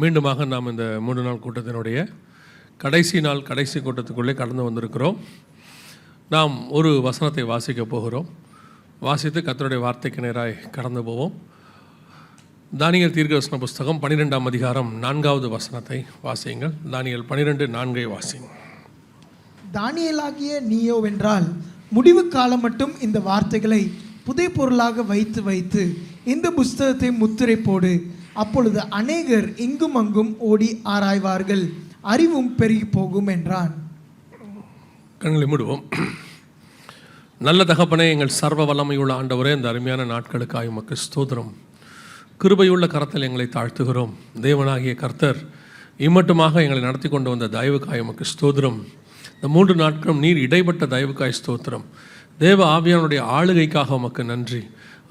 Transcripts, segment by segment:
மீண்டுமாக நாம் இந்த 3 நாள் கூட்டத்தினுடைய கடைசி கூட்டத்துக்குள்ளே கடந்து வந்திருக்கிறோம். நாம் ஒரு வசனத்தை வாசிக்க போகிறோம். வாசித்து கர்த்தருடைய வார்த்தைக்கு நேராய் கடந்து போவோம். தானியேல் தீர்க்கதரிசன புஸ்தகம் 12ஆம் அதிகாரம் 4வது வசனத்தை வாசியுங்கள். தானியேல் 12:4 வாசிங்க. தானியேலாகிய நீயோவென்றால் முடிவு காலம் மட்டும் இந்த வார்த்தைகளை புதை பொருளாக வைத்து இந்த புஸ்தகத்தை முத்திரை போடு. அப்பொழுது அநேகர் இங்கும் அங்கும் ஓடி ஆராய்வார்கள், அறிவும் பெருகி போகும் என்றான். கண்களை மூடுவோம். நல்ல தகப்பனே, எங்கள் சர்வ வல்லமையுள்ள ஆண்டவரே, இந்த அருமையான நாட்களுக்காக உமக்கு ஸ்தோத்திரம். கிருபையுள்ள கரத்தில் எங்களை தாழ்த்துகிறோம். தேவனாகிய கர்த்தர் இம்மட்டுமாக எங்களை நடத்தி கொண்டு வந்த தயவுக்காய் உமக்கு ஸ்தோத்திரம். இந்த 3 நாட்களும் நீர் இடைப்பட்ட தயவுக்காய் ஸ்தோத்திரம். தேவ ஆவியானுடைய ஆளுகைக்காக உமக்கு நன்றி.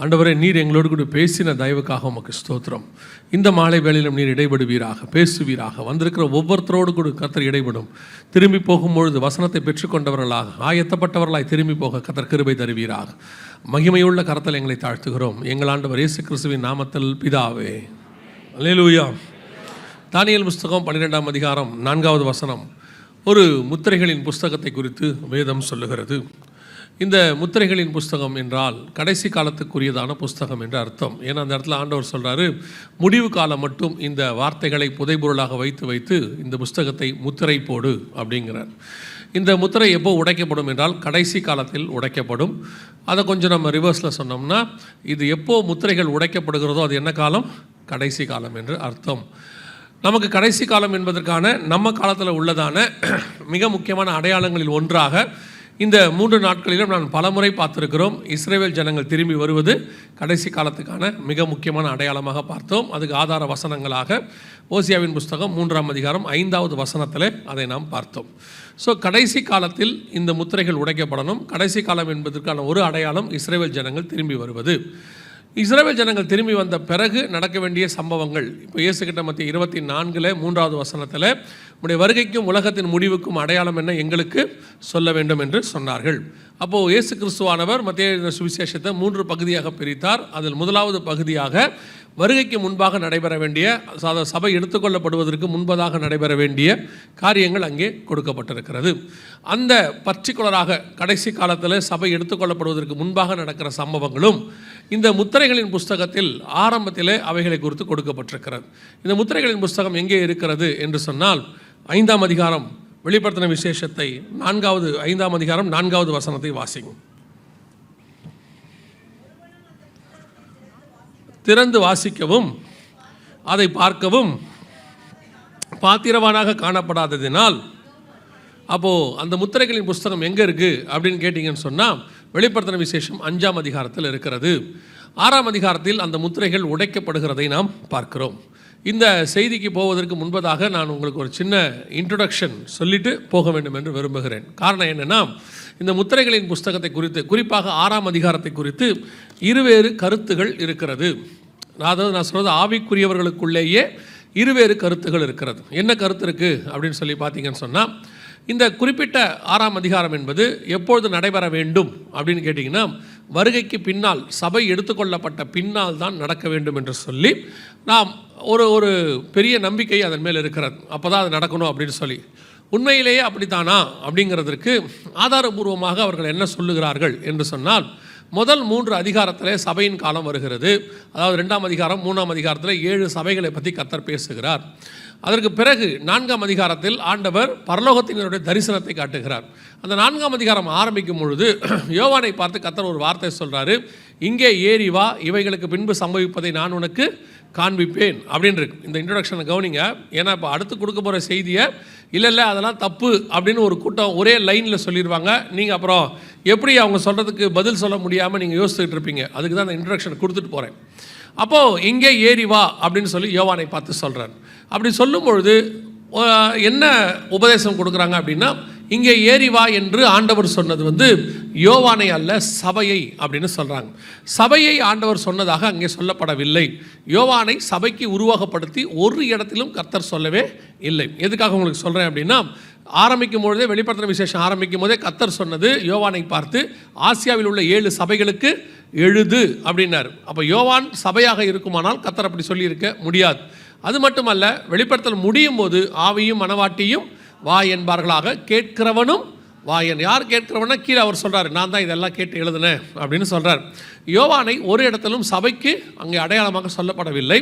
ஆண்டவரே, நீர் எங்களோடு கூட பேசின தயவுக்காக உமக்கு ஸ்தோத்திரம். இந்த மாலை வேளையிலும் நீர் இடைபடுவீராக, பேசுவீராக. வந்திருக்கிற ஒவ்வொருத்தரோடு கூட கர்த்தர் இடைபடும். திரும்பி போகும்பொழுது வசனத்தை பெற்றுக்கொண்டவர்களாக, ஆயத்தப்பட்டவர்களாய் திரும்பி போக கர்த்தர் கிருபை தருவீராக. மகிமையுள்ள கரத்தில் எங்களை தாழ்த்துகிறோம் எங்கள் ஆண்டவர் இயேசு கிறிஸ்துவின் நாமத்தில் பிதாவே. அல்லேலூயா. தானியேல் புஸ்தகம் 12ஆம் அதிகாரம் 4வது வசனம் ஒரு முத்திரைகளின் புஸ்தகத்தை குறித்து வேதம் சொல்லுகிறது. இந்த முத்திரைகளின் புஸ்தகம் என்றால் கடைசி காலத்துக்குரியதான புஸ்தகம் என்று அர்த்தம். ஏன்னா அந்த இடத்துல ஆண்டவர் சொல்கிறாரு, முடிவு காலம் மட்டும் இந்த வார்த்தைகளை புதைபொருளாக வைத்து இந்த புஸ்தகத்தை முத்திரை போடு அப்படிங்கிறார். இந்த முத்திரை எப்போ உடைக்கப்படும் என்றால் கடைசி காலத்தில் உடைக்கப்படும். அதை கொஞ்சம் நம்ம ரிவர்ஸில் சொன்னோம்னா, இது எப்போ முத்திரைகள் உடைக்கப்படுகிறதோ அது என்ன காலம்? கடைசி காலம் என்று அர்த்தம். நமக்கு கடைசி காலம் என்பதற்கான நம்ம காலத்தில் உள்ளதான மிக முக்கியமான அடையாளங்களில் ஒன்றாக இந்த 3 நாட்களிலும் நான் பலமுறை பார்த்துருக்கிறோம். இஸ்ரவேல் ஜனங்கள் திரும்பி வருவது கடைசி காலத்துக்கான மிக முக்கியமான அடையாளமாக பார்த்தோம். அதுக்கு ஆதார வசனங்களாக ஓசியாவின் புஸ்தகம் 3ஆம் அதிகாரம் 5வது வசனத்தில் அதை நாம் பார்த்தோம். ஸோ கடைசி காலத்தில் இந்த முத்திரைகள் உடைக்கப்படணும். கடைசி காலம் என்பதற்கான ஒரு அடையாளம் இஸ்ரவேல் ஜனங்கள் திரும்பி வருவது. இஸ்ரவேல் ஜனங்கள் திரும்பி வந்த பிறகு நடக்க வேண்டிய சம்பவங்கள் இப்போ இயேசுகிட்ட மத்திய 24 3வது வசனத்தில் உடைய வருகைக்கும் உலகத்தின் முடிவுக்கும் அடையாளம் என்ன எங்களுக்கு சொல்ல வேண்டும் என்று சொன்னார்கள். அப்போது இயேசு கிறிஸ்துவானவர் மத்திய சுவிசேஷத்தை 3 பகுதியாக பிரித்தார். அதில் முதலாவது பகுதியாக வருகைக்கு முன்பாக நடைபெற வேண்டிய, சபை எடுத்துக்கொள்ளப்படுவதற்கு முன்பதாக நடைபெற வேண்டிய காரியங்கள் அங்கே கொடுக்கப்பட்டிருக்கிறது. அந்த பர்டிகுலராக கடைசி காலத்தில் சபை எடுத்துக்கொள்ளப்படுவதற்கு முன்பாக நடக்கிற சம்பவங்களும் இந்த முத்திரைகளின் புஸ்தகத்தில் ஆரம்பத்தில் அவைகளை குறித்து கொடுக்கப்பட்டிருக்கிறது. இந்த முத்திரைகளின் புஸ்தகம் எங்கே இருக்கிறது என்று சொன்னால் 5ஆம் அதிகாரம் வெளிப்படுத்தின விசேஷத்தை 5ஆம் அதிகாரம் 4வது வசனத்தை வாசிக்கும். திறந்து வாசிக்கவும் அதை பார்க்கவும் பாத்திரவானாக காணப்படாததினால், அப்போது அந்த முத்திரைகளின் புஸ்தகம் எங்கே இருக்குது அப்படின்னு கேட்டிங்கன்னு சொன்னால் வெளிப்படுத்தின விசேஷம் 5ஆம் அதிகாரத்தில் இருக்கிறது. 6ஆம் அதிகாரத்தில் அந்த முத்திரைகள் உடைக்கப்படுகிறதை நாம் பார்க்கிறோம். இந்த செய்திக்கு போவதற்கு முன்பதாக நான் உங்களுக்கு ஒரு சின்ன இன்ட்ரொடக்ஷன் சொல்லிட்டு போக வேண்டும் என்று விரும்புகிறேன். காரணம் என்னென்னா, இந்த முத்திரைகளின் புஸ்தகத்தை குறித்து, குறிப்பாக 6ஆம் அதிகாரத்தை குறித்து இருவேறு கருத்துகள் இருக்கிறது. அதாவது நான் சொல்கிறது ஆவிக்குரியவர்களுக்குள்ளேயே இருவேறு கருத்துகள் இருக்கிறது. என்ன கருத்து இருக்குது அப்படின்னு சொல்லி பார்த்தீங்கன்னு சொன்னால், இந்த குறிப்பிட்ட 6ஆம் அதிகாரம் என்பது எப்பொழுது நடைபெற வேண்டும் அப்படின்னு கேட்டிங்கன்னா, வருகைக்கு பின்னால், சபை எடுத்துக்கொள்ளப்பட்ட பின்னால் தான் நடக்க வேண்டும் என்று சொல்லி நாம் ஒரு பெரிய நம்பிக்கை அதன் மேல் இருக்கிறது. அப்போ தான் அது நடக்கணும் அப்படின்னு சொல்லி. உண்மையிலேயே அப்படித்தானா அப்படிங்கிறதுக்கு ஆதாரபூர்வமாக அவர்கள் என்ன சொல்லுகிறார்கள் என்று சொன்னால், முதல் 3 அதிகாரத்தில் சபையின் காலம் வருகிறது. அதாவது 2ஆம் அதிகாரம் 3ஆம் அதிகாரத்தில் 7 சபைகளை பற்றி கர்த்தர் பேசுகிறார். அதற்கு பிறகு 4ஆம் அதிகாரத்தில் ஆண்டவர் பரலோகத்தினருடைய தரிசனத்தை காட்டுகிறார். அந்த 4ஆம் அதிகாரம் ஆரம்பிக்கும் பொழுது யோவானை பார்த்து கர்த்தர் ஒரு வார்த்தை சொல்கிறாரு, இங்கே ஏறி வா, இவைகளுக்கு பின்பு சம்பவிப்பதை நான் உனக்கு காண்பிப்பேன் அப்படின்னு இருக்கு. இந்த இன்ட்ரொடக்ஷனை கவனிங்க. ஏன்னா இப்போ அடுத்து கொடுக்க போகிற செய்தியை இல்லை அதெல்லாம் தப்பு அப்படின்னு ஒரு கூட்டம் ஒரே லைனில் சொல்லிடுவாங்க. நீங்கள் அப்புறம் எப்படி அவங்க சொல்கிறதுக்கு பதில் சொல்ல முடியாமல் நீங்கள் யோசிச்சுட்டு இருப்பீங்க. அதுக்கு தான் அந்த இன்ட்ரொடக்ஷன் கொடுத்துட்டு போகிறேன். அப்போது இங்கே ஏறி வா அப்படின்னு சொல்லி யோவானை பார்த்து சொல்கிறார். அப்படி சொல்லும் பொழுது என்ன உபதேசம் கொடுக்குறாங்க அப்படின்னா, இங்கே ஏறி வா என்று ஆண்டவர் சொன்னது யோவானை அல்ல, சபையை அப்படின்னு சொல்கிறாங்க. சபையை ஆண்டவர் சொன்னதாக அங்கே சொல்லப்படவில்லை. யோவானை சபைக்கு உருவகப்படுத்தி ஒரு இடத்திலும் கர்த்தர் சொல்லவே இல்லை. எதுக்காக உங்களுக்கு சொல்கிறேன் அப்படின்னா, ஆரம்பிக்கும் பொழுதே வெளிப்படுத்தின விசேஷம் ஆரம்பிக்கும் போதே கர்த்தர் சொன்னது யோவானை பார்த்து, ஆசியாவில் உள்ள 7 சபைகளுக்கு எழுது அப்படின்னார். அப்போ யோவான் சபையாக இருக்குமானால் கர்த்தர் அப்படி சொல்லியிருக்க முடியாது. அது மட்டுமல்ல, வெளிப்படுத்தல் முடியும் போது ஆவியும் மனவாட்டியும் வா என்பார்களாக, கேட்கிறவனும் வாயன். யார் கேட்கிறவனா கீழே அவர் சொல்கிறார், நான் தான் இதெல்லாம் கேட்டு எழுதுனேன் அப்படின்னு சொல்கிறார். யோவானை ஒரு இடத்திலும் சபைக்கு அங்கே அடையாளமாக சொல்லப்படவில்லை.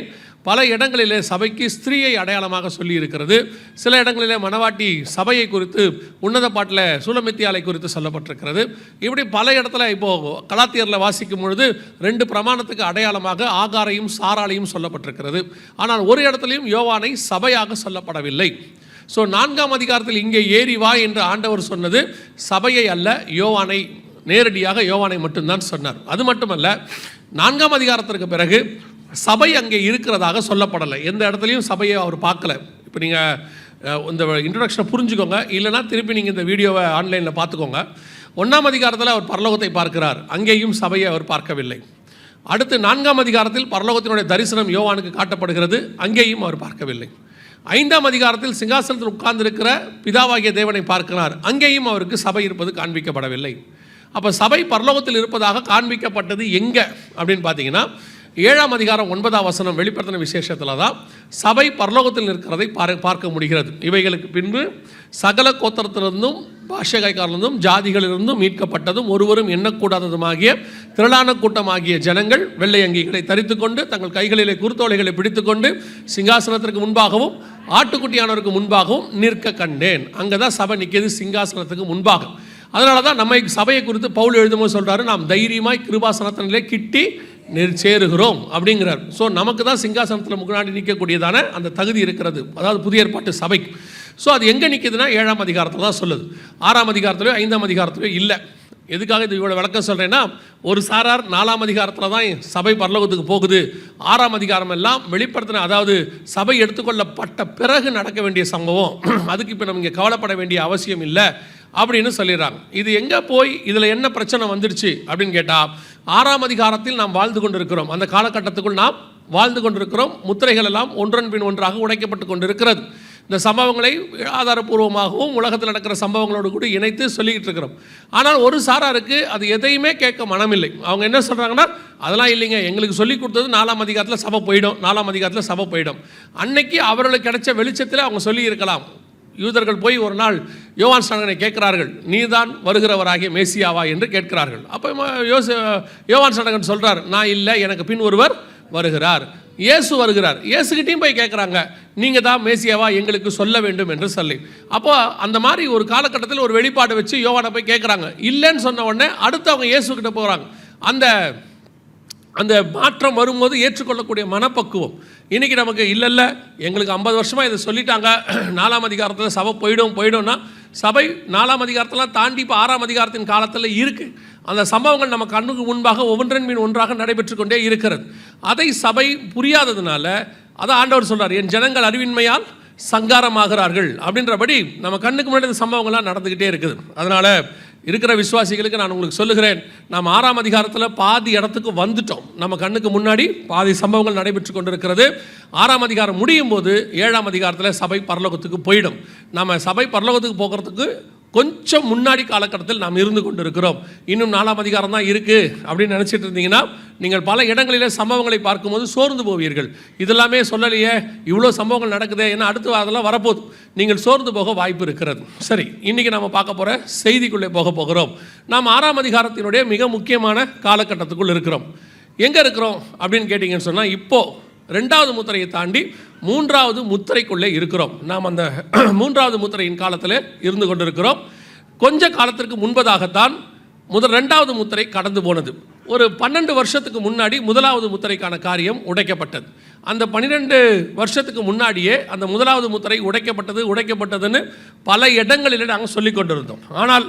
பல இடங்களிலே சபைக்கு ஸ்திரீயை அடையாளமாக சொல்லி இருக்கிறது. சில இடங்களிலே மனவாட்டி சபையை குறித்து உன்னத பாட்டில் சூலமித்தியாலை குறித்து சொல்லப்பட்டிருக்கிறது. இப்படி பல இடத்துல இப்போது கலாத்தியரில் வாசிக்கும் பொழுது 2 பிரமாணத்துக்கு அடையாளமாக ஆகாரையும் சாராளையும் சொல்லப்பட்டிருக்கிறது. ஆனால் ஒரு இடத்துலையும் யோவானை சபையாக சொல்லப்படவில்லை. ஸோ 4ஆம் அதிகாரத்தில் இங்கே ஏறி வா என்று ஆண்டவர் சொன்னது சபையை அல்ல, யோவானை, நேரடியாக யோவானை மட்டும்தான் சொன்னார். அது மட்டுமல்ல, 4ஆம் அதிகாரத்திற்கு பிறகு சபை அங்கே இருக்கிறதாக சொல்லப்படலை. எந்த இடத்துலையும் சபையை அவர் பார்க்கல. இப்போ நீங்கள் இந்த இன்ட்ரடக்ஷனை புரிஞ்சுக்கோங்க, இல்லைனா திருப்பி நீங்கள் இந்த வீடியோவை ஆன்லைனில் பார்த்துக்கோங்க. 1ஆம் அதிகாரத்தில் அவர் பரலோகத்தை பார்க்கிறார், அங்கேயும் சபையை அவர் பார்க்கவில்லை. அடுத்து 4ஆம் அதிகாரத்தில் பரலோகத்தினுடைய தரிசனம் யோவானுக்கு காட்டப்படுகிறது, அங்கேயும் அவர் பார்க்கவில்லை. 5ஆம் அதிகாரத்தில் சிங்காசனத்தில் உட்கார்ந்திருக்கிற பிதாவாகிய தேவனை பார்க்கிறார், அங்கேயும் அவருக்கு சபை இருப்பது காண்பிக்கப்படவில்லை. அப்போ சபை பரலோகத்தில் இருப்பதாக காண்பிக்கப்பட்டது எங்கே அப்படின்னு பார்த்தீங்கன்னா, 7ஆம் அதிகாரம் 9ஆம் வசனம் வெளிப்படுத்தின விசேஷத்தில் தான் சபை பரலோகத்தில் இருக்கிறதை பார்க்க முடிகிறது. இவைகளுக்கு பின்பு சகல கோத்திரத்திலிருந்தும் பாஷைக்காரிலிருந்தும் ஜாதிகளிலிருந்தும் மீட்கப்பட்டதும் ஒருவரும் எண்ணக்கூடாததுமாகிய திரளான கூட்டமாகிய ஜனங்கள் வெள்ளை அங்கிகளை தரித்து கொண்டு தங்கள் கைகளிலே குருத்தோலைகளை பிடித்துக்கொண்டு சிங்காசனத்திற்கு முன்பாகவும் ஆட்டுக்குட்டியானவருக்கு முன்பாகவும் நிற்க கண்டேன். அங்கே தான் சபை நிற்கிறது, சிங்காசனத்துக்கு முன்பாக. அதனால தான் நம்ம சபையை குறித்து பவுல் எழுதும்போது சொல்கிறாரு, நாம் தைரியமாய் கிருபாசனத்திலே கிட்டி சேருகிறோம் அப்படிங்கிறார். ஸோ நமக்கு தான் சிங்காசனத்தில் முன்னாடி நிற்கக்கூடியதான அந்த தகுதி இருக்கிறது, அதாவது புதிய ஏற்பாட்டு சபைக்கு. ஸோ அது எங்கே நிற்குதுன்னா 7ஆம் அதிகாரத்தில் தான் சொல்லுது. 6ஆம் அதிகாரத்திலையோ 5ஆம் அதிகாரத்திலையோ இல்லை. எதுக்காக இது இவ்வளோ விளக்கம் சொல்கிறேன்னா, ஒரு சாரார் 4ஆம் அதிகாரத்தில் தான் சபை பரலோகத்துக்கு போகுது, 6ஆம் அதிகாரம் எல்லாம் வெளிப்படுத்தின, அதாவது சபை எடுத்துக்கொள்ளப்பட்ட பிறகு நடக்க வேண்டிய சம்பவம், அதுக்கு இப்போ நம்ம இங்கே கவலைப்பட வேண்டிய அவசியம் இல்லை அப்படின்னு சொல்லிடுறாங்க. இது எங்கே போய் இதில் என்ன பிரச்சனை வந்துடுச்சு அப்படின்னு கேட்டால், 6ஆம் அதிகாரத்தில் நாம் வாழ்ந்து கொண்டிருக்கிறோம், அந்த காலகட்டத்துக்குள் நாம் வாழ்ந்து கொண்டிருக்கிறோம். முத்திரைகள் எல்லாம் ஒன்றன் பின் ஒன்றாக உடைக்கப்பட்டு கொண்டிருக்கிறது. இந்த சம்பவங்களை ஆதாரபூர்வமாகவும் உலகத்தில் நடக்கிற சம்பவங்களோடு கூட இணைத்து சொல்லிக்கிட்டு இருக்கிறோம். ஆனால் ஒரு சாராருக்கு அது எதையுமே கேட்க மனமில்லை. அவங்க என்ன சொல்கிறாங்கன்னா, அதெல்லாம் இல்லைங்க, எங்களுக்கு சொல்லி கொடுத்தது 4ஆம் அதிகாரத்தில் சபை போயிடும், 4ஆம் அதிகாரத்தில் சபை போயிடும். அன்னைக்கு அவர்களுக்கு கிடைச்ச வெளிச்சத்தில் அவங்க சொல்லி இருக்கலாம். யூதர்கள் போய் ஒரு நாள் யோவான் ஸ்நானகனை கேட்கிறார்கள், நீதான் வருகிறவராகிய மேசியாவா என்று கேட்கிறார்கள். அப்போ யோவான் ஸ்நானகன் சொல்கிறார், நான் இல்லை, எனக்கு பின் ஒருவர் வருகிறார், இயேசு வருகிறார். இயேசுகிட்டையும் போய் கேட்குறாங்க, நீங்கள் தான் மேசியாவா, எங்களுக்கு சொல்ல வேண்டும் என்று சொல்லி. அப்போ அந்த மாதிரி ஒரு காலகட்டத்தில் ஒரு வெளிப்பாடு வச்சு யோவானை போய் கேட்குறாங்க. இல்லைன்னு சொன்ன உடனே அடுத்து அவங்க இயேசுக்கிட்ட போகிறாங்க. அந்த மாற்றம் வரும்போது ஏற்றுக்கொள்ளக்கூடிய மனப்பக்குவம். இன்றைக்கி நமக்கு இல்லை, எங்களுக்கு 50 வருஷமாக இதை சொல்லிட்டாங்க, 4ஆம் அதிகாரத்தில் சபை போயிடும்னா, சபை 4ஆம் அதிகாரத்தெல்லாம் தாண்டி இப்போ 6ஆம் அதிகாரத்தின் காலத்தில் இருக்குது. அந்த சம்பவங்கள் நம்ம கண்ணுக்கு முன்பாக ஒவ்வொன்றன் மீன் ஒன்றாக நடைபெற்று கொண்டே இருக்கிறது. அதை சபை புரியாததுனால அதை ஆண்டவர் சொல்கிறார், என் ஜனங்கள் அறிவின்மையால் சங்காரமாகிறார்கள் அப்படின்றபடி நம்ம கண்ணுக்கு முன்னாடி இந்த சம்பவங்கள்லாம் நடந்துக்கிட்டே இருக்குது. அதனால் இருக்கிற விசுவாசிகளுக்கு நான் உங்களுக்கு சொல்லுகிறேன், நாம் 6ஆம் அதிகாரத்தில் பாதி இடத்துக்கு வந்துட்டோம். நம்ம கண்ணுக்கு முன்னாடி பாதி சம்பவங்கள் நடைபெற்று கொண்டிருக்கிறது. 6ஆம் அதிகாரம் முடியும் போது 7ஆம் அதிகாரத்தில் சபை பரலோகத்துக்கு போயிடும். நம்ம சபை பரலோகத்துக்கு போகிறதுக்கு கொஞ்சம் முன்னாடி காலகட்டத்தில் நாம் இருந்து கொண்டு இருக்கிறோம். இன்னும் 4ஆம் அதிகாரம் தான் இருக்குது அப்படின்னு நினச்சிட்டு இருந்தீங்கன்னா, நீங்கள் பல இடங்களிலே சம்பவங்களை பார்க்கும்போது சோர்ந்து போவீர்கள். இதெல்லாமே சொல்லலையே, இவ்வளோ சம்பவங்கள் நடக்குதே, ஏன்னா அடுத்து அதெல்லாம் வரப்போகுது, நீங்கள் சோர்ந்து போக வாய்ப்பு இருக்கிறது. சரி, இன்றைக்கி நம்ம பார்க்க போகிற செய்திக்குள்ளே போகிறோம். நாம் 6ஆம் அதிகாரத்தினுடைய மிக முக்கியமான காலகட்டத்துக்குள் இருக்கிறோம். எங்கே இருக்கிறோம் அப்படின்னு கேட்டிங்கன்னு சொன்னால், இப்போது 2வது முத்திரையை தாண்டி 3வது முத்திரைக்குள்ளே இருக்கிறோம். நாம் அந்த 3வது முத்திரையின் காலத்தில் இருந்து கொண்டிருக்கிறோம். கொஞ்ச காலத்திற்கு முன்பதாகத்தான் 2வது முத்திரை கடந்து போனது. ஒரு 12 வருஷத்துக்கு முன்னாடி 1வது முத்திரைக்கான காரியம் உடைக்கப்பட்டது. அந்த 12 வருஷத்துக்கு முன்னாடியே அந்த 1வது முத்திரை உடைக்கப்பட்டதுன்னு பல இடங்களில் நாங்கள் சொல்லி கொண்டிருந்தோம். ஆனால்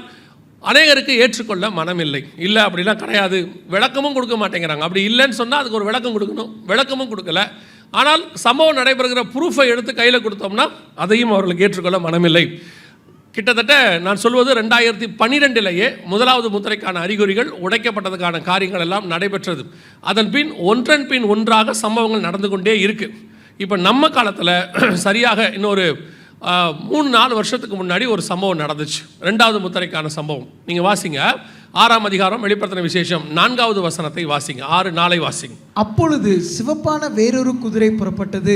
அநேகருக்கு ஏற்றுக்கொள்ள மனமில்லை. இல்லை, அப்படிலாம் கிடையாது, விளக்கமும் கொடுக்க மாட்டேங்கிறாங்க. அப்படி இல்லைன்னு சொன்னால் அதுக்கு ஒரு விளக்கம் கொடுக்கணும், விளக்கமும் கொடுக்கல. ஆனால் சம்பவம் நடைபெறுகிற ப்ரூஃபை எடுத்து கையில் கொடுத்தோம்னா அதையும் அவர்களுக்கு ஏற்றுக்கொள்ள மனமில்லை. கிட்டத்தட்ட நான் சொல்வது 2012 1வது முத்திரைக்கான அறிகுறிகள் உடைக்கப்பட்டதுக்கான காரியங்கள் எல்லாம் நடைபெற்றது. அதன் பின் ஒன்றன் பின் ஒன்றாக சம்பவங்கள் நடந்து கொண்டே இருக்குது. இப்போ நம்ம காலத்தில் சரியாக இன்னொரு 3-4 வருஷத்துக்கு முன்னாடி ஒரு சம்பவம் நடந்துச்சு, 2வது முத்திரைக்கான சம்பவம். நீங்கள் வாசிங்க, 6ஆம் அதிகாரம் வெளிப்படுத்தின விசேஷம் 4வது வசனத்தை வாசிங்க, 6-4 வாசிங்க. அப்பொழுது சிவப்பான வேறொரு குதிரை புறப்பட்டது,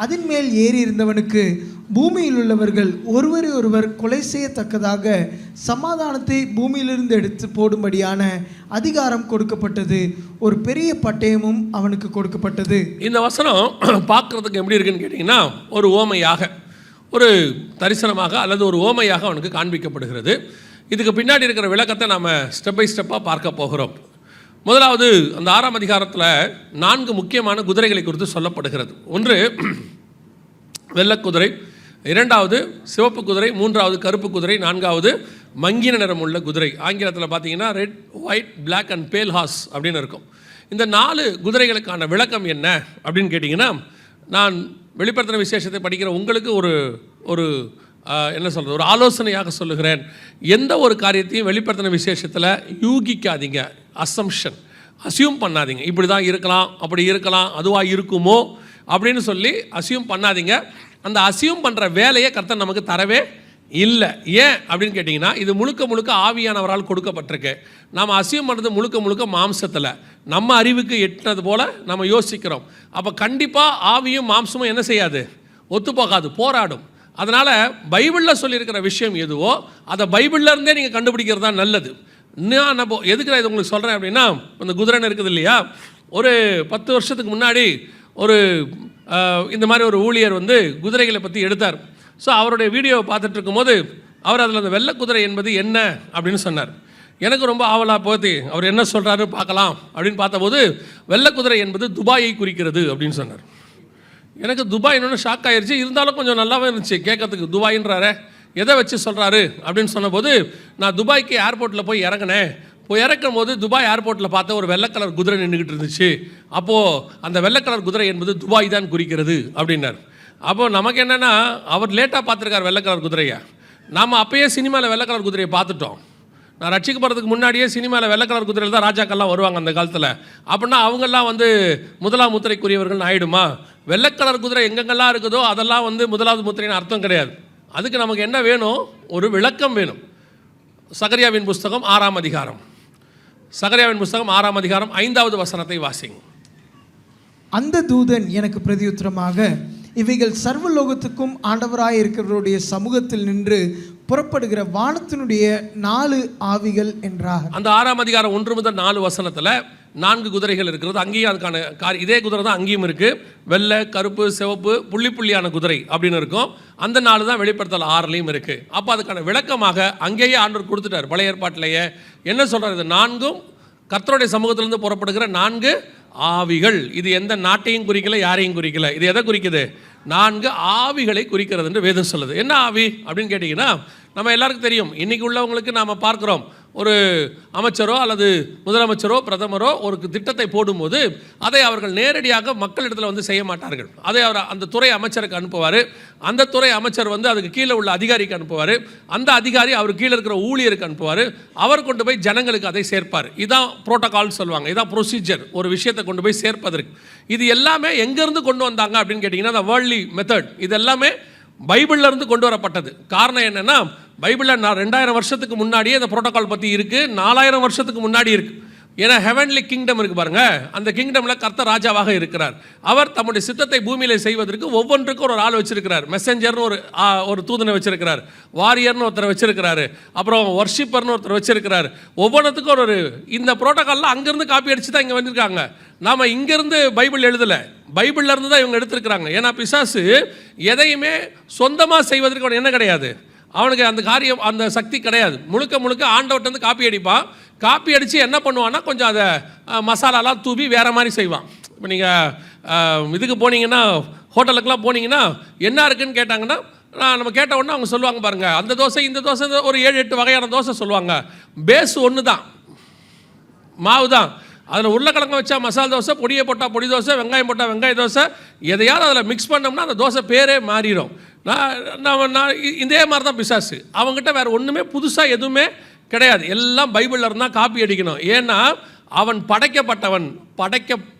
அதன் மேல் ஏறி இருந்தவனுக்கு பூமியில் உள்ளவர்கள் ஒருவரை ஒருவர் கொலை செய்யத்தக்கதாக சமாதானத்தை பூமியிலிருந்து எடுத்து போடும்படியான அதிகாரம் கொடுக்கப்பட்டது. ஒரு பெரிய பட்டயமும் அவனுக்கு கொடுக்கப்பட்டது. இந்த வசனம் பார்க்குறதுக்கு எப்படி இருக்குன்னு கேட்டிங்கன்னா, ஒரு ஓமையாக, ஒரு தரிசனமாக அல்லது ஒரு ஓமையாக அவனுக்கு காண்பிக்கப்படுகிறது. இதுக்கு பின்னாடி இருக்கிற விளக்கத்தை நாம் ஸ்டெப் பை ஸ்டெப்பாக பார்க்க போகிறோம். முதலாவது, அந்த 6ஆம் அதிகாரத்தில் 4 முக்கியமான குதிரைகளை குறித்து சொல்லப்படுகிறது. ஒன்று வெள்ளைக்குதிரை, 2வது சிவப்பு குதிரை, 3வது கருப்பு குதிரை, 4வது மங்கின நிறம் உள்ள குதிரை. ஆங்கிலத்தில் பார்த்தீங்கன்னா ரெட், ஒயிட், பிளாக் அண்ட் பேல் ஹார்ஸ் அப்படின்னு இருக்கும். இந்த 4 குதிரைகளுக்கான விளக்கம் என்ன அப்படின்னு கேட்டிங்கன்னா, நான் வெளிப்படுத்தின விசேஷத்தை படிக்கிற உங்களுக்கு ஒரு என்ன சொல்கிறது, ஒரு ஆலோசனையாக சொல்லுகிறேன். எந்த ஒரு காரியத்தையும் வெளிப்படுத்தின விசேஷத்தில் யூகிக்காதீங்க. அசியூம் பண்ணாதீங்க. இப்படி தான் இருக்கலாம், அப்படி இருக்கலாம், அதுவாக இருக்குமோ அப்படின்னு சொல்லி அசியூம் பண்ணாதீங்க. அந்த அசியூம் பண்ணுற வேலையை கர்த்தர் நமக்கு தரவே இல்லை. ஏன் அப்படின்னு கேட்டிங்கன்னா, இது முழுக்க ஆவியானவரால் கொடுக்கப்பட்டிருக்கு. நாம் அசியூம் பண்ணுறது முழுக்க மாம்சத்தில், நம்ம அறிவுக்கு எட்டினது போல் நம்ம யோசிக்கிறோம். அப்போ கண்டிப்பாக ஆவியும் மாம்சமும் என்ன செய்யாது, ஒத்துப்போகாது, போராடும். அதனால் பைபிளில் சொல்லியிருக்கிற விஷயம் எதுவோ அதை பைபிள்லேருந்தே நீங்கள் கண்டுபிடிக்கிறது தான் நல்லது. நான் எதுக்கு நான் இது உங்களுக்கு சொல்கிறேன் அப்படின்னா, இந்த குதிரைன்னு இருக்குது இல்லையா, ஒரு 10 வருஷத்துக்கு முன்னாடி இந்த மாதிரி ஒரு ஊழியர் குதிரைகளை பற்றி எடுத்தார். ஸோ அவருடைய வீடியோவை பார்த்துட்டு இருக்கும்போது அவர் அதில் அந்த வெள்ளை குதிரை என்பது என்ன அப்படின்னு சொன்னார். எனக்கு ரொம்ப ஆவலாக போத்தி அவர் என்ன சொல்கிறாரு பார்க்கலாம் அப்படின்னு பார்த்தபோது, வெள்ளை குதிரை என்பது துபாயை குறிக்கிறது அப்படின்னு சொன்னார். எனக்கு துபாய் இன்னொன்று ஷாக் ஆகிடுச்சு. இருந்தாலும் கொஞ்சம் நல்லாவே இருந்துச்சு கேட்கறதுக்கு. துபாயின்றாரே, எதை வச்சு சொல்கிறாரு அப்படின்னு சொன்னபோது, நான் துபாய்க்கு ஏர்போர்ட்டில் போய் இறங்கினேன். போய் இறக்கும் போது துபாய் ஏர்போர்ட்டில் பார்த்த ஒரு வெள்ளை கலர் குதிரை நின்றுக்கிட்டு இருந்துச்சு. அப்போது அந்த வெள்ளை கலர் குதிரை என்பது துபாய் தான் குறிக்கிறது அப்படின்னார். அப்போது நமக்கு என்னென்னா, அவர் லேட்டாக பார்த்துருக்கார் வெள்ளை கலர் குதிரையை. நாம் அப்போயே சினிமாவில் வெள்ளை கலர் குதிரையை பார்த்துட்டோம். நான் ரட்சிக்கப்படுறதுக்கு முன்னாடியே சினிமாவில் வெள்ளை கலர் குதிரையில் தான் ராஜாக்கள்லாம் வருவாங்க அந்த காலத்தில். அப்படின்னா அவங்கெல்லாம் முதலாம் முத்திரைக்குரியவர்கள் ஆகிடுமா? வெள்ளை கலர் குதிரை எங்கெங்கெல்லாம் இருக்குதோ அதெல்லாம் முதலாவது முத்திரைன்னு அர்த்தம் கிடையாது. அதுக்கு நமக்கு என்ன வேணும், ஒரு விளக்கம் வேணும். சகரியாவின் புஸ்தகம் 6ஆம் அதிகாரம், சகரியாவின் புஸ்தகம் 6ஆம் அதிகாரம் 5வது வசனத்தை வாசிங்க. அந்த தூதன் எனக்கு பிரதியுத்தரமாக, இவைகள் சர்வலோகத்துக்கும் ஆண்டவராய் இருக்கிறவருடைய சமூகத்தில் நின்று புறப்படுகிற வானத்தினுடைய 4 ஆவிகள் என்றார். அந்த 6ஆம் அதிகாரம் 1 முதல் 4 வசனத்தில் 4 குதிரைகள் இருக்கிறது. அங்கேயும் அதுக்கான இதே குதிரை தான் அங்கேயும் இருக்குது. வெள்ளை, கருப்பு, சிவப்பு, புள்ளியான குதிரை அப்படின்னு இருக்கும். அந்த 4 தான் வெளிப்படுத்தல் 6லையும் இருக்குது. அப்போ அதுக்கான விளக்கமாக அங்கேயே ஆண்டவர் கொடுத்துட்டார். பழைய ஏற்பாட்டிலேயே என்ன சொல்கிறார், இது 4ம் கர்த்தருடைய சமூகத்திலிருந்து புறப்படுகிற 4 ஆவிகள். இது எந்த நாட்டையும் குறிக்கல, யாரையும் குறிக்கல. இது எதை குறிக்குது, 4 ஆவிகளை குறிக்கிறது என்று வேதம் சொல்லுது. என்ன ஆவி அப்படின்னு கேட்டிங்கன்னா, நம்ம எல்லாருக்கும் தெரியும். இன்றைக்கி உள்ளவங்களுக்கு நாம் பார்க்குறோம், ஒரு அமைச்சரோ அல்லது முதலமைச்சரோ பிரதமரோ ஒரு திட்டத்தை போடும்போது அதை அவர்கள் நேரடியாக மக்களிடத்தில் செய்ய மாட்டார்கள். அதை அவர் அந்த துறை அமைச்சருக்கு அனுப்புவார். அந்த துறை அமைச்சர் அதுக்கு கீழே உள்ள அதிகாரிக்கு அனுப்புவார். அந்த அதிகாரி அவர் கீழே இருக்கிற ஊழியருக்கு அனுப்புவார். அவர் கொண்டு போய் ஜனங்களுக்கு அதை சேர்ப்பார். இதுதான் புரோட்டோகால் சொல்லுவாங்க, இதுதான் ப்ரொசீஜர், ஒரு விஷயத்தை கொண்டு போய் சேர்ப்பதற்கு. இது எல்லாமே எங்கேருந்து கொண்டு வந்தாங்க அப்படின்னு கேட்டிங்கன்னா, அந்த வேர்ல்ட்லி மெத்தட், இது எல்லாமே பைபிள்லேருந்து கொண்டு வரப்பட்டது. காரணம் என்னென்னா, பைபிளில் 2000 வருஷத்துக்கு முன்னாடியே இந்த புரோட்டோகால் பற்றி இருக்குது. 4000 வருஷத்துக்கு முன்னாடி இருக்குது. ஏன்னா ஹெவன்லி கிங்டம் இருக்குது பாருங்கள், அந்த கிங்டமில் கர்த்தர் ராஜாவாக இருக்கிறார். அவர் தம்முடைய சித்தத்தை பூமியில் செய்வதற்கு ஒவ்வொன்றுக்கும் ஒரு ஆள் வச்சிருக்கிறார். மெசஞ்சர்னு ஒரு தூதனை வச்சிருக்கிறார், வாரியர்னு ஒருத்தர் வச்சிருக்கிறாரு, அப்புறம் வர்ஷிப்பர்னு ஒருத்தர் வச்சிருக்கிறார். ஒவ்வொன்றுத்துக்கும் ஒரு இந்த புரோட்டோகாலில் அங்கேருந்து காப்பி அடித்து தான் இங்கே வந்திருக்காங்க. நாம் இங்கேருந்து பைபிள் எழுதலை, பைபிள்ல இருந்து தான் இவங்க எடுத்துருக்கிறாங்க. ஏன்னா பிசாசு எதையுமே சொந்தமாக செய்வதற்கு அவன் என்ன கிடையாது, அவனுக்கு அந்த காரியம், அந்த சக்தி கிடையாது. முழுக்க ஆண்டவர்கிட்ட காப்பி அடிப்பான். காப்பி அடித்து என்ன பண்ணுவான்னா, கொஞ்சம் அதை மசாலாலாம் தூவி வேறு மாதிரி செய்வான். இப்போ நீங்கள் இதுக்கு போனீங்கன்னா, ஹோட்டலுக்கெலாம் போனீங்கன்னா என்ன இருக்குதுன்னு கேட்டாங்கன்னா, நம்ம கேட்ட உடனே அவங்க சொல்லுவாங்க பாருங்கள், அந்த தோசை இந்த தோசை, ஒரு 7-8 வகையான தோசை சொல்லுவாங்க. பேஸ் ஒன்று தான், மாவு தான். அதில் உருளைக்கிழங்கு வச்சா மசாலா தோசை, பொடியை போட்டால் பொடி தோசை, வெங்காயம் போட்டால் வெங்காய தோசை, எதையாவது அதில் மிக்ஸ் பண்ணோம்னா அந்த தோசை பேரே மாறிடும். நான் இதே மாதிரி தான் பிசாசு. அவங்ககிட்ட வேறு ஒன்றுமே புதுசாக எதுவுமே கிடையாது. எல்லாம் பைபிளில் இருந்தால் காப்பி அடிக்கணும். ஏன்னா அவன் படைக்கப்பட்டவன்,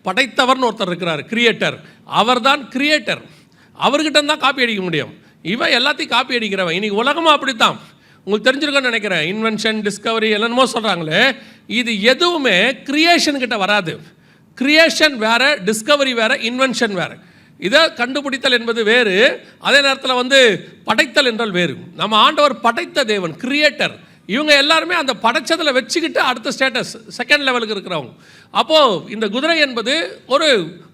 படைத்தவர்னு ஒருத்தர் இருக்கிறார், கிரியேட்டர். அவர் தான் கிரியேட்டர். அவர்கிட்ட தான் காப்பி அடிக்க முடியும். இவன் எல்லாத்தையும் காப்பி அடிக்கிறவன். இன்றைக்கி உலகமும் அப்படித்தான். உங்களுக்கு தெரிஞ்சிருக்கோன்னு நினைக்கிறேன். இன்வென்ஷன், டிஸ்கவரி என்னென்னமோ சொல்கிறாங்களே, இது எதுவுமே கிரியேஷன் கிட்ட வராது. கிரியேஷன் வேறு, டிஸ்கவரி வேறு, இன்வென்ஷன் வேறு. இதை கண்டுபிடித்தல் என்பது வேறு, அதே நேரத்தில் படைத்தல் என்றால் வேறு. நம்ம ஆண்டவர் படைத்த தேவன், கிரியேட்டர். இவங்க எல்லாருமே அந்த படைச்சதில் வச்சுக்கிட்டு அடுத்த ஸ்டேட்டஸ், செகண்ட் லெவலுக்கு இருக்கிறவங்க. அப்போது இந்த குதிரை என்பது ஒரு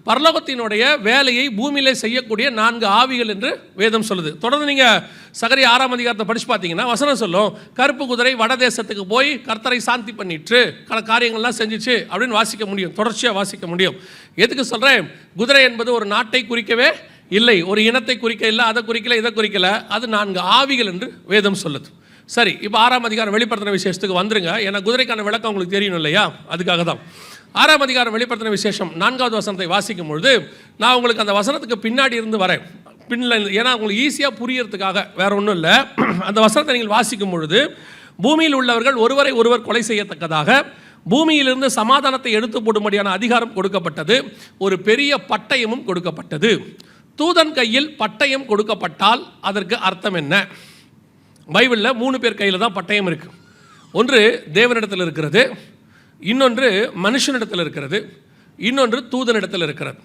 பரலோகத்தினுடைய வேலையை பூமியிலே செய்யக்கூடிய 4 ஆவிகள் என்று வேதம் சொல்லுது. தொடர்ந்து நீங்கள் சகரியா 6ஆம் அதிகாரத்தை படித்து பார்த்தீங்கன்னா வசனம் சொல்லும், கருப்பு குதிரை வடதேசத்துக்கு போய் கர்த்தரை சாந்தி பண்ணிட்டு காரியங்கள்லாம் செஞ்சிச்சு அப்படின்னு வாசிக்க முடியும், தொடர்ச்சியாக வாசிக்க முடியும். எதுக்கு சொல்கிறேன்? குதிரை என்பது ஒரு நாட்டை குறிக்கவே இல்லை, ஒரு இனத்தை குறிக்க இல்லை, அதை குறிக்கல, இதை குறிக்கல. அது 4 ஆவிகள் என்று வேதம் சொல்லுது. சரி, இப்போ 6ஆம் அதிகாரம் வெளிப்படுத்தின விசேஷத்துக்கு வந்துருங்க. ஏன்னா குதிரைக்கான விளக்கம் உங்களுக்கு தெரியணும் இல்லையா? அதுக்காக தான் 6ஆம் அதிகாரம் வெளிப்படுத்தின விசேஷம் 4வது வசனத்தை வாசிக்கும் பொழுது நான் உங்களுக்கு அந்த வசனத்துக்கு பின்னாடி இருந்து வரேன், ஏன்னா உங்களுக்கு ஈஸியாக புரியறதுக்காக, வேற ஒன்றும் இல்லை. அந்த வசனத்தை நீங்கள் வாசிக்கும் பொழுது, பூமியில் உள்ளவர்கள் ஒருவரை ஒருவர் கொலை செய்யத்தக்கதாக பூமியிலிருந்து சமாதானத்தை எடுத்து போடும்படியான அதிகாரம் கொடுக்கப்பட்டது. ஒரு பெரிய பட்டயமும் கொடுக்கப்பட்டது. தூதன் கையில் பட்டயம் கொடுக்கப்பட்டால் அதற்கு அர்த்தம் என்ன? பைபிளில் 3 பேர் கையில் தான் பட்டயம் இருக்குது. ஒன்று தேவனிடத்தில் இருக்கிறது, இன்னொன்று மனுஷனிடத்தில் இருக்கிறது, இன்னொன்று தூதனிடத்தில் இருக்கிறது.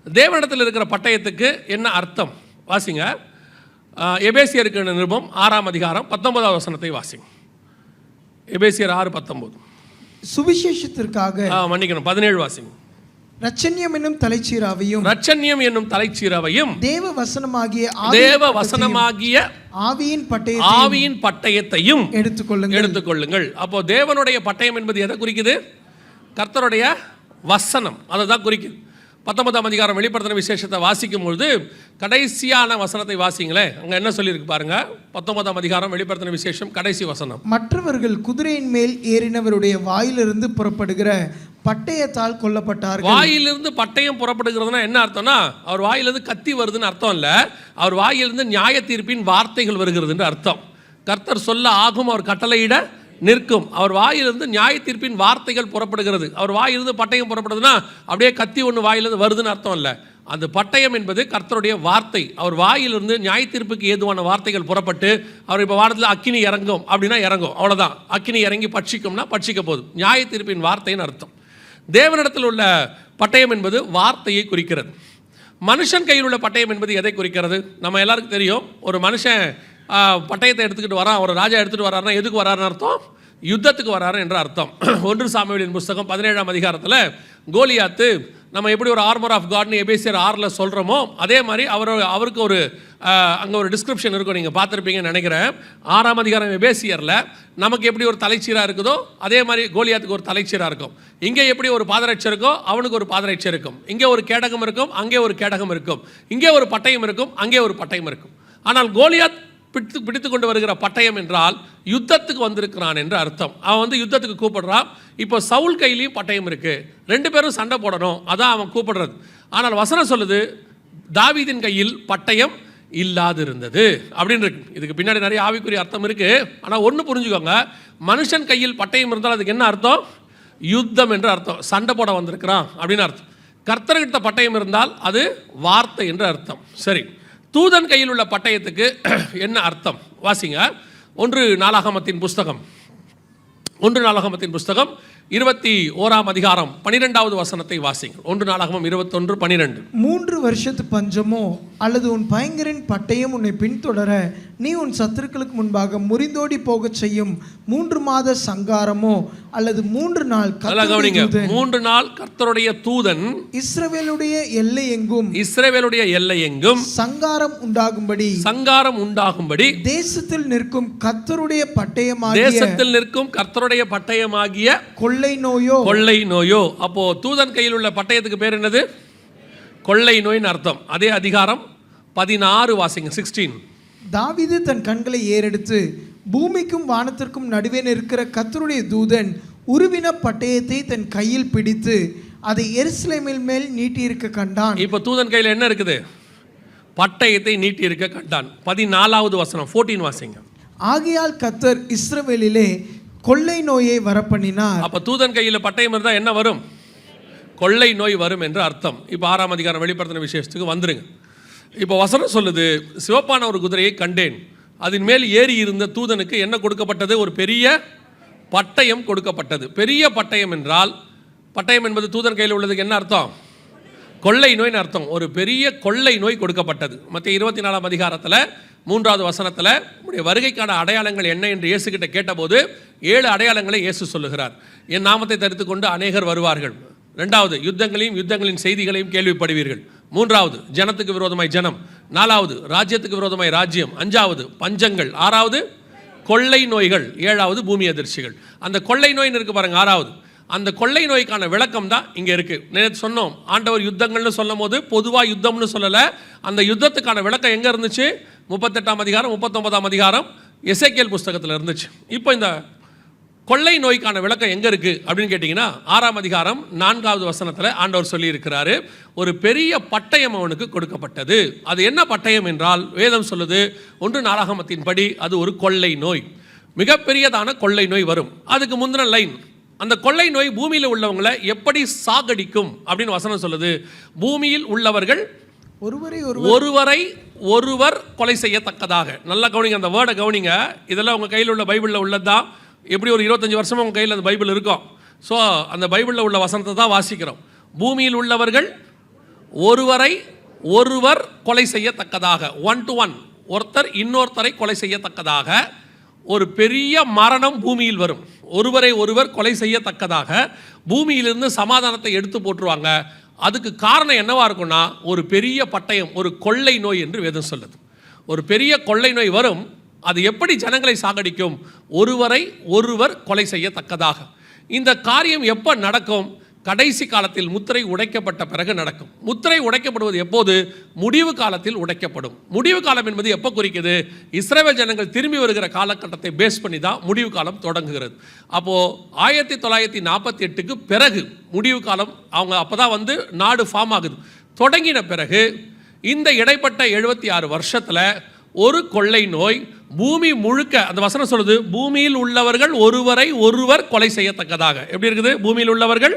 தேவனிடத்தில் இருக்கிற பட்டயத்துக்கு என்ன அர்த்தம்? வாசிங்க, எபேசியருக்கு நிருபம் 6ஆம் அதிகாரம் 19வது வசனத்தை வாசிங்க. எபேசியர் 6:19. சுவிசேஷத்திற்காக மன்னிக்கணும், 17 வாசிங்க. ரட்சண்யம் என்னும் தலைச்சீராவையும், ரட்சண்யம் என்னும் தலைச்சீராவையும், தேவ வசனமாகிய ஆவியின் பட்டயத்தையும் எடுத்துக்கொள்ளுங்கள். அப்போ தேவனுடைய பட்டயம் என்பது எதை குறிக்குது? கர்த்தருடைய வசனம், அதை தான் குறிக்குது. 19ஆம் அதிகாரம் வெளிப்படுத்தின விசேஷத்தை வாசிக்கும் பொழுது கடைசியான வசனத்தை வாசிங்களே, அங்கே என்ன சொல்லியிருக்கு பாருங்க. 19ஆம் அதிகாரம் வெளிப்படுத்தின விசேஷம் கடைசி வசனம். மற்றவர்கள் குதிரையின் மேல் ஏறினவருடைய வாயிலிருந்து புறப்படுகிற பட்டயத்தால் கொல்லப்பட்டார்கள். வாயிலிருந்து பட்டயம் புறப்படுகிறதுனா என்ன அர்த்தம்னா, அவர் வாயிலிருந்து கத்தி வருதுன்னு அர்த்தம் இல்லை, அவர் வாயிலிருந்து நியாய தீர்ப்பின் வார்த்தைகள் வருகிறது என்று அர்த்தம். கர்த்தர் சொல்ல ஆகும், அவர் கட்டளையிட நிற்கும். அவர் வாயிலிருந்து நியாய தீர்ப்பின் வார்த்தைகள் புறப்படுகிறது. அவர் வாயிலிருந்து பட்டயம் புறப்படுதுன்னா அப்படியே கத்தி ஒன்று வாயிலிருந்து வருதுன்னு அர்த்தம் இல்லை. அந்த பட்டயம் என்பது கர்த்தருடைய வார்த்தை. அவர் வாயிலிருந்து நியாய தீர்ப்புக்கு ஏதுவான வார்த்தைகள் புறப்பட்டு, அவர் இப்போ வாரத்தில் அக்கினி இறங்கும் அப்படின்னா இறங்கும், அவ்வளோதான். அக்கினி இறங்கி பட்சிக்கும்னா பட்சிக்க போதும், நியாய தீர்ப்பின் வார்த்தைன்னு அர்த்தம். தேவனிடத்தில் உள்ள பட்டயம் என்பது வார்த்தையை குறிக்கிறது. மனுஷன் கையில் உள்ள பட்டயம் என்பது எதை குறிக்கிறது? நம்ம எல்லாருக்கும் தெரியும். ஒரு மனுஷன் பட்டயத்தை எடுத்துக்கிட்டு வரான், ஒரு ராஜா எடுத்துகிட்டு வராருன்னா எதுக்கு வராருன்னு அர்த்தம்? யுத்தத்துக்கு வராரு என்ற அர்த்தம். 1 சாமுவேலின் புஸ்தகம் 17ஆம் அதிகாரத்தில் கோலியாத்து, நம்ம எப்படி ஒரு ஆர்மர் ஆஃப் காட்னு எபேசியர் 6ல் சொல்கிறோமோ அதே மாதிரி அவருக்கு ஒரு அங்கே ஒரு டிஸ்கிரிப்ஷன் இருக்கும், நீங்கள் பார்த்துருப்பீங்கன்னு நினைக்கிறேன். 6ஆம் அதிகாரம் எபேசியரில் நமக்கு எப்படி ஒரு தலைச்சீராக இருக்குதோ அதே மாதிரி கோலியாத்துக்கு ஒரு தலைச்சீராக இருக்கும். இங்கே எப்படி ஒரு பாதரட்சை இருக்கோ அவனுக்கு ஒரு பாதரட்சை இருக்கும். இங்கே ஒரு கேடகம் இருக்கும், அங்கே ஒரு கேடகம் இருக்கும். இங்கே ஒரு பட்டயம் இருக்கும், அங்கே ஒரு பட்டயம் இருக்கும். ஆனால் கோலியாத் பிடித்து கொண்டு வருகிற பட்டயம் என்றால் யுத்தத்துக்கு வந்திருக்கிறான் என்று அர்த்தம். அவன் யுத்தத்துக்கு கூப்பிடுறான். இப்போ சவுல் கையிலையும் பட்டயம் இருக்கு, 2 பேரும் சண்டை போடணும், அதான் அவன் கூப்பிடுறது. ஆனால் வசனம் சொல்லுது, தாவீதின் கையில் பட்டயம் இல்லாது இருந்தது அப்படின்னு இருக்கு. இதுக்கு பின்னாடி நிறைய ஆவிக்குரிய அர்த்தம் இருக்கு. ஆனால் ஒன்று புரிஞ்சுக்கோங்க, மனுஷன் கையில் பட்டயம் இருந்தால் அதுக்கு என்ன அர்த்தம்? யுத்தம் என்று அர்த்தம், சண்டை போட வந்திருக்கிறான் அப்படின்னு அர்த்தம். கர்த்தர்கிட்ட பட்டயம் இருந்தால் அது வார்த்தை என்று அர்த்தம். சரி, தூதன் கையில் உள்ள பட்டயத்துக்கு என்ன அர்த்தம்? வாசிங்க, 1 நாளாகமத்தின் புஸ்தகம் 21ஆம் அதிகாரம் 12வது வசனத்தை வாசிங்க. 1 நாளாகமம் 21:12. 3 வருஷத்து பஞ்சமோ அல்லது உன் பயங்கரின் பட்டயம் உன்னை பின்தொடர நீ உன் சத்துருக்களுக்கு முன்பாக முறிந்தோடி போக செய்யும் 3 மாத சங்காரமோ அல்லது 3 நாள் 3 நாள் கர்த்தருடைய தூதன் இஸ்ரவேலுடைய எல்லை எங்கும் சங்காரம் உண்டாகும்படி தேசத்தில் நிற்கும் கர்த்தருடைய பட்டயமாகிய கொள்ளை நோயோ. அப்போ தூதன் கையில் உள்ள பட்டயத்துக்கு பேர் என்னது? கொள்ளை நோய்னு அர்த்தம். அதே அதிகாரம் 16 வாசிங்க, 16. தாவீது தன் கண்களை ஏறெடுத்து பூமிக்கும் வானத்திற்கும் நடுவே இருக்கிற கர்த்தருடைய தூதன் உருவின பட்டயத்தை தன் கையில் பிடித்து அதை எருசலேமின் மேல் நீட்டி இருக்க கண்டான். இப்போ தூதன் கையில் என்ன இருக்குது? பட்டயத்தை நீட்டி இருக்க கண்டான். 14வது வசனம், 14 வாசிங்க. ஆகையால் கர்த்தர் இஸ்ரவேலிலே கொள்ளை நோயை வரப்பண்ணினார். அப்ப தூதன் கையில் பட்டயம் இருந்தா என்ன வரும்? கொள்ளை நோய் வரும் என்று அர்த்தம். இப்போ 6ஆம் அதிகாரம் வெளிப்படுத்தின விசேஷத்துக்கு வந்துருங்க. இப்போ வசனம் சொல்லுது, சிவப்பான ஒரு குதிரையை கண்டேன், அதன் மேல் ஏறி இருந்த தூதனுக்கு என்ன கொடுக்கப்பட்டது? ஒரு பெரிய பட்டயம் கொடுக்கப்பட்டது. பெரிய பட்டயம் என்றால், பட்டயம் என்பது தூதன் கையில் உள்ளதுக்கு என்ன அர்த்தம்? கொள்ளை நோய்னு அர்த்தம். ஒரு பெரிய கொள்ளை நோய் கொடுக்கப்பட்டது. மத்திய 24ஆம் அதிகாரத்தில் 3வது வசனத்தில் உடைய வருகைக்கான அடையாளங்கள் என்ன என்று இயேசுகிட்ட கேட்டபோது 7 அடையாளங்களை இயேசு சொல்லுகிறார். என் நாமத்தை தரித்து கொண்டு அநேகர் வருவார்கள். 2வது, யுத்தங்களின் செய்திகளையும் கேள்விப்படுவீர்கள். 3வது, ஜனத்துக்கு விரோதமாய் ஜனம். 4வது, ராஜ்யத்துக்கு விரோதமாய் ராஜ்யம். 5வது, பஞ்சங்கள். 6வது, கொள்ளை நோய்கள். 7வது, பூமி அதிர்ச்சிகள். அந்த கொள்ளை நோய்னு இருக்கு பாருங்க, 6வது. அந்த கொள்ளை நோய்க்கான விளக்கம் தான் இங்கே இருக்குது. நேற்று சொன்னோம், ஆண்டவர் யுத்தங்கள்னு சொல்லும் போது பொதுவாக யுத்தம்னு சொல்லலை. அந்த யுத்தத்துக்கான விளக்கம் எங்கே இருந்துச்சு? 38ஆம் அதிகாரம் 39ஆம் அதிகாரம் எசேக்கியேல் புஸ்தகத்தில் இருந்துச்சு. இப்போ இந்த கொள்ளை நோய்க்கான விளக்கம் எங்கே இருக்குது அப்படின்னு கேட்டிங்கன்னா 6ஆம் அதிகாரம் 4வது வசனத்தில் ஆண்டவர் சொல்லியிருக்கிறாரு, ஒரு பெரிய பட்டயம் அவனுக்கு கொடுக்கப்பட்டது. அது என்ன பட்டயம் என்றால், வேதம் சொல்லுது 1 நாளாகமத்தின்படி அது ஒரு கொள்ளை நோய், மிகப்பெரியதான கொள்ளை நோய் வரும். அதுக்கு முந்தின லைன், அந்த கொள்ளை நோய் பூமியில் உள்ளவங்களை எப்படி சாகடிக்கும் அப்படின்னு வசனம் சொல்லுது. பூமியில் உள்ளவர்கள் ஒருவரை ஒருவர் கொலை செய்யத்தக்கதாக. நல்லா கவனிங்க, அந்த வேர்டை கவனிங்க. இதெல்லாம் உங்கள் கையில் உள்ள பைபிளில் உள்ளதுதான். எப்படி ஒரு 25 வருஷமாக உங்கள் கையில் அந்த பைபிள் இருக்கும். ஸோ அந்த பைபிளில் உள்ள வசனத்தை தான் வாசிக்கிறோம். பூமியில் உள்ளவர்கள் ஒருவரை ஒருவர் கொலை செய்யத்தக்கதாக, 1 to 1, ஒருத்தர் இன்னொருத்தரை கொலை செய்யத்தக்கதாக ஒரு பெரிய மரணம் பூமியில் வரும். ஒருவரை ஒருவர் கொலை செய்யத்தக்கதாக பூமியிலிருந்து சமாதானத்தை எடுத்து போட்டுருவாங்க. அதுக்கு காரணம் என்னவா இருக்கும்னா, ஒரு பெரிய பட்டயம், ஒரு கொள்ளை நோய் என்று வேதம் சொல்லுது. ஒரு பெரிய கொள்ளை நோய் வரும். அது எப்படி ஜனங்களை சாகடிக்கும்? ஒருவரை ஒருவர் கொலை செய்யத்தக்கதாக. இந்த காரியம் எப்போ நடக்கும்? கடைசி காலத்தில் முத்திரை உடைக்கப்பட்ட பிறகு நடக்கும். முத்திரை உடைக்கப்படுவது எப்போது? முடிவு காலத்தில் உடைக்கப்படும். முடிவு காலம் என்பது எப்போ குறிக்குது? இஸ்ரவேல் ஜனங்கள் திரும்பி வருகிற காலகட்டத்தை பேஸ் பண்ணி தான் முடிவு காலம் தொடங்குகிறது. அப்போது 1948க்கு பிறகு முடிவு காலம், அவங்க அப்போ தான் நாடு ஃபார்ம் ஆகுது. தொடங்கின பிறகு இந்த இடைப்பட்ட 76 வருஷத்தில் ஒரு கொள்ளை நோய் பூமி முழுக்க, அந்த வசனம் சொல்லுது, பூமியில் உள்ளவர்கள் ஒருவரை ஒருவர் கொலை செய்யத்தக்கதாக. எப்படி இருக்குது? பூமியில் உள்ளவர்கள்,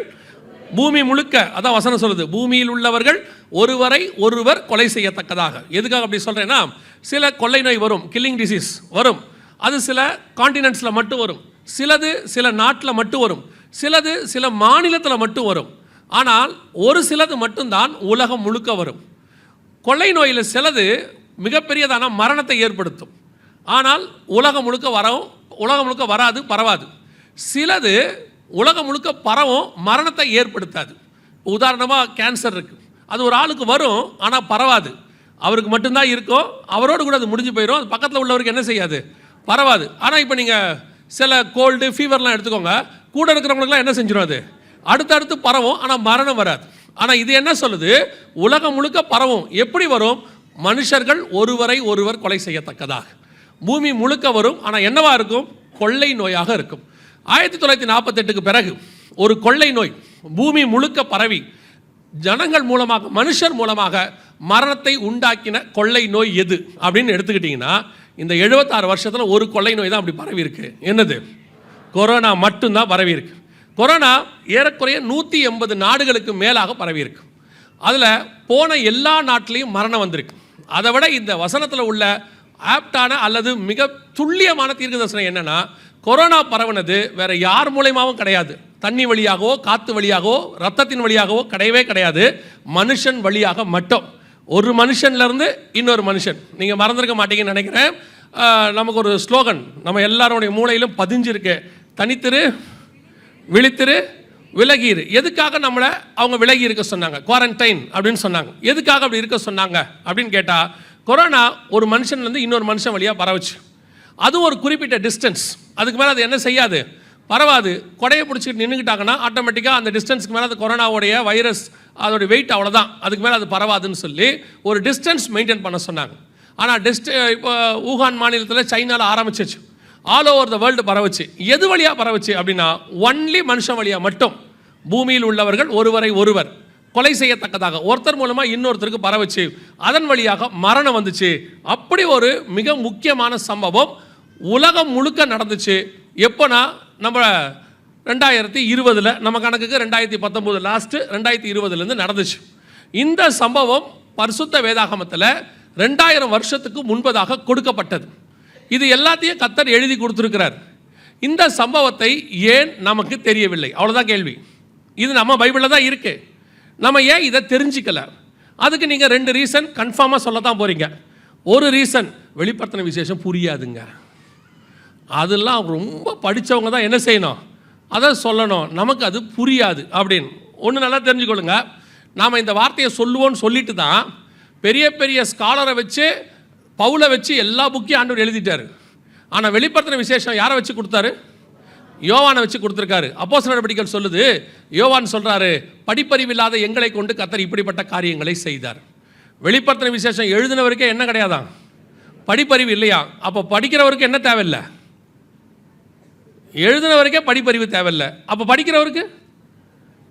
பூமி முழுக்க, அதான் வசனம் சொல்லுது, பூமியில் உள்ளவர்கள் ஒருவரை ஒருவர் கொலை செய்யத்தக்கதாக. எதுக்காக அப்படி சொல்கிறேன்னா, சில கொள்ளை நோய் வரும், கில்லிங் டிசீஸ் வரும். அது சில காண்டினென்ட்ஸில் மட்டும் வரும், சிலது சில நாட்டில் மட்டும் வரும், சிலது சில மாநிலத்தில் மட்டும் வரும். ஆனால் ஒரு சிலது மட்டும்தான் உலகம் முழுக்க வரும். கொள்ளை நோயில் சிலது மிகப்பெரியதான மரணத்தை ஏற்படுத்தும். ஆனால் உலகம் முழுக்க வராது, பரவாது. சிலது உலகம் முழுக்க பரவும், மரணத்தை ஏற்படுத்தாது. உதாரணமாக கேன்சர் இருக்குது, அது ஒரு ஆளுக்கு வரும், ஆனால் பரவாது. அவருக்கு மட்டும்தான் இருக்கும், அவரோடு கூட அது முடிஞ்சு போயிடும். அது பக்கத்தில் உள்ளவருக்கு என்ன செய்யாது? பரவாது. ஆனால் இப்போ நீங்கள் சில கோல்டு, ஃபீவர்லாம் எடுத்துக்கோங்க, கூட இருக்கிறவங்களுக்குலாம் என்ன செஞ்சிடும்? அது அடுத்தடுத்து பரவும், ஆனால் மரணம் வராது. ஆனால் இது என்ன சொல்லுது? உலகம் முழுக்க பரவும். எப்படி வரும்? மனுஷர்கள் ஒருவரை ஒருவர் கொலை செய்யத்தக்கதாக. பூமி முழுக்க வரும், ஆனால் என்னவா இருக்கும்? கொள்ளை நோயாக இருக்கும். 1948க்கு பிறகு ஒரு கொள்ளை நோய் பூமி முழுக்க பரவி ஜனங்கள் மூலமாக, மனுஷர் மூலமாக மரணத்தை உண்டாக்கின கொள்ளை நோய் எது அப்படின்னு எடுத்துக்கிட்டிங்கன்னா, இந்த 76 வருஷத்தில் ஒரு கொள்ளை நோய் தான் அப்படி பரவி இருக்கு. என்னது? கொரோனா மட்டும்தான் பரவி இருக்கு. கொரோனா ஏறக்குறைய 180 நாடுகளுக்கு மேலாக பரவி இருக்கு. அதில் போன எல்லா நாட்டிலையும் மரணம் வந்திருக்கு. அதை விட இந்த வசனத்தில் உள்ள ஆப்டான அல்லது மிக துல்லியமான தீர்க்கதரிசனம் என்னன்னா, கொரோனா பரவுனது வேற யார் மூலமாகவும் கிடையாது. தண்ணி வழியாகவோ, காற்று வழியாகவோ, ரத்தத்தின் வழியாகவோ கிடையவே கிடையாது. மனுஷன் வழியாக மட்டும். ஒரு மனுஷன்லேருந்து இன்னொரு மனுஷன். நீங்கள் மறந்துருக்க மாட்டீங்கன்னு நினைக்கிறேன். நமக்கு ஒரு ஸ்லோகன் நம்ம எல்லாருடைய மூளையிலும் பதிஞ்சிருக்கு, தனித்திரு, விழித்திரு, விலகிரு. எதுக்காக நம்மளை அவங்க விலகி இருக்க சொன்னாங்க? குவாரண்டைன் அப்படின்னு சொன்னாங்க. எதுக்காக அப்படி இருக்க சொன்னாங்க அப்படின்னு கேட்டால், கொரோனா ஒரு மனுஷன்லேருந்து இன்னொரு மனுஷன் வழியாக பரவுச்சு. அதுவும் ஒரு குறிப்பிட்ட டிஸ்டன்ஸ், அதுக்கு மேலே அது என்ன செய்யாது? பரவாது. கொடையை பிடிச்சிட்டு நின்றுக்கிட்டாங்கன்னா ஆட்டோமேட்டிக்காக அந்த டிஸ்டன்ஸ்க்கு மேலே அது கொரோனாவுடைய வைரஸ், அதோடைய வெயிட் அவ்வளோதான், அதுக்கு மேலே அது பரவாதுன்னு சொல்லி ஒரு டிஸ்டன்ஸ் மெயின்டைன் பண்ண சொன்னாங்க. ஆனால் இப்போ ஊகான் மாநிலத்தில் சைனாவில் ஆரம்பிச்சிச்சு, ஆல் ஓவர் த வேர்ல்டு பரவுச்சு. எது வழியாக பரவுச்சு அப்படின்னா, ஒன்லி மனுஷன் வழியாக மட்டும். பூமியில் உள்ளவர்கள் ஒருவரை ஒருவர் கொலை செய்யத்தக்கதாக ஒருத்தர் மூலமாக இன்னொருத்தருக்கு பரவுச்சு. அதன் வழியாக மரணம் வந்துச்சு. அப்படி ஒரு மிக முக்கியமான சம்பவம் உலகம் முழுக்க நடந்துச்சு. எப்போனா, நம்ம 2020 நம்ம கணக்குக்கு 2019 லாஸ்ட்டு 2020 நடந்துச்சு. இந்த சம்பவம் பரிசுத்த வேதாகமத்தில் 2000 வருஷத்துக்கு முன்பதாக கொடுக்கப்பட்டது. இது எல்லாத்தையும் கர்த்தர் எழுதி கொடுத்துருக்கிறார். இந்த சம்பவத்தை ஏன் நமக்கு தெரியவில்லை? அவ்வளோதான் கேள்வி. இது நம்ம பைபிளில் தான் இருக்கு. நம்ம ஏன் இதை தெரிஞ்சிக்கல? அதுக்கு நீங்கள் 2 ரீசன் கன்ஃபார்மாக சொல்ல தான் போகிறீங்க. ஒரு ரீசன், வெளிப்படுத்தின விசேஷம் புரியாதுங்க. அதெல்லாம் ரொம்ப படித்தவங்க தான் என்ன செய்யணும், அதை சொல்லணும், நமக்கு அது புரியாது அப்படின்னு. ஒன்று நல்லா தெரிஞ்சுக்கொள்ளுங்க, நாம் இந்த வார்த்தையை சொல்லுவோன்னு சொல்லிட்டு தான் பெரிய பெரிய ஸ்காலரை வச்சு, பவுலை வச்சு எல்லா புக்கையும் ஆண்டவர் எழுதிட்டார். ஆனால் வெளிப்படுத்தின விசேஷம் யாரை வச்சு கொடுத்தாரு? யோவானை வச்சு கொடுத்துருக்காரு. அப்போஸ்தலர் நடவடிக்கைகள் சொல்லுது, யோவான் சொல்கிறாரு, படிப்பறிவில்லாத எங்களை கொண்டு கர்த்தர் இப்படிப்பட்ட காரியங்களை செய்தார். வெளிப்படுத்தின விசேஷம் எழுதினவருக்கே என்ன கிடையாதான்? படிப்பறிவு இல்லையா? அப்போ படிக்கிறவருக்கு என்ன தேவையில்லை? எழுதினவருக்கே படிப்பறிவு தேவையில்லை. அப்போ படிக்கிறவருக்கு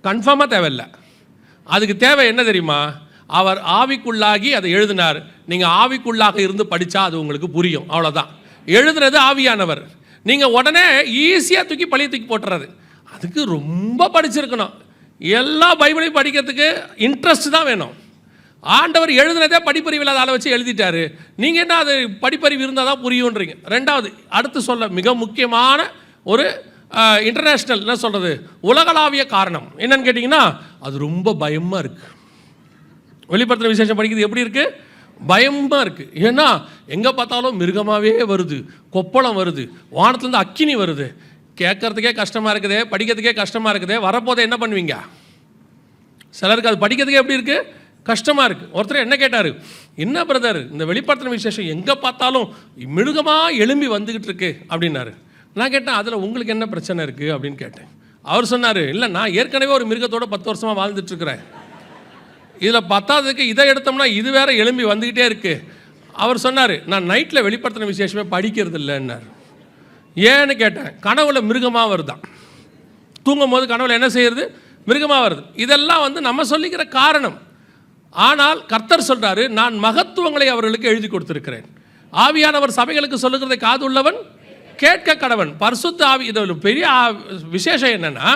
கன்ஃபார்மாக தேவையில்லை. அதுக்கு தேவை என்ன தெரியுமா? அவர் ஆவிக்குள்ளாகி அதை எழுதினார். நீங்கள் ஆவிக்குள்ளாக இருந்து படித்தா அது உங்களுக்கு புரியும், அவ்வளோதான். எழுதுனது ஆவியானவர். நீங்கள் உடனே ஈஸியாக தூக்கி பழைய தூக்கி போட்டுறது. அதுக்கு ரொம்ப படிச்சிருக்கணும். எல்லா பைபிளையும் படிக்கிறதுக்கு இன்ட்ரெஸ்ட் தான் வேணும். ஆண்டவர் எழுதுனதே படிப்பறிவு இல்லாத ஆளை வச்சு எழுதிட்டாரு. நீங்கள் என்ன அது படிப்பறிவு இருந்தால் தான் புரியுன்றீங்க. ரெண்டாவது, அடுத்து சொல்ல மிக முக்கியமான ஒரு இன்டர்நேஷ்னல் என்ன சொல்கிறது, உலகளாவிய காரணம் என்னன்னு கேட்டிங்கன்னா, அது ரொம்ப பயமாக இருக்குது. வெளிப்படுத்தின விசேஷம் படிக்கிறது எப்படி இருக்குது? பயமாக இருக்குது. ஏன்னா எங்கே பார்த்தாலும் மிருகமாகவே வருது, கொப்பளம் வருது, வானத்துலேருந்து அக்கினி வருது. கேட்கறதுக்கே கஷ்டமாக இருக்குது, படிக்கிறதுக்கே கஷ்டமாக இருக்குது. வரப்போதை என்ன பண்ணுவீங்க? சிலருக்கு அது படிக்கிறதுக்கே எப்படி இருக்குது, கஷ்டமாக இருக்குது. ஒருத்தர் என்ன கேட்டார், என்ன பிரதர் இந்த வெளிப்படுத்தின விசேஷம் எங்கே பார்த்தாலும் மிருகமாக எழும்பி வந்துக்கிட்டு இருக்கு அப்படின்னாரு. நான் கேட்டேன், அதில் உங்களுக்கு என்ன பிரச்சனை இருக்குது அப்படின்னு கேட்டேன். அவர் சொன்னார், இல்லை நான் ஏற்கனவே ஒரு மிருகத்தோட 10 வருஷமாக வாழ்ந்துட்டுருக்கிறேன். இதில் 10ஆவதுக்கு இதை எடுத்தோம்னா இது வேற எழும்பி வந்துக்கிட்டே இருக்குது. அவர் சொன்னார், நான் நைட்டில் வெளிப்படுத்தின விசேஷமே படிக்கிறது இல்லைன்னார். ஏன்னு கேட்டேன். கனவுல மிருகமாக வருதான், தூங்கும் போது கனவுல என்ன செய்யறது, மிருகமாக வருது. இதெல்லாம் நம்ம சொல்லிக்கிற காரணம். ஆனால் கர்த்தர் சொல்கிறாரு, நான் மகத்துவங்களை அவர்களுக்கு எழுதி கொடுத்துருக்கிறேன். ஆவியானவர் சபைகளுக்கு சொல்லுகிறதை காது உள்ளவன் கேட்க கடவன். பரிசுத்த ஆவி. இது பெரிய விசேஷம் என்னன்னா,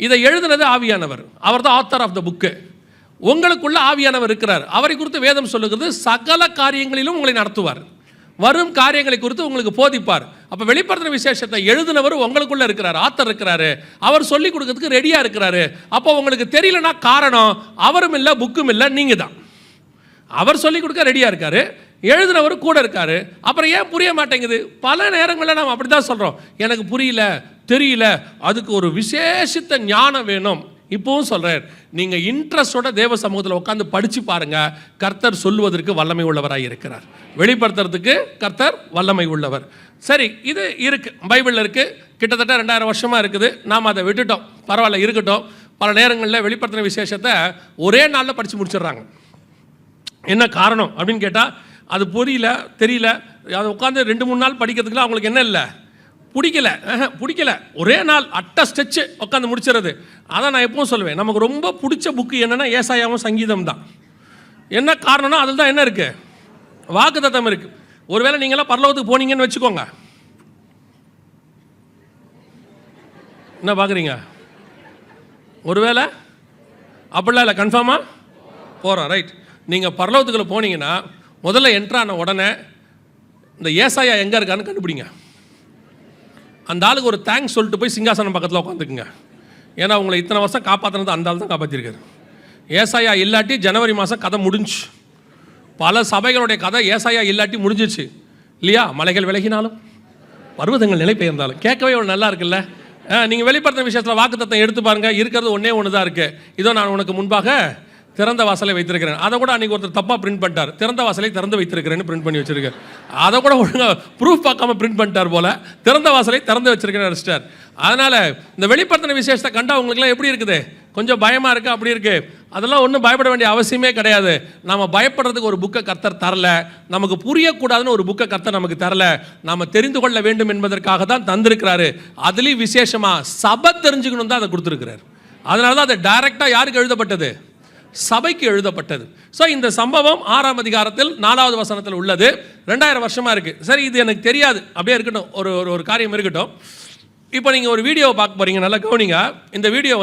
இதை எழுதுனது ஆவியானவர். அவர் தான் ஆத்தர் ஆஃப் த புக்கு. உங்களுக்குள்ள ஆவியானவர் இருக்கிறார். அவரை குறித்து வேதம் சொல்லுகிறது, சகல காரியங்களிலும் உங்களை நடத்துவார், வரும் காரியங்களை குறித்து உங்களுக்கு போதிப்பார். அப்போ வெளிப்படுத்தின விசேஷத்தை எழுதினவர் உங்களுக்குள்ள இருக்கிறார், ஆத்தர் இருக்கிறாரு. அவர் சொல்லி கொடுக்கறதுக்கு ரெடியாக இருக்கிறாரு. அப்போ உங்களுக்கு தெரியலனா காரணம் அவரும் இல்லை, புக்கும் இல்லை, நீங்கள் தான். அவர் சொல்லி கொடுக்க ரெடியாக இருக்காரு, எழுதினவர் கூட இருக்காரு. அப்புறம் ஏன் புரிய மாட்டேங்குது? பல நேரங்களில் நாம் அப்படி தான் சொல்கிறோம், எனக்கு புரியல, தெரியல, அதுக்கு ஒரு விசேஷித்த ஞானம் வேணும். இப்போவும் சொல்கிறார், நீங்கள் இன்ட்ரெஸ்டோட தேவ சமூகத்தில் உட்காந்து படித்து பாருங்கள். கர்த்தர் சொல்லுவதற்கு வல்லமை உள்ளவராக இருக்கிறார், வெளிப்படுத்துறதுக்கு கர்த்தர் வல்லமை உள்ளவர். சரி, இது இருக்குது, பைபிளில் இருக்குது, கிட்டத்தட்ட 2000 வருஷமாக இருக்குது. நாம் அதை விட்டுட்டோம், பரவாயில்ல இருக்கட்டும். பல நேரங்களில் வெளிப்படுத்தின விசேஷத்தை ஒரே நாளில் படித்து முடிச்சிடுறாங்க. என்ன காரணம் அப்படின்னு கேட்டால், அது புரியல, தெரியல, அதை உட்காந்து 2-3 நாள் படிக்கிறதுக்குலாம் அவங்களுக்கு என்ன இல்லை, பிடிக்கல, ஒரே நாள் அட்ட ஸ்டெச்சு உட்காந்து முடிச்சிடுறது. அதான் நான் எப்பவும் சொல்லுவேன், நமக்கு ரொம்ப பிடிச்ச புக்கு என்னென்னா ஏசாயாவும் சங்கீதம் தான். என்ன காரணம்னா அதில் தான் என்ன இருக்குது, வாக்குத்தத்தம் இருக்குது. ஒருவேளை நீங்களாம் பரலோகத்துக்கு போனீங்கன்னு வச்சுக்கோங்க, என்ன பார்க்குறீங்க, ஒருவேளை அப்படிலாம் இல்லை, கன்ஃபார்மாக போகிறோம், ரைட். நீங்கள் பரலோகத்துக்குள்ளே போனீங்கன்னா முதல்ல என்ட்ரான உடனே இந்த ஏசாயா எங்கே இருக்கான்னு கண்டுபிடிங்க. அந்த ஆளுக்கு ஒரு தேங்க்ஸ் சொல்லிட்டு போய் சிங்காசனம் பக்கத்தில் உட்காந்துக்குங்க. ஏன்னா உங்களை இத்தனை வருஷம் காப்பாற்றினது அந்த ஆள் தான் காப்பாற்றிருக்காரு. ஏசாயா இல்லாட்டி ஜனவரி மாதம் கதை முடிஞ்சு. பல சபைகளுடைய கதை ஏசாயா இல்லாட்டி முடிஞ்சிச்சு இல்லையா? மலைகள் விலகினாலும் பர்வதங்கள் நிலை பெயர்ந்தாலும். கேட்கவே ஒரு நல்லா இருக்குல்ல. நீங்கள் வெளிப்படுத்தின விஷயத்தில் வாக்குத்தத்தம் எடுத்து பாருங்கள், இருக்கிறது ஒன்று தான் இருக்குது. இதோ நான் உனக்கு முன்பாக திறந்த வாசலை வைத்திருக்கிறேன். அதை கூட அன்றைக்கி ஒருத்தர் தப்பாக பிரிண்ட் பண்ணிட்டார், திறந்த வாசலை திறந்து வைத்திருக்கிறேன்னு பிரிண்ட் பண்ணி வச்சிருக்கார். அதை கூட ஒழுங்காக ப்ரூஃப் பார்க்காம பிரிண்ட் பண்ணிட்டார் போல், திறந்த வாசலை திறந்து வச்சிருக்கிறேன்னு அடிச்சிட்டார். அதனால் இந்த வெளிப்படுத்தின விசேஷத்தை கண்டா உங்களுக்குலாம் எப்படி இருக்குது, கொஞ்சம் பயமாக இருக்குது, அப்படி இருக்குது. அதெல்லாம் ஒன்றும் பயப்பட வேண்டிய அவசியமே கிடையாது. நம்ம பயப்படுறதுக்கு ஒரு புக்கை கர்த்தர் தரல, நமக்கு புரியக்கூடாதுன்னு ஒரு புக்கை கர்த்தர் நமக்கு தரல, நாம் தெரிந்து கொள்ள வேண்டும் என்பதற்காக தான் தந்திருக்கிறாரு. அதுலேயும் விசேஷமாக சபை தெரிஞ்சுக்கணும் தான் அதை கொடுத்துருக்கிறார். அதனால தான் அது டைரெக்டாக யாருக்கு எழுதப்பட்டது, சபைக்கு எழுதப்பட்டது. ஸோ இந்த சம்பவம் 6ஆம் அதிகாரத்தில் 4வது வசனத்தில் உள்ளது. 2000 வருஷமாக இருக்குது. சரி, இது எனக்கு தெரியாது, அப்படியே இருக்கட்டும், ஒரு காரியம் இருக்கட்டும். இப்போ நீங்கள் ஒரு வீடியோவை பார்க்க போகிறீங்க, நல்லா கவனிங்க. இந்த வீடியோ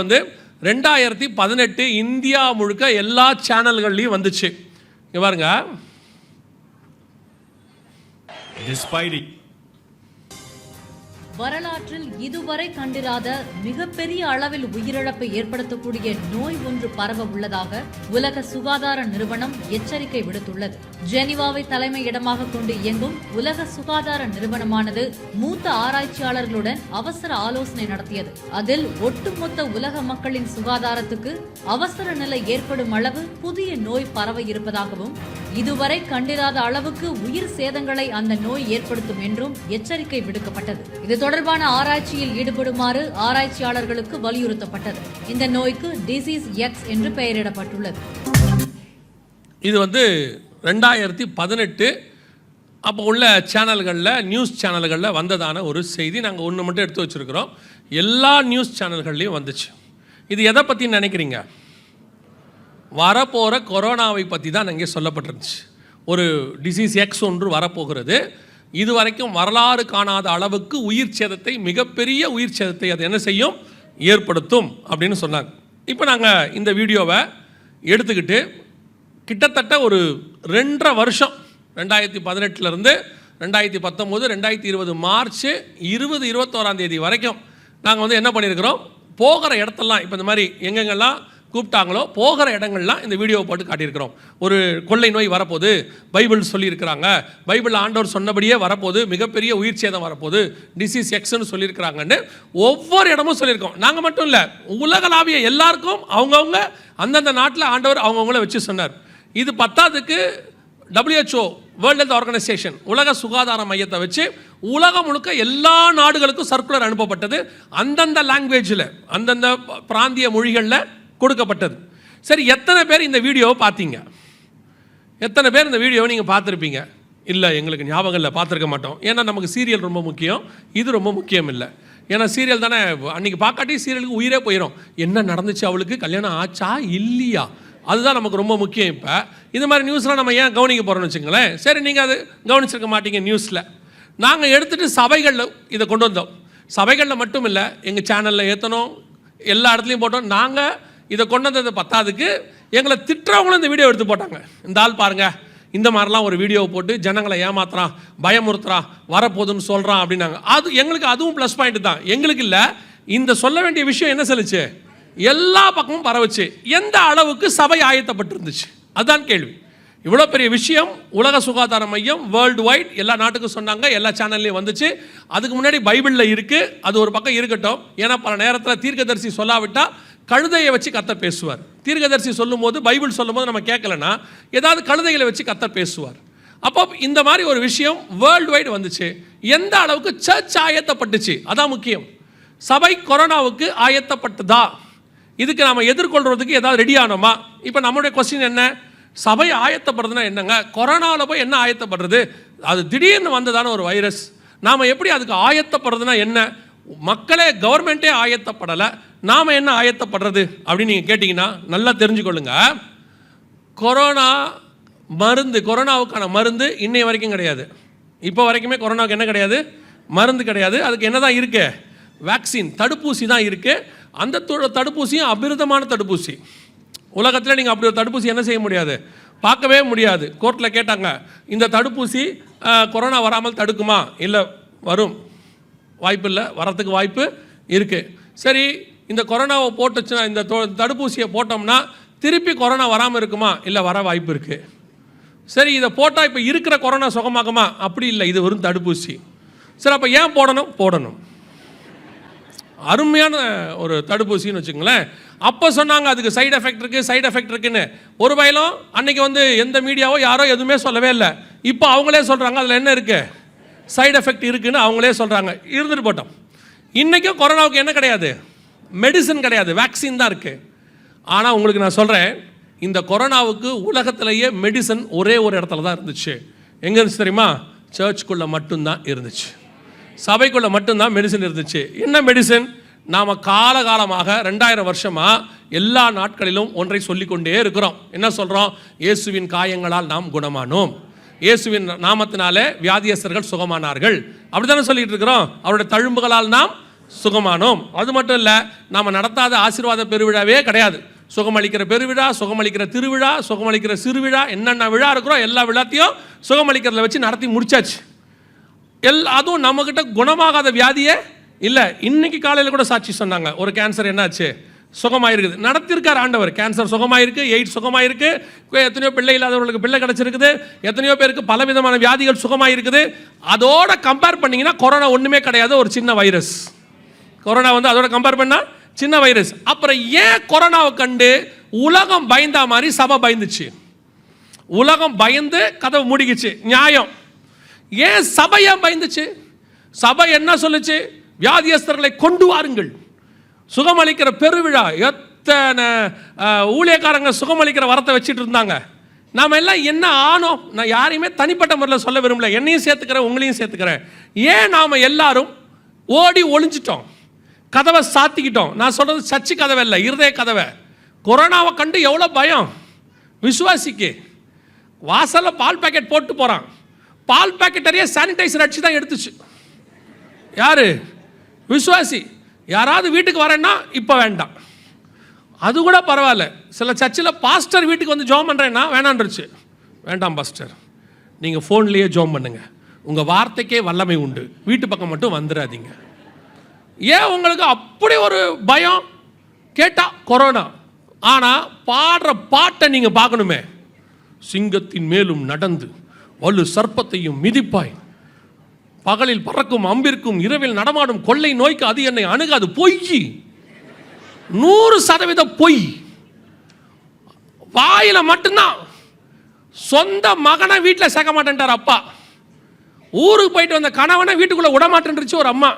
2018 இந்தியா முழுக்க எல்லா சேனல்கள்லையும் வந்துச்சு. இங்க பாருங்க. வரலாற்றில் இதுவரை கண்டிராத மிகப்பெரிய அளவில் உயிரிழப்பை ஏற்படுத்தக்கூடிய நோய் ஒன்று பரவ உள்ளதாக உலக சுகாதார நிறுவனம் எச்சரிக்கை விடுத்துள்ளது. ஜெனீவாவை தலைமையிடமாக கொண்டு இயங்கும் உலக சுகாதார நிறுவனமானது மூத்த ஆராய்ச்சியாளர்களுடன் அவசர ஆலோசனை நடத்தியது. அதில் ஒட்டுமொத்த உலக மக்களின் சுகாதாரத்துக்கு அவசர நிலை ஏற்படும் அளவு புதிய நோய் பரவ இருப்பதாகவும் இதுவரை கண்டிராத அளவுக்கு உயிர் சேதங்களை அந்த நோய் ஏற்படுத்தும் என்றும் எச்சரிக்கை விடுக்கப்பட்டது. இது தொடர்பான ஆராய்ச்சியில் ஈடுபடுமாறு ஆராய்ச்சியாளர்களுக்கு வலியுறுத்தப்பட்டது. இந்த நோய்க்கு டிசீஸ் எக்ஸ் என்று பெயரிடப்பட்டுள்ளது. இது 2018 அப்போ உள்ள சேனல்களில், நியூஸ் சேனல்களில் வந்ததான ஒரு செய்தி. நாங்கள் ஒன்று மட்டும் எடுத்து வச்சுருக்கிறோம். எல்லா நியூஸ் சேனல்கள்லையும் வந்துச்சு. இது எதை பற்றி நினைக்கிறீங்க? வரப்போகிற கொரோனாவை பற்றி தான் அங்கே சொல்லப்பட்டிருந்துச்சு. ஒரு டிசீஸ் எக்ஸ் ஒன்று வரப்போகிறது. இதுவரைக்கும் வரலாறு காணாத அளவுக்கு உயிர் சேதத்தை, மிகப்பெரிய உயிர் சேதத்தை அது என்ன செய்யும், ஏற்படுத்தும் அப்படின்னு சொன்னாங்க. இப்போ நாங்கள் இந்த வீடியோவை எடுத்துக்கிட்டு கிட்டத்தட்ட ஒரு 2.5 வருஷம், 2018 2019 2020 மார்ச் 20-21 வரைக்கும் நாங்கள் என்ன பண்ணியிருக்கிறோம், போகிற இடத்தெல்லாம் இப்போ இந்த மாதிரி எங்கெங்கெல்லாம் கூப்பிட்டாங்களோ போகிற இடங்கள்லாம் இந்த வீடியோவை போட்டு காட்டியிருக்கிறோம். ஒரு கொள்ளை நோய் வரப்போகுது, பைபிள் சொல்லியிருக்கிறாங்க, பைபிள் ஆண்டவர் சொன்னபடியே வரப்போகுது, மிகப்பெரிய உயிர் சேதம் வரப்போகுது, டிசீஸ் எக்ஸ்ன்னு சொல்லியிருக்கிறாங்கன்னு ஒவ்வொரு இடமும் சொல்லியிருக்கோம். நாங்கள் மட்டும் இல்லை, உலகளாவிய எல்லாருக்கும் அவங்கவுங்க அந்தந்த நாட்டில் ஆண்டவர் அவங்கவுங்கள வச்சு சொன்னார். இது பத்தாவதுக்கு WHO, வேர்ல்ட் ஹெல்த் ஆர்கனைசேஷன், உலக சுகாதார மையத்தை வச்சு உலகம் முழுக்க எல்லா நாடுகளுக்கும் சர்க்குலர் அனுப்பப்பட்டது. அந்தந்த லாங்குவேஜில், அந்தந்த பிராந்திய மொழிகளில் கொடுக்கப்பட்டது. சரி, எத்தனை பேர் இந்த வீடியோவை பார்த்தீங்க? எத்தனை பேர் இந்த வீடியோவை நீங்கள் பார்த்துருப்பீங்க? இல்லை, எங்களுக்கு ஞாபகம் இல்லை, பார்த்துருக்க மாட்டோம். ஏன்னா நமக்கு சீரியல் ரொம்ப முக்கியம், இது ரொம்ப முக்கியம் இல்லை. ஏன்னா சீரியல் தானே, அன்றைக்கி பார்க்காட்டி சீரியலுக்கு உயிரே போயிடும். என்ன நடந்துச்சு, அவளுக்கு கல்யாணம் ஆச்சா இல்லையா, அதுதான் நமக்கு ரொம்ப முக்கியம். இப்போ இது மாதிரி நியூஸ்லாம் நம்ம ஏன் கவனிக்க போகிறோம்னு வச்சுங்களேன். சரி, நீங்கள் அது கவனிச்சிருக்க மாட்டீங்க. நியூஸில் நாங்கள் எடுத்துகிட்டு சபைகளில் இதை கொண்டு வந்தோம். சபைகளில் மட்டும் இல்லை, எங்கள் சேனலில் ஏற்றணும், எல்லா இடத்துலையும் போட்டோம். நாங்கள் இதை கொண்டு வந்தது பத்தாதுக்கு எங்களை திட்டுறவங்களும் இந்த வீடியோ எடுத்து போட்டாங்க. இந்த ஆள் பாருங்கள், இந்த மாதிரிலாம் ஒரு வீடியோவை போட்டு ஜனங்களை ஏமாத்துறான், பயமுறுத்துறான், வரப்போகுதுன்னு சொல்கிறான் அப்படின்னாங்க. அது எங்களுக்கு அதுவும் ப்ளஸ் பாயிண்ட் தான். எங்களுக்கு இல்லை, இந்த சொல்ல வேண்டிய விஷயம் என்ன சொல்லுச்சு, எல்லா பக்கமும் பரவுச்சு. எந்த அளவுக்கு சபை ஆயத்தப்பட்டிருந்துச்சு, அதுதான் கேள்வி. இவ்வளோ பெரிய விஷயம் உலக சுகாதார மையம் வேர்ல்டு வைட் எல்லா நாட்டுக்கும் சொன்னாங்க, எல்லா சேனல்லையும் வந்துச்சு. அதுக்கு முன்னாடி பைபிளில் இருக்குது, அது ஒரு பக்கம் இருக்கட்டும். ஏன்னா பல நேரத்தில் தீர்க்கதரிசி சொல்லாவிட்டால் கழுதையை வச்சு கர்த்தர் பேசுவார். தீர்க்கதரிசி சொல்லும் போது, பைபிள் சொல்லும் போது நம்ம கேட்கலன்னா ஏதாவது கழுதைகளை வச்சு கர்த்தர் பேசுவார். அப்போ இந்த மாதிரி ஒரு விஷயம் வேர்ல்டு வைடு வந்துச்சு. எந்த அளவுக்கு சர்ச் ஆயத்தப்பட்டுச்சு, அதான் முக்கியம். சபை கொரோனாவுக்கு ஆயத்தப்பட்டதா, இதுக்கு நாம் எதிர்கொள்கிறதுக்கு ஏதாவது ரெடி ஆனோமா? இப்போ நம்மளுடைய கொஸ்டின் என்ன, சபை ஆயத்தப்படுறதுன்னா என்னங்க? கொரோனாவில் போய் என்ன ஆயத்தப்படுறது? அது திடீர்னு வந்ததான ஒரு வைரஸ். நாம் எப்படி அதுக்கு ஆயத்தப்படுறதுனா என்ன? மக்களே, கவர்மெண்ட்டே ஆயத்தப்படலை, நாம் என்ன ஆயத்தப்படுறது அப்படின்னு நீங்கள் கேட்டிங்கன்னா நல்லா தெரிஞ்சுக்கொள்ளுங்க. கொரோனா மருந்து, கொரோனாவுக்கான மருந்து இன்னைய வரைக்கும் கிடையாது. இப்போ வரைக்குமே கொரோனாவுக்கு என்ன கிடையாது, மருந்து கிடையாது. அதுக்கு என்ன தான் இருக்குது, வேக்சின், தடுப்பூசி தான் இருக்குது. அந்த தடுப்பூசியும் அபிருதமான தடுப்பூசி. உலகத்தில் நீங்கள் அப்படி ஒரு தடுப்பூசி என்ன செய்ய முடியாது, பார்க்கவே முடியாது. கோர்ட்டில் கேட்டாங்க, இந்த தடுப்பூசி கொரோனா வராமல் தடுக்குமா? இல்லை, வரும், வாய்ப்பு இல்லை, வரத்துக்கு வாய்ப்பு இருக்குது. சரி, இந்த கொரோனாவை போட்டுச்சுன்னா, இந்த தடுப்பூசியை போட்டோம்னா திருப்பி கொரோனா வராமல் இருக்குமா? இல்லை, வர வாய்ப்பு இருக்குது. சரி, இதை போட்டால் இப்போ இருக்கிற கொரோனா சுகமாகுமா? அப்படி இல்லை, இது வெறும் தடுப்பூசி. சரி, அப்போ ஏன் போடணும்? அருமையான ஒரு தடுப்பூசின்னு வச்சுங்களேன். அப்போ சொன்னாங்க அதுக்கு சைடு எஃபெக்ட் இருக்குன்னு. ஒரு வயலும் அன்னைக்கு எந்த மீடியாவோ யாரோ எதுவுமே சொல்லவே இல்லை. இப்போ அவங்களே சொல்கிறாங்க அதில் என்ன இருக்குது, சைடு எஃபெக்ட் இருக்குன்னு அவங்களே சொல்கிறாங்க. இருந்துட்டு போட்டோம். இன்றைக்கும் கொரோனாவுக்கு என்ன கிடையாது, மெடிசன் கிடையாது, வேக்சின் தான் இருக்குது. ஆனால் உங்களுக்கு நான் சொல்கிறேன், இந்த கொரோனாவுக்கு உலகத்திலேயே மெடிசன் ஒரே ஒரு இடத்துல தான் இருந்துச்சு. எங்கே இருந்துச்சு தெரியுமா? சர்ச்சுக்குள்ளே மட்டும்தான் இருந்துச்சு, சபைக்குள்ளே மட்டும்தான் மெடிசன் இருந்துச்சு. என்ன மெடிசன்? நாம் காலகாலமாக 2000 வருஷமாக எல்லா நாட்களிலும் ஒன்றை சொல்லிக்கொண்டே இருக்கிறோம். என்ன சொல்கிறோம்? இயேசுவின் காயங்களால் நாம் குணமானோம், இயேசுவின் நாமத்தினாலே வியாதியஸ்தர்கள் சுகமானார்கள், அப்படி தானே சொல்லிட்டு இருக்கிறோம். அவருடைய தழும்புகளால் நாம் சுகமானோம். அது மட்டும் இல்லை, நாம் நடத்தாத ஆசீர்வாத பெருவிழாவே கிடையாது. சுகமளிக்கிற பெருவிழா, சுகமளிக்கிற திருவிழா, சுகமளிக்கிற சிறுவிழா, என்னென்ன விழா இருக்கிறோம் எல்லா விழாத்தையும் சுகமளிக்கிறதுல வச்சு நடத்தி முடிச்சாச்சு. அதுவும் நம்மக்கிட்ட குணமாகாத வியாதியே இல்லை, இன்னைக்கு காலையில் கூட சாட்சி சொன்னாங்க, ஒரு கேன்சர் என்னாச்சு, சுகமாயிருக்குது. நடத்திருக்கார் ஆண்டவர். கேன்சர் சுகமாயிருக்கு, எய்ட்ஸ் சுகமாயிருக்கு, எத்தனையோ பிள்ளை இல்லாதவர்களுக்கு பிள்ளை கிடச்சிருக்குது, எத்தனையோ பேருக்கு பலவிதமான வியாதிகள் சுகமாயிருக்குது. அதோட கம்பேர் பண்ணிங்கன்னா கொரோனா ஒன்றுமே கிடையாது, ஒரு சின்ன வைரஸ். கொரோனா அதோட கம்பேர் பண்ணால் சின்ன வைரஸ். அப்புறம் ஏன் கொரோனாவை கண்டு உலகம் பயந்தா மாதிரி சபை பயந்துச்சு? உலகம் பயந்து கதவு மூடிக்குச்சு, நியாயம். ஏன் சபையா பயந்துச்சு? சபை என்ன சொல்லுச்சு? வியாதியஸ்தர்களை கொண்டு வாருங்கள், சுகமளிக்கிற பெருவிழா. எத்தனை ஊழியக்காரங்க சுகமளிக்கிற வரத்தை வச்சுட்டு இருந்தாங்க. நாம் எல்லாம் என்ன ஆனோம்? நான் யாரையுமே தனிப்பட்ட முறையில் சொல்ல விரும்பல, என்னையும் சேர்த்துக்கிறேன், உங்களையும் சேர்த்துக்கிறேன். ஏன் நாம் எல்லாரும் ஓடி ஒளிஞ்சிட்டோம், கதவை சாத்திக்கிட்டோம்? நான் சொல்றது சர்ச்சு கதவை இல்லை, இருதய கதவை. கொரோனாவை கண்டு எவ்வளோ பயம் விசுவாசிக்கு. வாசலில் பால் பேக்கெட் போட்டு போகிறான், பால் பேக்கெட்டரையே சானிடைசர் அடிச்சு தான் எடுத்துச்சு. யாரு? விசுவாசி. யாராவது வீட்டுக்கு வரேன்னா இப்போ வேண்டாம், அது கூட பரவாயில்ல. சில சர்ச்சில் பாஸ்டர் வீட்டுக்கு வந்து ஜோம் பண்ணுறேன்னா வேணான்றுச்சு. வேண்டாம் பாஸ்டர், நீங்கள் ஃபோன்லேயே ஜோம் பண்ணுங்க, உங்கள் வார்த்தைக்கே வல்லமை உண்டு, வீட்டு பக்கம் மட்டும் வந்துடாதீங்க. ஏன் உங்களுக்கு அப்படி ஒரு பயம்? கேட்டால் கொரோனா. ஆனால் பாடுற பாட்டை நீங்கள் பார்க்கணுமே. சிங்கத்தின் மேலும் நடந்து வலு சர்ப்பத்தையும் மிதிப்பாய், பகலில் பறக்கும் அம்பிற்கும் இரவில் நடமாடும் கொள்ளை நோய்க்கு அது என்னை அணுகாது. பொய், 100% பொய். வாயில மட்டும்தான். சொந்த மகனை வீட்டில் சேர்க்க மாட்டேன்ட்டார் அப்பா. ஊருக்கு போயிட்டு வந்த கணவனை வீட்டுக்குள்ள விட மாட்டேன்ருச்சு ஒரு அம்மா.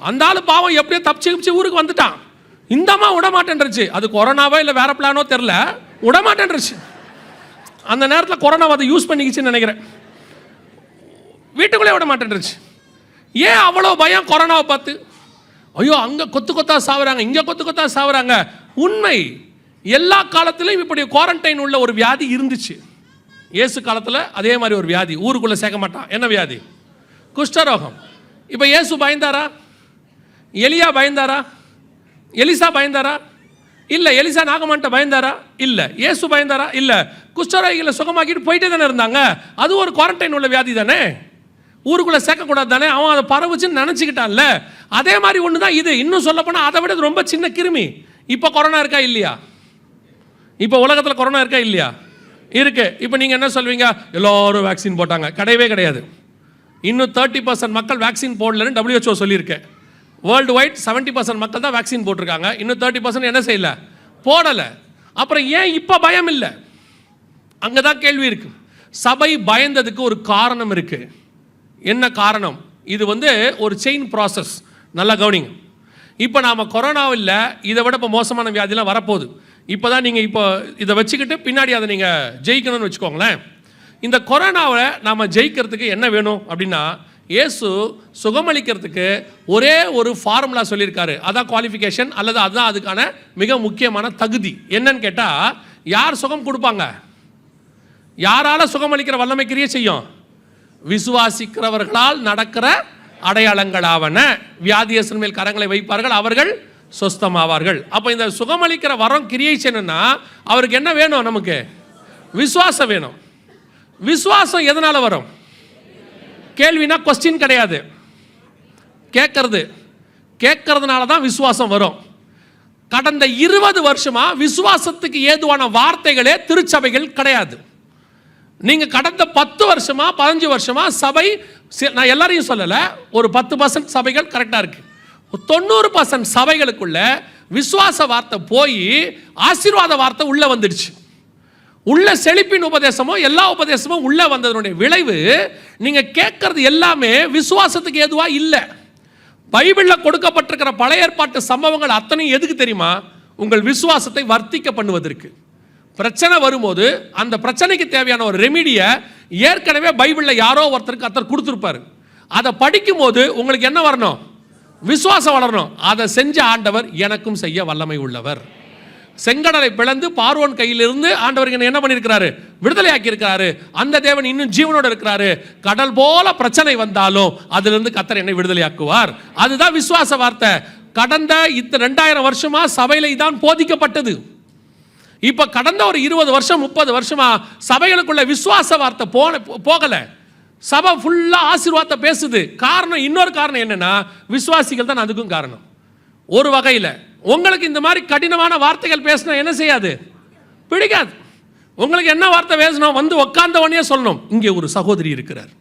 அந்த ஆளு பாவம் எப்படியோ தப்பிச்சு ஊருக்கு வந்துட்டான். இந்த அம்மா விட மாட்டேன்ருச்சு. அது கொரோனாவோ இல்லை வேற பிளானோ தெரில, விட மாட்டேன்ருச்சு. அந்த நேரத்தில் கொரோனா அதை யூஸ் பண்ணிக்கிச்சுன்னு நினைக்கிறேன். வீட்டுக்குள்ளே விட மாட்டேன்ருச்சு. ஏன் அவ்வளோ பயம் கொரோனாவை பார்த்து? ஐயோ, அங்கே கொத்து கொத்தா சாவுறாங்க, இங்கே கொத்து கொத்தா சாவுறாங்க. உண்மை, எல்லா காலத்திலும் இப்படி குவாரண்டைன் உள்ள ஒரு வியாதி இருந்துச்சு. இயேசு காலத்தில் அதே மாதிரி ஒரு வியாதி ஊருக்குள்ளே சேர்க்க மாட்டான். என்ன வியாதி? குஷ்டரோகம். இப்போ இயேசு பயந்தாரா? எலியா பயந்தாரா? எலிசா பயந்தாரா? இல்லை. எலிசா நாகமான்ட்ட பயந்தாரா? இல்லை. இயேசு பயந்தாரா? இல்லை. குஷ்டரோகிகளை சுகமாக்கிட்டு போயிட்டே தானே இருந்தாங்க. அது ஒரு குவாரண்டைன் உள்ள வியாதி தானே, ஊருக்குள்ளே சேர்க்கக்கூடாது தானே. அவன் அதை பரவுச்சுன்னு நினச்சிக்கிட்டான்ல. அதே மாதிரி ஒன்று தான் இது. இன்னும் சொல்ல போனால் அதை விட ரொம்ப சின்ன கிருமி. இப்போ கொரோனா இருக்கா இல்லையா? இப்போ உலகத்தில் கொரோனா இருக்கா இல்லையா? இருக்கு. இப்போ நீங்கள் என்ன சொல்வீங்க? எல்லோரும் வேக்சின் போட்டாங்க. கிடையவே கிடையாது. இன்னும் 30% மக்கள் வேக்சின் போடலன்னு WHO சொல்லியிருக்கேன். வேர்ல்டு வைட் 70% மக்கள் தான் வேக்சின் போட்டிருக்காங்க. இன்னும் 30% என்ன செய்யலை, போடலை. அப்புறம் ஏன் இப்போ பயம் இல்லை? அங்கே தான் கேள்வி இருக்கு. சபை பயந்ததுக்கு ஒரு காரணம் இருக்கு. என்ன காரணம்? இது ஒரு செயின் ப்ராசஸ். நல்லா கவனிங்க. இப்போ நாம் கொரோனாவில் இதை விட இப்போ மோசமான வியாதிலாம் வரப்போகுது. இப்போ தான் நீங்கள் இப்போ இதை வச்சுக்கிட்டு பின்னாடி அதை நீங்கள் ஜெயிக்கணும்னு வச்சுக்கோங்களேன். இந்த கொரோனாவை நாம் ஜெயிக்கிறதுக்கு என்ன வேணும் அப்படின்னா, இயேசு சுகமளிக்கிறதுக்கு ஒரே ஒரு ஃபார்முலா சொல்லியிருக்காரு. அதான் குவாலிஃபிகேஷன், அல்லது அதுதான் அதுக்கான மிக முக்கியமான தகுதி. என்னன்னு கேட்டால், யார் சுகம் கொடுப்பாங்க? யாரால சுகமளிக்கிற வல்லமை கிரியை செய்யும்? விசுவாசிக்கிறவர்களால் நடக்கிற அடையாளங்களாவன, வியாதியஸ்தர் மேல் கரங்களை வைப்பார்கள், அவர்கள் சொஸ்தமாவார்கள். அப்போ இந்த சுகமளிக்கிற வரம் கிரியை செய்யணும்னா அவருக்கு என்ன வேணும்? நமக்கு விசுவாசம் வேணும். விசுவாசம் எதனால வரும்? கேள்வினா கொஸ்டின் கிடையாது, கேட்கறதுனால தான் விசுவாசம் வரும். கடந்த 20 வருஷமா விசுவாசத்துக்கு ஏதுவான வார்த்தைகளே திருச்சபைகள் கிடையாது. நீங்க கடந்த 10 வருஷமா 15 வருஷமா சபை, நான் எல்லாரையும் சொல்லல, ஒரு 10% சபைகள் கரெக்டா இருக்கு. 90% சபைகளுக்குள்ள விசுவாச வார்த்தை போய் ஆசீர்வாத வார்த்தை உள்ள வந்துடுச்சு. உள்ள செழிப்பின் உபதேசமோ எல்லா உபதேசமும் உள்ள வந்ததனுடைய விளைவு, நீங்க கேட்கறது எல்லாமே விசுவாசத்துக்கு ஏதுவா இல்லை. பைபிளில் கொடுக்கப்பட்டிருக்கிற பழைய ஏற்பாட்டு சம்பவங்கள் அத்தனையும் எதுக்கு தெரியுமா? உங்கள் விசுவாசத்தை வர்த்திக்க பண்ணுவதற்கு. பிரச்சனை வரும்போது அந்த பிரச்சனைக்கு தேவையான ஒரு ரெமிடியை ஏற்கனவே பைபிளில் யாரோ ஒருத்தருக்கு கர்த்தர் கொடுத்துருப்பாரு. அதை படிக்கும் போது உங்களுக்கு என்ன வரணும்? விசுவாசம் வளரணும். அதை செஞ்ச ஆண்டவர் எனக்கும் செய்ய வல்லமை உள்ளவர். செங்கடலை பிளந்து பார்வோன் கையிலிருந்து ஆண்டவர் என்ன பண்ணியிருக்கிறாரு? விடுதலை ஆக்கி இருக்கிறாரு. அந்த தேவன் இன்னும் ஜீவனோடு இருக்கிறாரு. கடல் போல பிரச்சனை வந்தாலும் அதிலிருந்து கர்த்தர் என்னை விடுதலை ஆக்குவார். அதுதான் விசுவாச வார்த்தை. கடந்த 2000 வருஷமா சபையில தான் போதிக்கப்பட்டது. இப்ப கடந்த ஒரு 20 வருஷம் 30 வருஷமா சபைகளுக்குள்ள விசுவாச வார்த்தை போகல. சபை ஃபுல்லாக ஆசீர்வாதத்தை பேசுது. காரணம், இன்னொரு காரணம் என்னன்னா, விசுவாசிகள் தான் அதுக்கும் காரணம். ஒரு வகையில் உங்களுக்கு இந்த மாதிரி கடினமான வார்த்தைகள் பேசினா என்ன செய்யாது, பிடிக்காது. உங்களுக்கு என்ன வார்த்தை பேசணும், வந்து உட்கார்ந்தவனே சொல்லணும், இங்கே ஒரு சகோதரி இருக்கிறார்,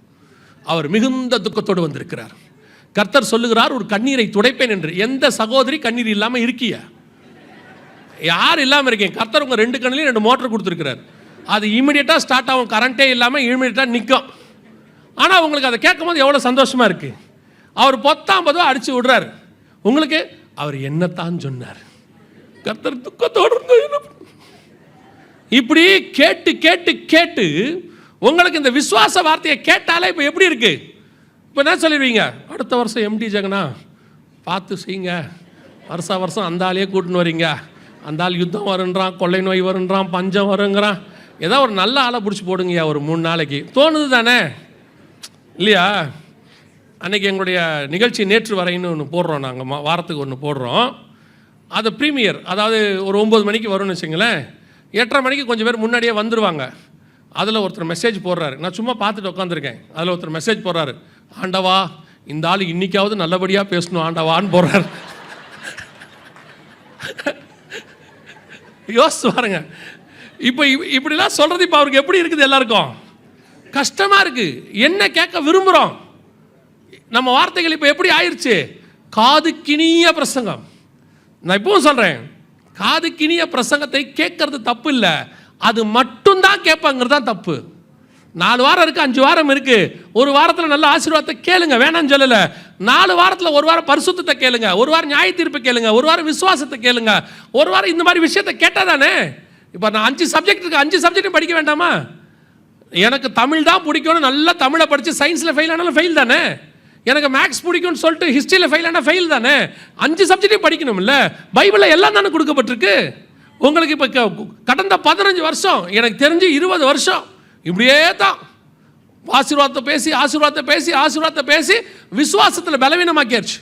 அவர் மிகுந்த துக்கத்தோடு வந்திருக்கிறார், கர்த்தர் சொல்லுகிறார் ஒரு கண்ணீரை துடைப்பேன் என்று. எந்த சகோதரி கண்ணீர் இல்லாமல் இருக்கிய? யார் இல்லாமல் இருக்கீங்க? கர்த்தர் உங்கள் 2 கண்ணிலையும் 2 மோட்டர் கொடுத்துருக்கிறார். அது இமீடியட்டாக ஸ்டார்ட் ஆகும், கரண்ட்டே இல்லாமல் இமீடியட்டாக நிற்கும். ஆனால் உங்களுக்கு அதை கேட்கும் போது எவ்வளோ சந்தோஷமாக இருக்குது. அவர் 19 அடித்து விடுறாரு. உங்களுக்கு அவர் என்னத்தான் சொன்னார், கர்த்தர் துக்கத்தோடு இப்படி கேட்டு கேட்டு கேட்டு உங்களுக்கு இந்த விசுவாச வார்த்தையை கேட்டாலே இப்போ எப்படி இருக்கு? இப்போ என்ன சொல்லிடுவீங்க, அடுத்த வருஷம் எம்டி ஜெகனா பார்த்து செய்யுங்க, வருஷம் அந்த ஆளையே கூட்டின்னு வரீங்க, அந்த ஆள் யுத்தம் வருன்றான், கொள்ளை நோய் வருன்றான், பஞ்சம் வருங்கிறான், ஏதோ ஒரு நல்ல ஆளை பிடிச்சி போடுங்கய்யா ஒரு 3 நாளைக்கு. தோணுது தானே இல்லையா? அன்றைக்கி எங்களுடைய நிகழ்ச்சி நேற்று வரைன்னு ஒன்று போடுறோம், நாங்கள் வாரத்துக்கு ஒன்று போடுறோம். அது ப்ரீமியர், அதாவது ஒரு 9 மணிக்கு வரும்னு வச்சுங்களேன். 8:30 மணிக்கு கொஞ்சம் பேர் முன்னாடியே வந்துடுவாங்க. அதில் ஒருத்தர் மெசேஜ் போடுறாரு, நான் சும்மா பார்த்துட்டு உட்காந்துருக்கேன். அதில் ஒருத்தர் மெசேஜ் போடுறாரு, ஆண்டவா இந்த ஆள் இன்னைக்காவது நல்லபடியாக பேசணும் ஆண்டவான்னு போடுறாரு. யோசிச்சு பாருங்க. இப்போ இப்படிலாம் சொல்கிறது இப்போ அவருக்கு எப்படி இருக்குது? எல்லாருக்கும் கஷ்டமாக இருக்குது. என்ன கேட்க விரும்புகிறோம்? நம்ம வார்த்தைகள் இப்போ எப்படி ஆயிடுச்சு? காதுக்கினிய பிரசங்கம். நான் இப்பவும் சொல்கிறேன், காதுக்கினிய பிரசங்கத்தை கேட்கறது தப்பு இல்லை, அது மட்டும்தான் கேட்பாங்கிறது தான் தப்பு. 4 வாரம் இருக்குது, 5 வாரம் இருக்குது, ஒரு வாரத்தில் நல்ல ஆசீர்வாதத்தை கேளுங்க, வேணான்னு சொல்லலை. 4 வாரத்தில் ஒரு வாரம் பரிசுத்தத்தை கேளுங்க, ஒரு வாரம் நியாய தீர்ப்பு கேளுங்க, ஒரு வாரம் விசுவாசத்தை கேளுங்க, ஒரு வாரம் இந்த மாதிரி விஷயத்தை கேட்டால் தானே. இப்போ நான் 5 சப்ஜெக்ட் இருக்குது, 5 சப்ஜெக்டும் படிக்க வேண்டாமா? எனக்கு தமிழ் தான் பிடிக்கும்னு நல்லா தமிழை படித்து சயின்ஸில் ஃபெயில் ஆனாலும் ஃபெயில் தானே. எனக்கு மேக்ஸ் பிடிக்கும்னு சொல்லிட்டு ஹிஸ்ட்ரியில் ஃபெயில் ஆனால் ஃபெயில் தானே. 5 சப்ஜெக்டையும் படிக்கணும் இல்லை? பைபிளில் எல்லாம் தானே கொடுக்கப்பட்டிருக்கு உங்களுக்கு. இப்போ கடந்த 15 வருஷம், எனக்கு தெரிஞ்சு 20 வருஷம் இப்படியே தான் ஆசீர்வாதத்தை பேசி ஆசீர்வாதத்தை பேசி ஆசீர்வாதத்தை பேசி விசுவாசத்தில் பலவீனமாக்கியாச்சு.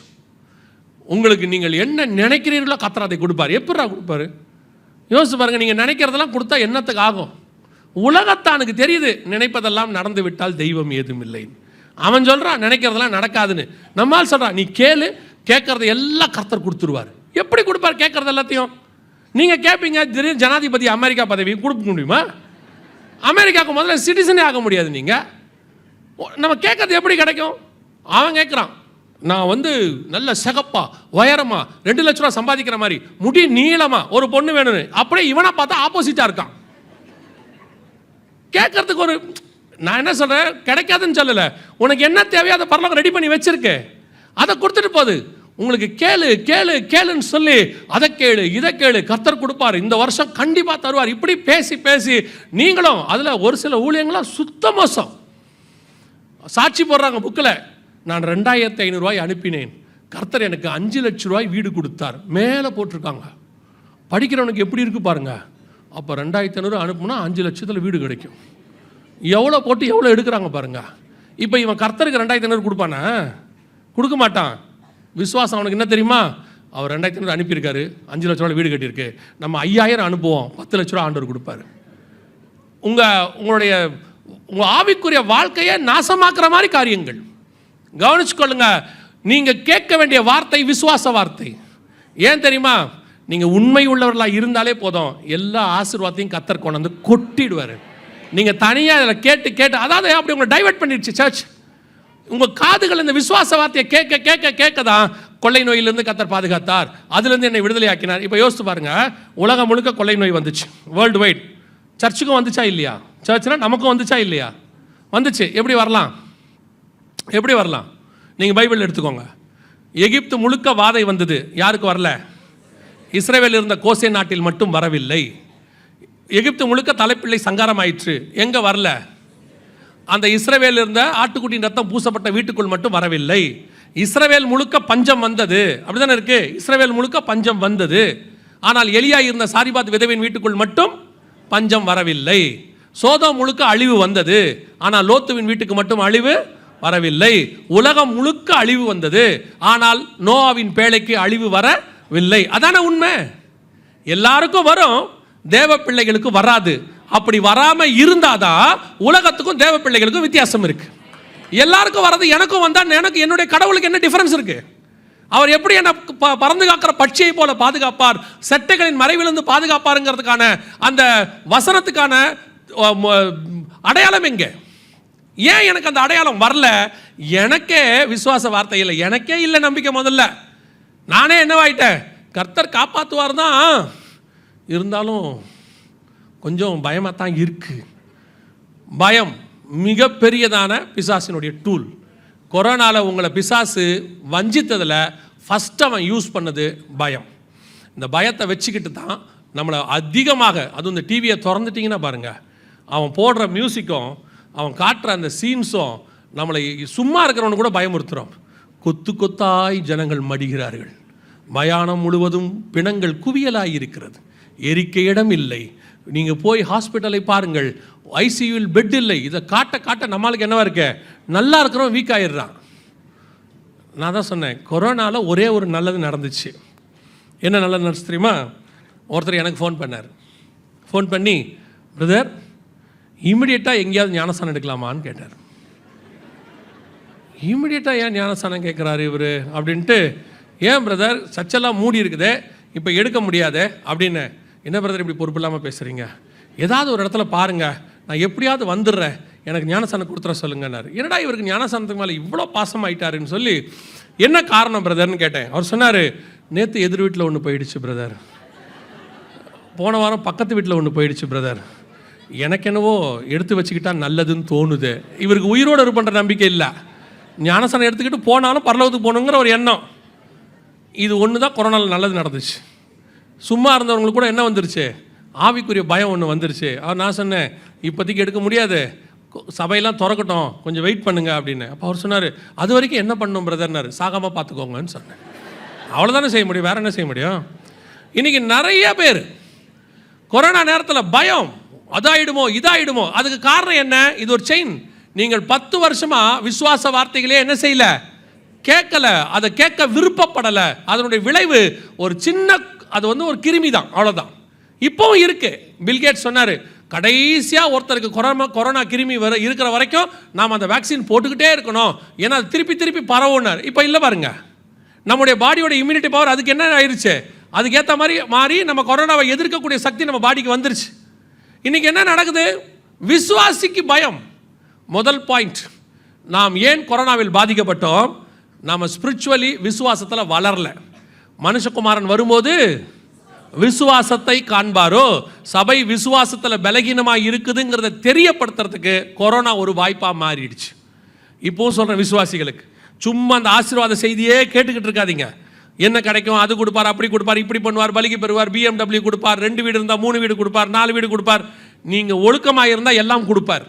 உங்களுக்கு நீங்கள் என்ன நினைக்கிறீர்களோ கர்த்தர் அதை கொடுப்பார். எப்படா கொடுப்பாரு? யோசிச்சு பாருங்கள். நீங்கள் நினைக்கிறதெல்லாம் கொடுத்தா என்னத்துக்கு ஆகும்? உலகத்தானுக்கு தெரியுது நினைப்பதெல்லாம் நடந்து விட்டால் தெய்வம் ஏதும் இல்லை. அவன் சொல்கிறான் நினைக்கிறதெல்லாம் நடக்காதுன்னு. நம்மால் சொல்கிறான் நீ கேளு, கேட்கறத எல்லாம் கர்த்தர் கொடுத்துருவார். எப்படி கொடுப்பார் கேட்கறது எல்லாத்தையும்? நீங்கள் கேட்பீங்க, திடீர்னு ஜனாதிபதி அமெரிக்கா பதவி கொடுக்க முடியுமா? அமெரிக்காவுக்கு முதல்ல சிட்டிசனே ஆக முடியாது. நீங்கள் நம்ம கேட்கறது எப்படி கிடைக்கும்? அவன் கேட்குறான், நான் வந்து நல்ல சிகப்பா உயரமா 2 லட்ச ரூபா சம்பாதிக்கிற மாதிரி முடி நீளமா ஒரு பொண்ணு வேணும்னு. அப்படியே இவனை பார்த்தா ஆப்போசிட்டாக இருக்கான். கேட்கறதுக்கு ஒரு, நான் என்ன சொல்கிறேன், கிடைக்காதுன்னு சொல்லலை. உனக்கு என்ன தேவையோ அதை பரலோகம் ரெடி பண்ணி வச்சிருக்கு, அதை கொடுத்துட்டு போகுது. உங்களுக்கு கேளு கேளு கேளுன்னு சொல்லி அதை கேளு இதை கேளு, கர்த்தர் கொடுப்பார், இந்த வருஷம் கண்டிப்பாக தருவார். இப்படி பேசி பேசி நீங்களும் அதில் ஒரு சில ஊழியங்களாம் சுத்த மோசம். சாட்சி போடுறாங்க புக்கில், நான் 2500 ரூபாய் அனுப்பினேன், கர்த்தர் எனக்கு 5 லட்ச ரூபாய் வீடு கொடுத்தார், மேலே போட்டிருக்காங்க. படிக்கிறவனுக்கு எப்படி இருக்கு பாருங்க. அப்போ 2500 அனுப்புனா 5 லட்சத்தில் வீடு கிடைக்கும். எவ்வளோ போட்டு எவ்வளோ எடுக்கிறாங்க பாருங்க. இப்போ இவன் கர்த்தருக்கு 2500 கொடுப்பானா? கொடுக்க மாட்டான். விசுவாசம் அவனுக்கு என்ன தெரியுமா? அவர் 2500 அனுப்பியிருக்காரு, 5 லட்ச ரூபா வீடு கட்டியிருக்கு, நம்ம 5000 அனுப்புவோம், 10 லட்ச ரூபா ஆண்டவர் கொடுப்பாரு. உங்களுடைய உங்கள் ஆவிக்குரிய வாழ்க்கையை நாசமாக்குற மாதிரி காரியங்கள் கவனிச்சுக்கொள்ளுங்க. நீங்கள் கேட்க வேண்டிய வார்த்தை விசுவாச வார்த்தை. ஏன் தெரியுமா? நீங்கள் உண்மை உள்ளவர்களாக இருந்தாலே போதும், எல்லா ஆசீர்வாதத்தையும் கர்த்தர் கொண்டு வந்து கொட்டிடுவார். நீங்கள் தனியாக அதில் கேட்டு கேட்டு, அதாவது அப்படி உங்களை டைவர்ட் பண்ணிடுச்சு சர்ச். உங்கள் காதுகள் இந்த விசுவாச வார்த்தையை கேட்க கேட்க கேட்க தான் கொள்ளை நோயிலிருந்து கர்த்தர் பாதுகாத்தார், அதுலேருந்து என்னை விடுதலை ஆக்கினார். இப்போ யோசித்து பாருங்க, உலகம் முழுக்க கொள்ளை நோய் வந்துச்சு, வேர்ல்டு வைட். சர்ச்சுக்கும் வந்துச்சா இல்லையா? சர்ச்னா நமக்கும் வந்துச்சா இல்லையா? வந்துச்சு. எப்படி வரலாம்? எப்படி வரலாம்? நீங்கள் பைபிள் எடுத்துக்கோங்க. எகிப்து முழுக்க வாதை வந்தது, யாருக்கு வரல? இஸ்ரவேல் இருந்த கோசே நாட்டில் மட்டும் வரவில்லை. எகிப்து முழுக்க தலைப்பிள்ளை சங்காரம் ஆயிற்று, எங்கே வரல? அந்த இஸ்ரவேல் இருந்த ஆட்டுக்குட்டியின் ரத்தம் பூசப்பட்ட வீட்டுக்குள் மட்டும் வரவில்லை. இஸ்ரவேல் முழுக்க பஞ்சம் வந்தது, அப்படிதானே இருக்கு? இஸ்ரவேல் முழுக்க பஞ்சம் வந்தது. ஆனால் எலியா இருந்த சாரிபாத் விதவின் வீட்டுக்குள் மட்டும் பஞ்சம் வரவில்லை. சோதோம் முழுக்க அழிவு வந்தது, ஆனால் லோத்துவின் வீட்டுக்கு மட்டும் அழிவு வரவில்லை. உலகம் முழுக்க அழிவு வந்தது, ஆனால் நோவாவின் பேழைக்கு அழிவு வரவில்லை. அதான உண்மை. எல்லாருக்கும் வரும், தேவ பிள்ளைகளுக்கு வராது. அப்படி வராம இருந்தாதான் உலகத்துக்கும் தேவ பிள்ளைகளுக்கும் வித்தியாசம் இருக்கு. எல்லாருக்கும் வர்றது எனக்கும் வந்தால் எனக்கு என்னுடைய கடவுளுக்கு என்ன டிஃபரன்ஸ் இருக்கு? அவர் எப்படி என்ன பறந்து காக்கிற பட்சியை போல பாதுகாப்பார், செட்டைகளின் மறைவிலிருந்து பாதுகாப்பாருங்கிறதுக்கான அந்த வசனத்துக்கான அடையாளம் எங்க? ஏன் எனக்கு அந்த அடையாளம் வரல? எனக்கே விசுவாச வார்த்தை இல்லை, எனக்கே இல்லை நம்பிக்கை. முதல்ல நானே என்னவாயிட்டேன், கர்த்தர் காப்பாற்றுவார் தான், இருந்தாலும் கொஞ்சம் பயமாக தான் இருக்கு. பயம் மிகப்பெரியதான பிசாசினுடைய டூல். கொரோனாவில் உங்களை பிசாசு வஞ்சித்ததில் ஃபஸ்ட் அவன் யூஸ் பண்ணது பயம். இந்த பயத்தை வச்சுக்கிட்டு தான் நம்மளை அதிகமாக, அதுவும் இந்த டிவியை திறந்துட்டிங்கன்னா பாருங்கள், அவன் போடுற மியூசிக்கும் அவன் காட்டுற அந்த சீன்ஸும் நம்மளை சும்மா இருக்கிறவனு கூட பயமுறுத்துகிறோம். கொத்து கொத்தாய் ஜனங்கள் மடிகிறார்கள், மயானம் முழுவதும் பிணங்கள் குவியலாய் இருக்கிறது, எரிக்க இடம் இல்லை. நீங்கள் போய் ஹாஸ்பிட்டலை பாருங்கள், ஐசியூவில் பெட் இல்லை. இதை காட்ட காட்ட நம்மளுக்கு என்னவா இருக்க, நல்லா இருக்கிறோம் வீக் ஆகிடுறான். நான் தான் சொன்னேன், கொரோனாவில் ஒரே ஒரு நல்லது நடந்துச்சு. என்ன நல்லது நடந்துச்சு தெரியுமா? ஒருத்தர் எனக்கு ஃபோன் பண்ணார். ஃபோன் பண்ணி, பிரதர் இம்மிடியட்டாக எங்கேயாவது ஞானஸ்தானம் எடுக்கலாமான்னு கேட்டார். இம்மிடியட்டாக ஏன் ஞானஸ்தானம் கேட்குறாரு இவர் அப்படின்ட்டு, ஏன் பிரதர் சர்ச்செல்லாம் மூடி இருக்குதே, இப்போ எடுக்க முடியாதே அப்படின்னு. என்ன பிரதர் இப்படி பொறுப்பு இல்லாமல் பேசுகிறீங்க, ஏதாவது ஒரு இடத்துல பாருங்கள், நான் எப்படியாவது வந்துடுறேன், எனக்கு ஞானஸ்தானம் கொடுத்துற சொல்லுங்கன்னாரு. என்னடா இவருக்கு ஞானஸ்தானத்துக்கு மேலே இவ்வளோ பாசமாயிட்டாருன்னு சொல்லி, என்ன காரணம் பிரதர்னு கேட்டேன். அவர் சொன்னார், நேற்று எதிர் வீட்டில் ஒன்று போயிடுச்சு பிரதர், போன வாரம் பக்கத்து வீட்டில் ஒன்று போயிடுச்சு பிரதர், எனக்கு என்னவோ எடுத்து வச்சுக்கிட்டா நல்லதுன்னு தோணுது. இவருக்கு உயிரோடு இருப்பன்ற நம்பிக்கை இல்லை, ஞானஸ்தானம் எடுத்துக்கிட்டு போனாலும் பரலோகத்துக்கு போகணுங்கிற ஒரு எண்ணம். இது ஒன்று தான் கொரோனாவில் நல்லது நடந்துச்சு. சும்மா இருந்தவங்களுக்கு கூட என்ன வந்துருச்சு, ஆவிக்குரிய பயம் ஒன்று வந்துருச்சு. அவர் நான் சொன்னேன், இப்போதைக்கு எடுக்க முடியாது, சபையெல்லாம் திறக்கட்டும், கொஞ்சம் வெயிட் பண்ணுங்க அப்படின்னு. அப்போ அவர் சொன்னார், அது வரைக்கும் என்ன பண்ணணும் பிரதர்னாரு, சாகாமல் பார்த்துக்கோங்கன்னு சொன்னேன். அவ்வளோதானே செய்ய முடியும், வேறு என்ன செய்ய முடியும்? இன்றைக்கி நிறைய பேர் கொரோனா நேரத்தில் பயம், அதாயிடுமோ இதாயிடுமோ. அதுக்கு காரணம் என்ன? இது ஒரு செயின். நீங்கள் 10 வருஷமாக விசுவாச வார்த்தைகளே என்ன செய்யல, கேட்கல, அதை கேட்க விருப்பப்படலை. அதனுடைய விளைவு ஒரு சின்ன, அது வந்து ஒரு கிருமி தான், அவ்வளோதான். இப்போவும் இருக்கு. பில்கேட்ஸ் சொன்னார், கடைசியாக ஒருத்தருக்கு கொரோனா கிருமி இருக்கிற வரைக்கும் நாம் அந்த வேக்சின் போட்டுக்கிட்டே இருக்கணும், ஏன்னா அது திருப்பி திருப்பி பரவுனார். இப்போ இல்லை பாருங்க, நம்முடைய பாடியோட இம்யூனிட்டி பவர் அதுக்கு என்ன ஆயிடுச்சு, அதுக்கேற்ற மாதிரி மாறி நம்ம கொரோனாவை எதிர்க்கக்கூடிய சக்தி நம்ம பாடிக்கு வந்துருச்சு. இன்றைக்கி என்ன நடக்குது? விசுவாசிக்கு பயம். முதல் பாயிண்ட், நாம் ஏன் கொரோனாவில் பாதிக்கப்பட்டோம்? நாம் ஸ்பிரிச்சுவலி விசுவாசத்தில் வளரல. மனுஷகுமாரன் வரும்போது விசுவாசத்தை காண்பாரோ, சபை விசுவாசத்தில் பலகீனமாக இருக்குதுங்கிறத தெரியப்படுத்துறதுக்கு கொரோனா ஒரு வாய்ப்பாக மாறிடுச்சு. இப்போவும் சொல்கிறேன் விசுவாசிகளுக்கு, சும்மா அந்த ஆசீர்வாத செய்தியே கேட்டுக்கிட்டு இருக்காதீங்க. என்ன கிடைக்கும், அது கொடுப்பார், அப்படி கொடுப்பார், இப்படி பண்ணுவார், பலிக்கு பெறுவார், BMW கொடுப்பார், 2 வீடு இருந்தால் 3 வீடு கொடுப்பார், 4 வீடு கொடுப்பார். நீங்கள் ஒழுக்கமாக இருந்தால் எல்லாம் கொடுப்பார்.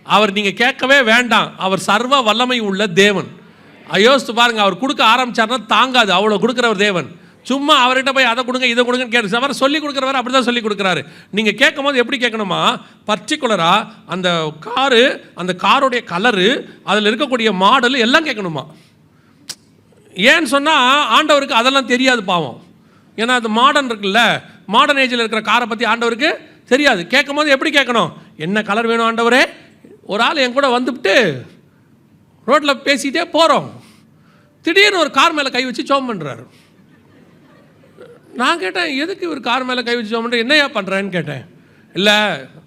அவர் நீங்கள் கேட்கவே வேண்டாம், அவர் சர்வ வல்லமை உள்ள தேவன். யோசித்து பாருங்கள், அவர் கொடுக்க ஆரம்பிச்சார்னா தாங்காது, அவ்வளோ கொடுக்குறவர் தேவன். சும்மா அவர்கிட்ட போய் அதை கொடுங்க இதை கொடுங்கன்னு கேட்டு அவர் சொல்லி கொடுக்குறவர் அப்படி தான் சொல்லி கொடுக்குறாரு. நீங்கள் கேட்கும் போது எப்படி கேட்கணுமா, பர்டிகுலராக அந்த காரு, அந்த காருடைய கலரு, அதில் இருக்கக்கூடிய மாடல் எல்லாம் கேட்கணுமா. ஏன்னு சொன்னால் ஆண்டவருக்கு அதெல்லாம் தெரியாது பாவம். ஏன்னா அது மாடர்ன் இருக்குல்ல, மாடர்ன் ஏஜில் இருக்கிற காரை பற்றி ஆண்டவருக்கு தெரியாது. கேட்கும் போது எப்படி கேட்கணும், என்ன கலர் வேணும் ஆண்டவரே. ஒரு ஆள் என் கூட வந்துவிட்டு ரோட்டில் பேசிகிட்டே போகிறோம், திடீர்னு ஒரு கார் மேலே கை வச்சு ஜெபம் பண்ணுறாரு. நான் கேட்டேன், எதுக்கு இவர் கார் மேலே கை வச்சு ஜெபம் பண்ணுற, என்னையா பண்ணுறேன்னு கேட்டேன். இல்லை,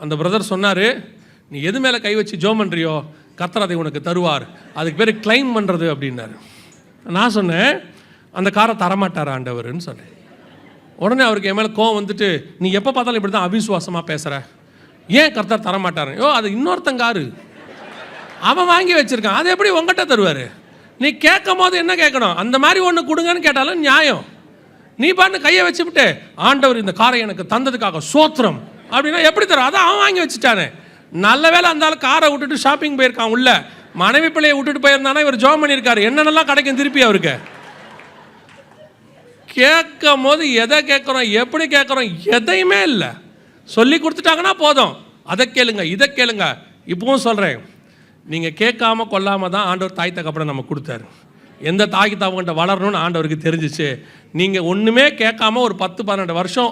அந்த பிரதர் சொன்னார், நீ எது மேலே கை வச்சு ஜெபம் பண்ணுறியோ கர்த்தர் அதை உனக்கு தருவார், அதுக்கு பேர் கிளைம் பண்ணுறது அப்படின்னாரு. நான் சொன்னேன், அந்த காரை தரமாட்டார் ஆண்டவர்னு சொன்னேன். உடனே அவருக்கு என் மேலே கோவம் வந்துட்டு, நீ எப்போ பார்த்தாலும் இப்படி தான் அவிசுவாசமாக பேசுகிற, ஏன் கர்த்தர் தரமாட்டார்? அது இன்னொருத்தங்காரு அவன் வாங்கி வச்சுருக்கான், அதை எப்படி உங்கள்கிட்ட தருவார்? நீ கேட்கும் போது என்ன கேட்கணும், அந்த மாதிரி ஒன்று கொடுங்கன்னு கேட்டாலும் நியாயம். நீ பாட்டு கையை வச்சுவிட்டு ஆண்டவர் இந்த காரை எனக்கு தந்ததுக்காக சோத்திரம் அப்படின்னா எப்படி தரும்? அதான் அவன் வாங்கி வச்சுட்டானே. நல்ல வேலை அந்த ஆள் காரை விட்டுட்டு ஷாப்பிங் போயிருக்கான், உள்ள மனைவி பிள்ளையை விட்டுட்டு போயிருந்தானா இவர் ஜெபம் பண்ணியிருக்காரு, என்னென்னலாம் கிடைக்கும் திருப்பி அவருக்கு. கேட்கும் போது எதை கேட்குறோம், எப்படி கேட்குறோம், எதையுமே இல்லை. சொல்லி கொடுத்துட்டாங்கன்னா போதும், அதை கேளுங்க இதை கேளுங்க. இப்பவும் சொல்கிறேன், நீங்கள் கேட்காம கொள்ளாமல் தான் ஆண்டவர் தாய் தகப்பனை நம்ம கொடுத்தாரு. எந்த தாய்க்கு தவங்கிட்ட வளரணும்னு ஆண்டவருக்கு தெரிஞ்சிச்சு. நீங்கள் ஒன்றுமே கேட்காம ஒரு 10-12 வருஷம்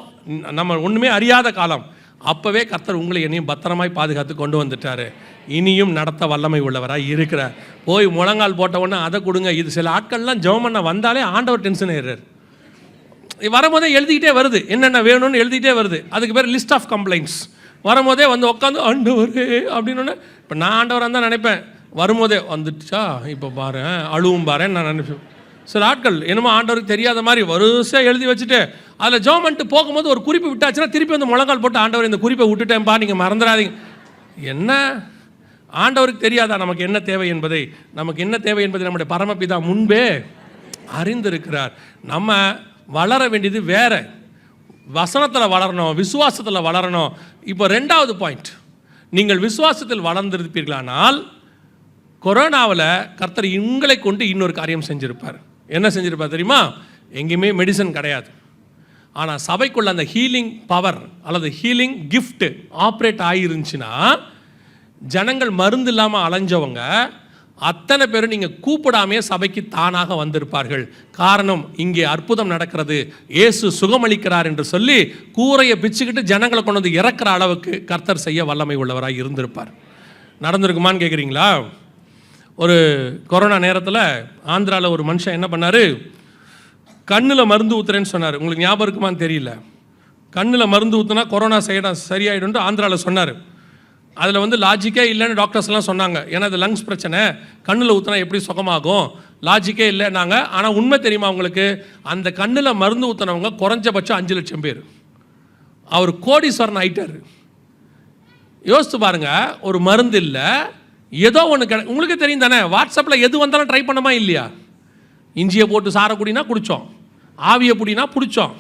நம்ம ஒன்றுமே அறியாத காலம், அப்போவே கர்த்தர் உங்களை என்னையும் பத்திரமாய் பாதுகாத்து கொண்டு வந்துட்டார். இனியும் நடத்த வல்லமை உள்ளவராக இருக்கிறார். போய் முழங்கால் போட்ட உடனே அதை கொடுங்க. இது சில ஆட்கள்லாம் ஜெபம் பண்ண வந்தாலே ஆண்டவர் டென்ஷன் ஆயிடுறார். வரும்போதே எழுதிக்கிட்டே வருது, என்னென்ன வேணும்னு எழுதிக்கிட்டே வருது. அதுக்கு பேர் லிஸ்ட் ஆஃப் கம்ப்ளைண்ட்ஸ். வரும்போதே வந்து உட்காந்து ஆண்டவர் அப்படின்னு. இப்போ நான் ஆண்டவராக தான் நினைப்பேன், வரும்போதே வந்துடுச்சா இப்போ பாரு அழுவும் பாருன்னு நான் நினைப்பேன். சில ஆட்கள் என்னமோ ஆண்டவருக்கு தெரியாத மாதிரி வரிசையாக எழுதி வச்சுட்டு அதில் ஜெபம் பண்ணிட்டு போகும்போது ஒரு குறிப்பு விட்டாச்சுன்னா திருப்பி வந்து முழங்கால் போட்டு ஆண்டவர் இந்த குறிப்பை விட்டுட்டேன்ப்பா நீங்கள் மறந்துடாதீங்க. என்ன ஆண்டவருக்கு தெரியாதா நமக்கு என்ன தேவை என்பதை? நமக்கு என்ன தேவை என்பதை நம்முடைய பரமபிதா முன்பே அறிந்திருக்கிறார். நம்ம வளர வேண்டியது வேற, வசனத்தில் வளரணும், விசுவாசத்தில் வளரணும். இப்போ 2வது பாயிண்ட், நீங்கள் விசுவாசத்தில் வளர்ந்திருப்பீர்களானால் கொரோனாவில் கர்த்தர் உங்களை கொண்டு இன்னொரு காரியம் செஞ்சிருப்பார். என்ன செஞ்சிருப்பார் தெரியுமா? எங்கேயுமே மெடிசன் கிடையாது, ஆனால் சபைக்குள்ள அந்த ஹீலிங் பவர் அல்லது ஹீலிங் கிஃப்ட் ஆப்ரேட் ஆகிருந்துச்சுன்னா ஜனங்கள் மருந்து இல்லாமல் அலைஞ்சவங்க அத்தனை பேரும் நீங்கள் கூப்பிடாமே சபைக்கு தானாக வந்திருப்பார்கள். காரணம், இங்கே அற்புதம் நடக்கிறது, இயேசு சுகமளிக்கிறார் என்று சொல்லி கூரையை பிச்சுக்கிட்டு ஜனங்களை கொண்டு வந்து இறக்குற அளவுக்கு கர்த்தர் செய்ய வல்லமை உள்ளவராக இருந்திருப்பார். நடந்திருக்குமான்னு கேட்குறீங்களா? ஒரு கொரோனா நேரத்தில் ஆந்திராவில் ஒரு மனுஷன் என்ன பண்ணார், கண்ணில் மருந்து ஊற்றுறேன்னு சொன்னார். உங்களுக்கு ஞாபகம் இருக்குமான்னு தெரியல. கண்ணில் மருந்து ஊற்றுனா கொரோனா சரியாயிடும்ட்டு ஆந்திராவில் சொன்னார். அதில் வந்து லாஜிக்கே இல்லைன்னு டாக்டர்ஸ்லாம் சொன்னாங்க. ஏன்னா அது லங்ஸ் பிரச்சனை, கண்ணில் ஊற்றினா எப்படி சுகமாகும், லாஜிக்கே இல்லைன்னாங்க. ஆனால் உண்மை தெரியுமா உங்களுக்கு, அந்த கண்ணில் மருந்து ஊற்றினவங்க குறைஞ்சபட்சம் 5 லட்சம் பேர். அவர் கோடீஸ்வரன் ஆயிட்டார். யோசித்து பாருங்க, ஒரு மருந்து இல்லை, ஏதோ ஒன்று உங்களுக்கு தெரியும் தானே, வாட்ஸ்அப்பில் எது வந்தாலும் ட்ரை பண்ணமா இல்லையா? இஞ்சியை போட்டு சாரை குடினா குடித்தோம், ஆவியை புடினா பிடிச்சோம்,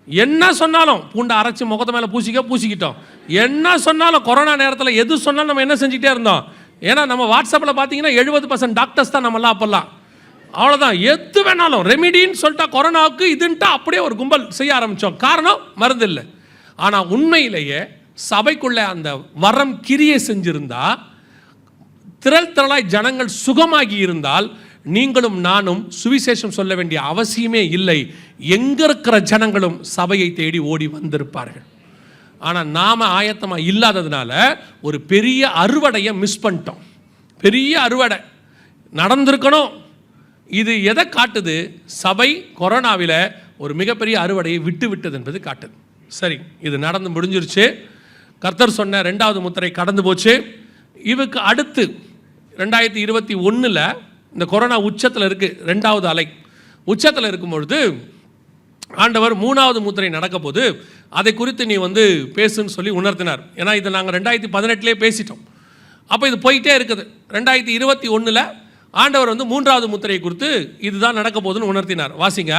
என்ன சொன்னாலும் பூண்டை அரைச்சி முகத்தை மேலே பூசிக்கிட்டோம். என்ன சொன்னாலும் கொரோனா நேரத்தில் எது சொன்னாலும் நம்ம என்ன செஞ்சுக்கிட்டே இருந்தோம். ஏன்னா நம்ம வாட்ஸ்அப்பில் பார்த்தீங்கன்னா 70% டாக்டர்ஸ் தான் நம்மளாம் அப்போல்லாம். அவ்வளோதான், எது வேணாலும் ரெமிடின்னு சொல்லிட்டா கொரோனாவுக்கு இதுன்ட்டா அப்படியே ஒரு கும்பல் செய்ய ஆரம்பித்தோம். காரணம் மருந்து இல்லை. ஆனால் உண்மையிலேயே சபைக்குள்ளே அந்த வரம் கிரியை செஞ்சிருந்தா, திரளாய் ஜனங்கள் சுகமாகி இருந்தால் நீங்களும் நானும் சுவிசேஷம் சொல்ல வேண்டிய அவசியமே இல்லை. எங்கே இருக்கிற ஜனங்களும் சபையை தேடி ஓடி வந்திருப்பார்கள். ஆனால் நாம் ஆயத்தமாக இல்லாததுனால ஒரு பெரிய அறுவடையை மிஸ் பண்ணிட்டோம். பெரிய அறுவடை நடந்திருக்கணும். இது எதை காட்டுது? சபை கொரோனாவில் ஒரு மிகப்பெரிய அறுவடையை விட்டது என்பது காட்டுது. சரி, இது நடந்து முடிஞ்சிருச்சு. கர்த்தர் சொன்ன 2வது முத்திரை கடந்து போச்சு. இவருக்கு அடுத்து 2021 இந்த கொரோனா உச்சத்தில் இருக்குது, 2வது அலை உச்சத்தில் இருக்கும்பொழுது ஆண்டவர் 3வது முத்திரை நடக்க போது அதை குறித்து நீ வந்து பேசுன்னு சொல்லி உணர்த்தினார். ஏன்னா இதை நாங்கள் 2018 பேசிட்டோம். அப்போ இது போயிட்டே இருக்குது. 2021 ஆண்டவர் வந்து 3வது முத்திரையை குறித்து இதுதான் நடக்க போகுதுன்னு உணர்த்தினார். வாசிங்க,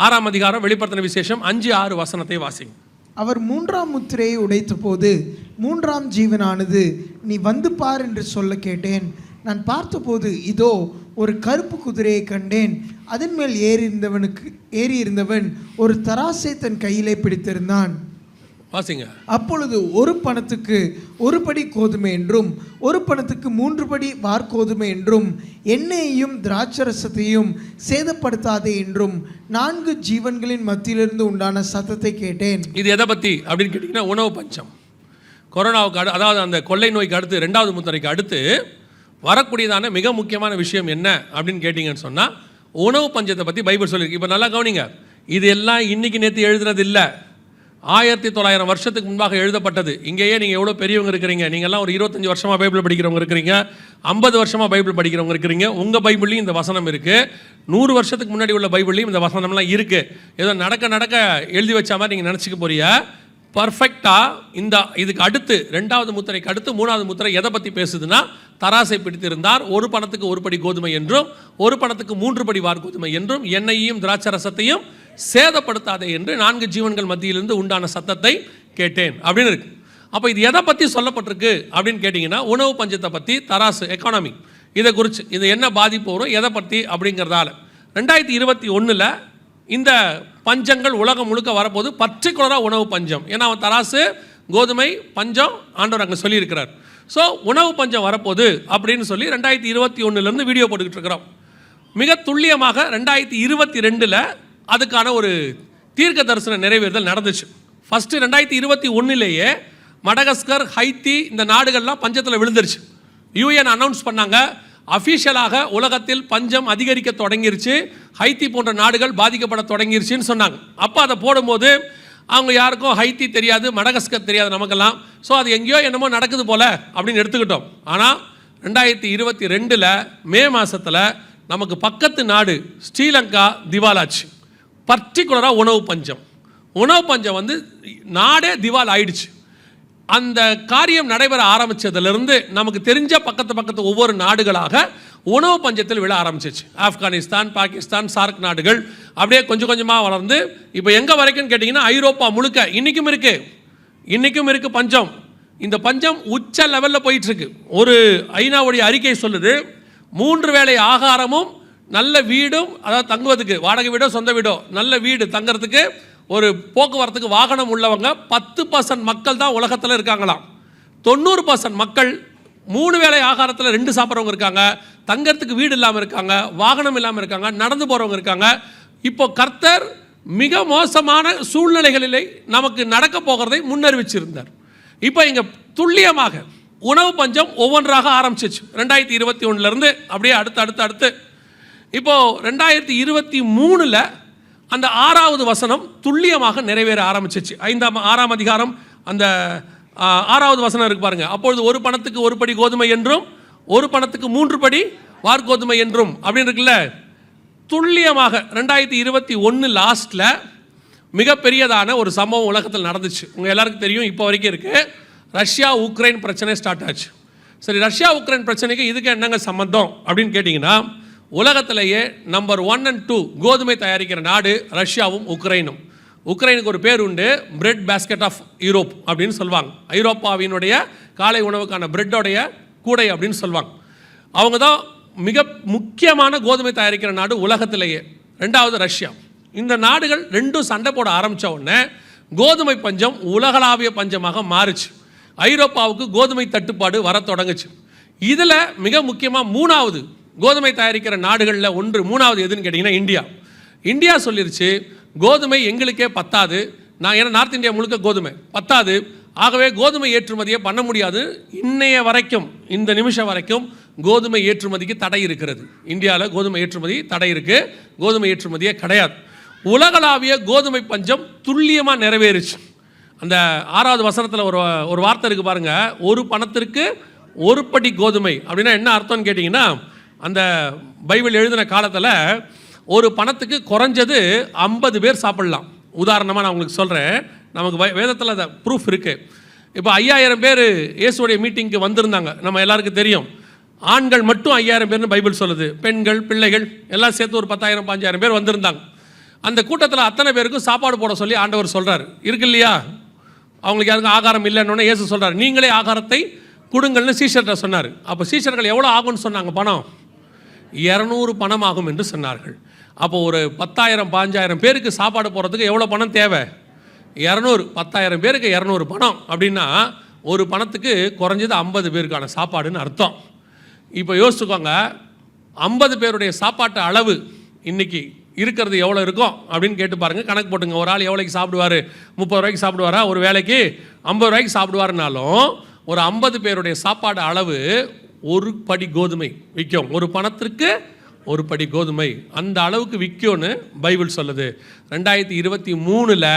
6ஆம் அதிகாரம் வெளிப்படுத்தின விசேஷம் 5-6 வசனத்தை வாசிங்க. அவர் 3ஆம் முத்திரையை உடைத்த போது 3ஆம் ஜீவனானது, நீ வந்து பார் என்று சொல்ல கேட்டேன். நான் பார்த்தபோது இதோ ஒரு கருப்பு குதிரையை கண்டேன். அதன் மேல் ஏறியிருந்தவன் ஒரு தராசை தன் கையிலே பிடித்திருந்தான். வாசிங்க. அப்பொழுது ஒரு பணத்துக்கு 1 படி கோதுமை என்றும் 1 பணத்துக்கு 3 படி வார்கோதுமை என்றும் எண்ணெயையும் திராட்சரசத்தையும் சேதப்படுத்தாதே என்றும் 4 ஜீவன்களின் மத்தியிலிருந்து உண்டான சத்தத்தை கேட்டேன். இது எதை பற்றி அப்படின்னு கேட்டிங்கன்னா, உணவு பஞ்சம். கொரோனாவுக்கு அதாவது அந்த கொள்ளை நோய்க்கு அடுத்து 2வது முத்திரைக்கு அடுத்து வரக்கூடியதான மிக முக்கியமான விஷயம் என்ன அப்படின்னு கேட்டிங்கன்னு சொன்னால், உணவு பஞ்சத்தை பற்றி பைபிள் சொல்லியிருக்கு. இப்போ நல்லா கவனிங்க, இது எல்லாம் இன்றைக்கி நேற்று எழுதுனது இல்லை, 1900 வருஷத்துக்கு முன்பாக எழுதப்பட்டது. இங்கேயே நீங்கள் எவ்வளோ பெரியவங்க இருக்கிறீங்க, நீங்கள்லாம் ஒரு 25 வருஷமாக பைபிள் படிக்கிறவங்க இருக்கிறீங்க, 50 வருஷமாக பைபிள் படிக்கிறவங்க இருக்கிறீங்க. உங்கள் பைபிள்லையும் இந்த வசனம் இருக்குது, 100 வருஷத்துக்கு முன்னாடி உள்ள பைபிள்லையும் இந்த வசனம்லாம் இருக்குது. ஏதோ நடக்க எழுதி வச்ச மாதிரி நீங்கள் நினச்சிக்க போறிய. பர்ஃபெக்டாக இதுக்கு அடுத்து 2வது முத்திரைக்கு அடுத்து 3வது முத்திரை எதை பற்றி பேசுதுன்னா, தராசை பிடித்திருந்தார், 1 பணத்துக்கு 1 படி கோதுமை என்றும் 1 பணத்துக்கு 3 படி வார்கோதுமை என்றும் எண்ணெயையும் திராட்சரசத்தையும் சேதப்படுத்தாதே என்று 4 ஜீவன்கள் மத்தியிலிருந்து உண்டான சத்தத்தை கேட்டேன் அப்படின்னு இருக்கு. அப்போ இது எதை பற்றி சொல்லப்பட்டிருக்கு அப்படின்னு கேட்டிங்கன்னா, உணவு பஞ்சத்தை பற்றி, தராசு எக்கானமி இதை குறித்து, இது என்ன பாதிப்பு வரும் எதை பற்றி அப்படிங்கிறதால 2021 இந்த பஞ்சங்கள் உலகம் முழுக்க வரப்போது. பர்டிகுலராக உணவு பஞ்சம். ஏன்னா அவன் தராசு கோதுமை பஞ்சம் ஆண்டவர் அங்கே சொல்லியிருக்கிறார். ஸோ உணவு பஞ்சம் வரப்போகுது அப்படின்னு சொல்லி 2021 வீடியோ போட்டுக்கிட்டு இருக்கிறோம். மிக துல்லியமாக 2022 அதுக்கான ஒரு தீர்க்க தரிசன நிறைவேறுதல் நடந்துச்சு. ஃபஸ்ட்டு 2021 மடகஸ்கர், ஹைத்தி இந்த நாடுகள்லாம் பஞ்சத்தில் விழுந்துருச்சு. யூஎன் அனௌன்ஸ் பண்ணாங்க, அஃபீஷியலாக உலகத்தில் பஞ்சம் அதிகரிக்க தொடங்கிருச்சு, ஹைத்தி போன்ற நாடுகள் பாதிக்கப்பட தொடங்கிருச்சுன்னு சொன்னாங்க. அப்போ அதை போடும்போது அவங்க யாருக்கும் ஹைத்தி தெரியாது, மடகஸ்கர் தெரியாது நமக்கெல்லாம். ஸோ அது எங்கேயோ என்னமோ நடக்குது போல் அப்படின்னு எடுத்துக்கிட்டோம். ஆனால் 2022 மே மாதத்தில் நமக்கு பக்கத்து நாடு ஸ்ரீலங்கா திவாலாச்சு. பர்டிகுலராக உணவு பஞ்சம் வந்து நாடே திவால் ஆயிடுச்சு. அந்த காரியம் நடைபெற ஆரம்பித்ததுலேருந்து நமக்கு தெரிஞ்ச பக்கத்து ஒவ்வொரு நாடுகளாக உணவு பஞ்சத்தில் விழ ஆரம்பிச்சிச்சு. ஆப்கானிஸ்தான், பாகிஸ்தான், சார்க் நாடுகள் அப்படியே கொஞ்சம் கொஞ்சமாக வளர்ந்து இப்போ எங்கே வரைக்கும்னு கேட்டிங்கன்னா ஐரோப்பா முழுக்க இன்றைக்கும் இருக்குது பஞ்சம். இந்த பஞ்சம் உச்ச லெவலில் போயிட்டுருக்கு. ஒரு ஐநாவுடைய அறிக்கை சொல்லுது, 3 வேளை ஆகாரமும் நல்ல வீடும், அதாவது தங்குவதுக்கு வாடகை வீடோ சொந்த வீடோ, நல்ல வீடு தங்கிறதுக்கு, ஒரு போக்குவரத்துக்கு வாகனம் உள்ளவங்க 10% மக்கள் தான் உலகத்தில் இருக்காங்களாம். 90% மக்கள் 3 வேளை ஆகாரத்தில் 2 சாப்பிட்றவங்க இருக்காங்க, தங்கறதுக்கு வீடு இல்லாமல் இருக்காங்க, வாகனம் இல்லாமல் இருக்காங்க, நடந்து போகிறவங்க இருக்காங்க. இப்போ கர்த்தர் மிக மோசமான சூழ்நிலைகளிலே நமக்கு நடக்க போகிறதை முன்னறிவிச்சிருந்தார். இப்போ இங்கே துல்லியமாக உணவு பஞ்சம் ஒவ்வொன்றாக ஆரம்பிச்சிச்சு. 2021 அப்படியே அடுத்து இப்போது 2023 அந்த 6வது வசனம் துல்லியமாக நிறைவேற ஆரம்பிச்சிச்சு. 6ஆம் அதிகாரம் அந்த 6வது வசனம் இருக்கு பாருங்க. அப்பொழுது ஒரு பணத்துக்கு 1 படி கோதுமை என்றும் 1 பணத்துக்கு 3 படி வார்கோதுமை என்றும் அப்படின்னு இருக்குல்ல. துல்லியமாக 2021 லாஸ்ட்டில் மிகப்பெரியதான ஒரு சம்பவம் உலகத்தில் நடந்துச்சு. உங்கள் எல்லாருக்கும் தெரியும், இப்போ வரைக்கும் இருக்குது. ரஷ்யா உக்ரைன் பிரச்சனை ஸ்டார்ட் ஆச்சு. சரி, ரஷ்யா உக்ரைன் பிரச்சனைக்கு இதுக்கு என்னங்க சம்பந்தம் அப்படின்னு கேட்டிங்கன்னா, உலகத்திலேயே நம்பர் 1 and 2 கோதுமை தயாரிக்கிற நாடு ரஷ்யாவும் உக்ரைனும். உக்ரைனுக்கு ஒரு பேர் உண்டு, பிரெட் பேஸ்கெட் ஆஃப் யூரோப் அப்படின்னு சொல்லுவாங்க. ஐரோப்பாவினுடைய காலை உணவுக்கான பிரெட்டோடைய கூடை அப்படின்னு சொல்லுவாங்க. அவங்க தான் மிக முக்கியமான கோதுமை தயாரிக்கிற நாடு உலகத்திலேயே. 2வது ரஷ்யா. இந்த நாடுகள் 2 சண்டை போட ஆரம்பித்த உடனே கோதுமை பஞ்சம் உலகளாவிய பஞ்சமாக மாறுச்சு. ஐரோப்பாவுக்கு கோதுமை தட்டுப்பாடு வர தொடங்குச்சு. இதில் மிக முக்கியமாக 3வது கோதுமை தயாரிக்கிற நாடுகளில் 3வது எதுன்னு கேட்டிங்கன்னா இந்தியா சொல்லிருச்சு, கோதுமை எங்களுக்கே பத்தாது, ஏன்னா நார்த் இந்தியா முழுக்க கோதுமை பத்தாது, ஆகவே கோதுமை ஏற்றுமதியை பண்ண முடியாது. இன்னைய வரைக்கும், இந்த நிமிஷம் வரைக்கும் கோதுமை ஏற்றுமதிக்கு தடை இருக்கிறது. இந்தியாவில் கோதுமை ஏற்றுமதி தடை இருக்குது, கோதுமை ஏற்றுமதியே கிடையாது. உலகளாவிய கோதுமை பஞ்சம் துல்லியமாக நிறைவேறுச்சு. அந்த 6வது வசனத்தில் ஒரு வார்த்தை இருக்குது பாருங்கள், 1 பணத்திற்கு 1 படி கோதுமை அப்படின்னா என்ன அர்த்தம்னு கேட்டிங்கன்னா, அந்த பைபிள் எழுதின காலத்தில் 1 பணத்துக்கு குறைஞ்சது 50 பேர் சாப்பிட்லாம். உதாரணமாக நான் உங்களுக்கு சொல்கிறேன், நமக்கு வேதத்தில் அந்த ப்ரூஃப் இருக்குது. இப்போ 5000 பேர் இயேசுடைய மீட்டிங்க்கு வந்திருந்தாங்க, நம்ம எல்லாருக்கும் தெரியும். ஆண்கள் மட்டும் 5000 பேர்னு பைபிள் சொல்லுது, பெண்கள் பிள்ளைகள் எல்லாம் சேர்த்து ஒரு 10,000 15,000 பேர் வந்திருந்தாங்க. அந்த கூட்டத்தில் அத்தனை பேருக்கும் சாப்பாடு போட சொல்லி ஆண்டவர் சொல்கிறார். இருக்கு இல்லையா, அவங்களுக்கு யாருக்கும் ஆகாரம் இல்லைன்னு இயேசு சொல்கிறார், நீங்களே ஆகாரத்தை கொடுங்கள்னு சீஷர்கிட்ட சொன்னார். அப்போ சீஷர்கள் எவ்வளோ ஆகும்னு சொன்னாங்க, பணம் 200 பணம் ஆகும் என்று சொன்னார்கள். அப்போ ஒரு 10,000 15,000 பேருக்கு சாப்பாடு போடுறதுக்கு எவ்வளோ பணம் தேவை? 200. 10,000 பேருக்கு 200 பணம் அப்படின்னா 1 பணத்துக்கு குறைஞ்சது 50 பேருக்கான சாப்பாடுன்னு அர்த்தம். இப்போ யோசிச்சுக்கோங்க, 50 பேருடைய சாப்பாட்டு அளவு இன்னைக்கு இருக்கிறது எவ்வளோ இருக்கும் அப்படின்னு கேட்டு பாருங்கள், கணக்கு போட்டுங்க. ஒரு ஆள் எவ்வளோக்கு சாப்பிடுவார்? 30 ரூபாய்க்கு சாப்பிடுவாரா? ஒரு வேலைக்கு 50 ரூபாய்க்கு சாப்பிடுவாருனாலும் ஒரு 50 பேருடைய சாப்பாடு அளவு 1 படி கோதுமை விற்கும். 1 பணத்திற்கு 1 படி கோதுமை, அந்த அளவுக்கு விற்கும்னு பைபிள் சொல்லுது. 2023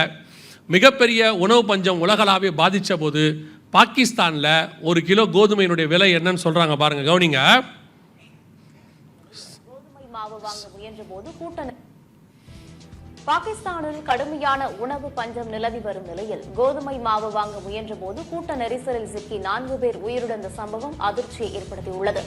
மிகப்பெரிய உணவு பஞ்சம் உலகளாவிய பாதித்த போது பாகிஸ்தானில் 1 கிலோ கோதுமையினுடைய விலை என்னன்னு சொல்கிறாங்க பாருங்கள், கவனிங்க. கோதுமை மாவு வாங்க முயன்ற போது பாகிஸ்தானில் கடுமையான உணவு பஞ்சம் நிலவி வரும் நிலையில் கோதுமை மாவு வாங்க முயன்ற போது கூட்ட நெரிசலில் சிக்கி 4 பேர் உயிரிழந்த சம்பவம் அதிர்ச்சியை ஏற்படுத்தியுள்ளது.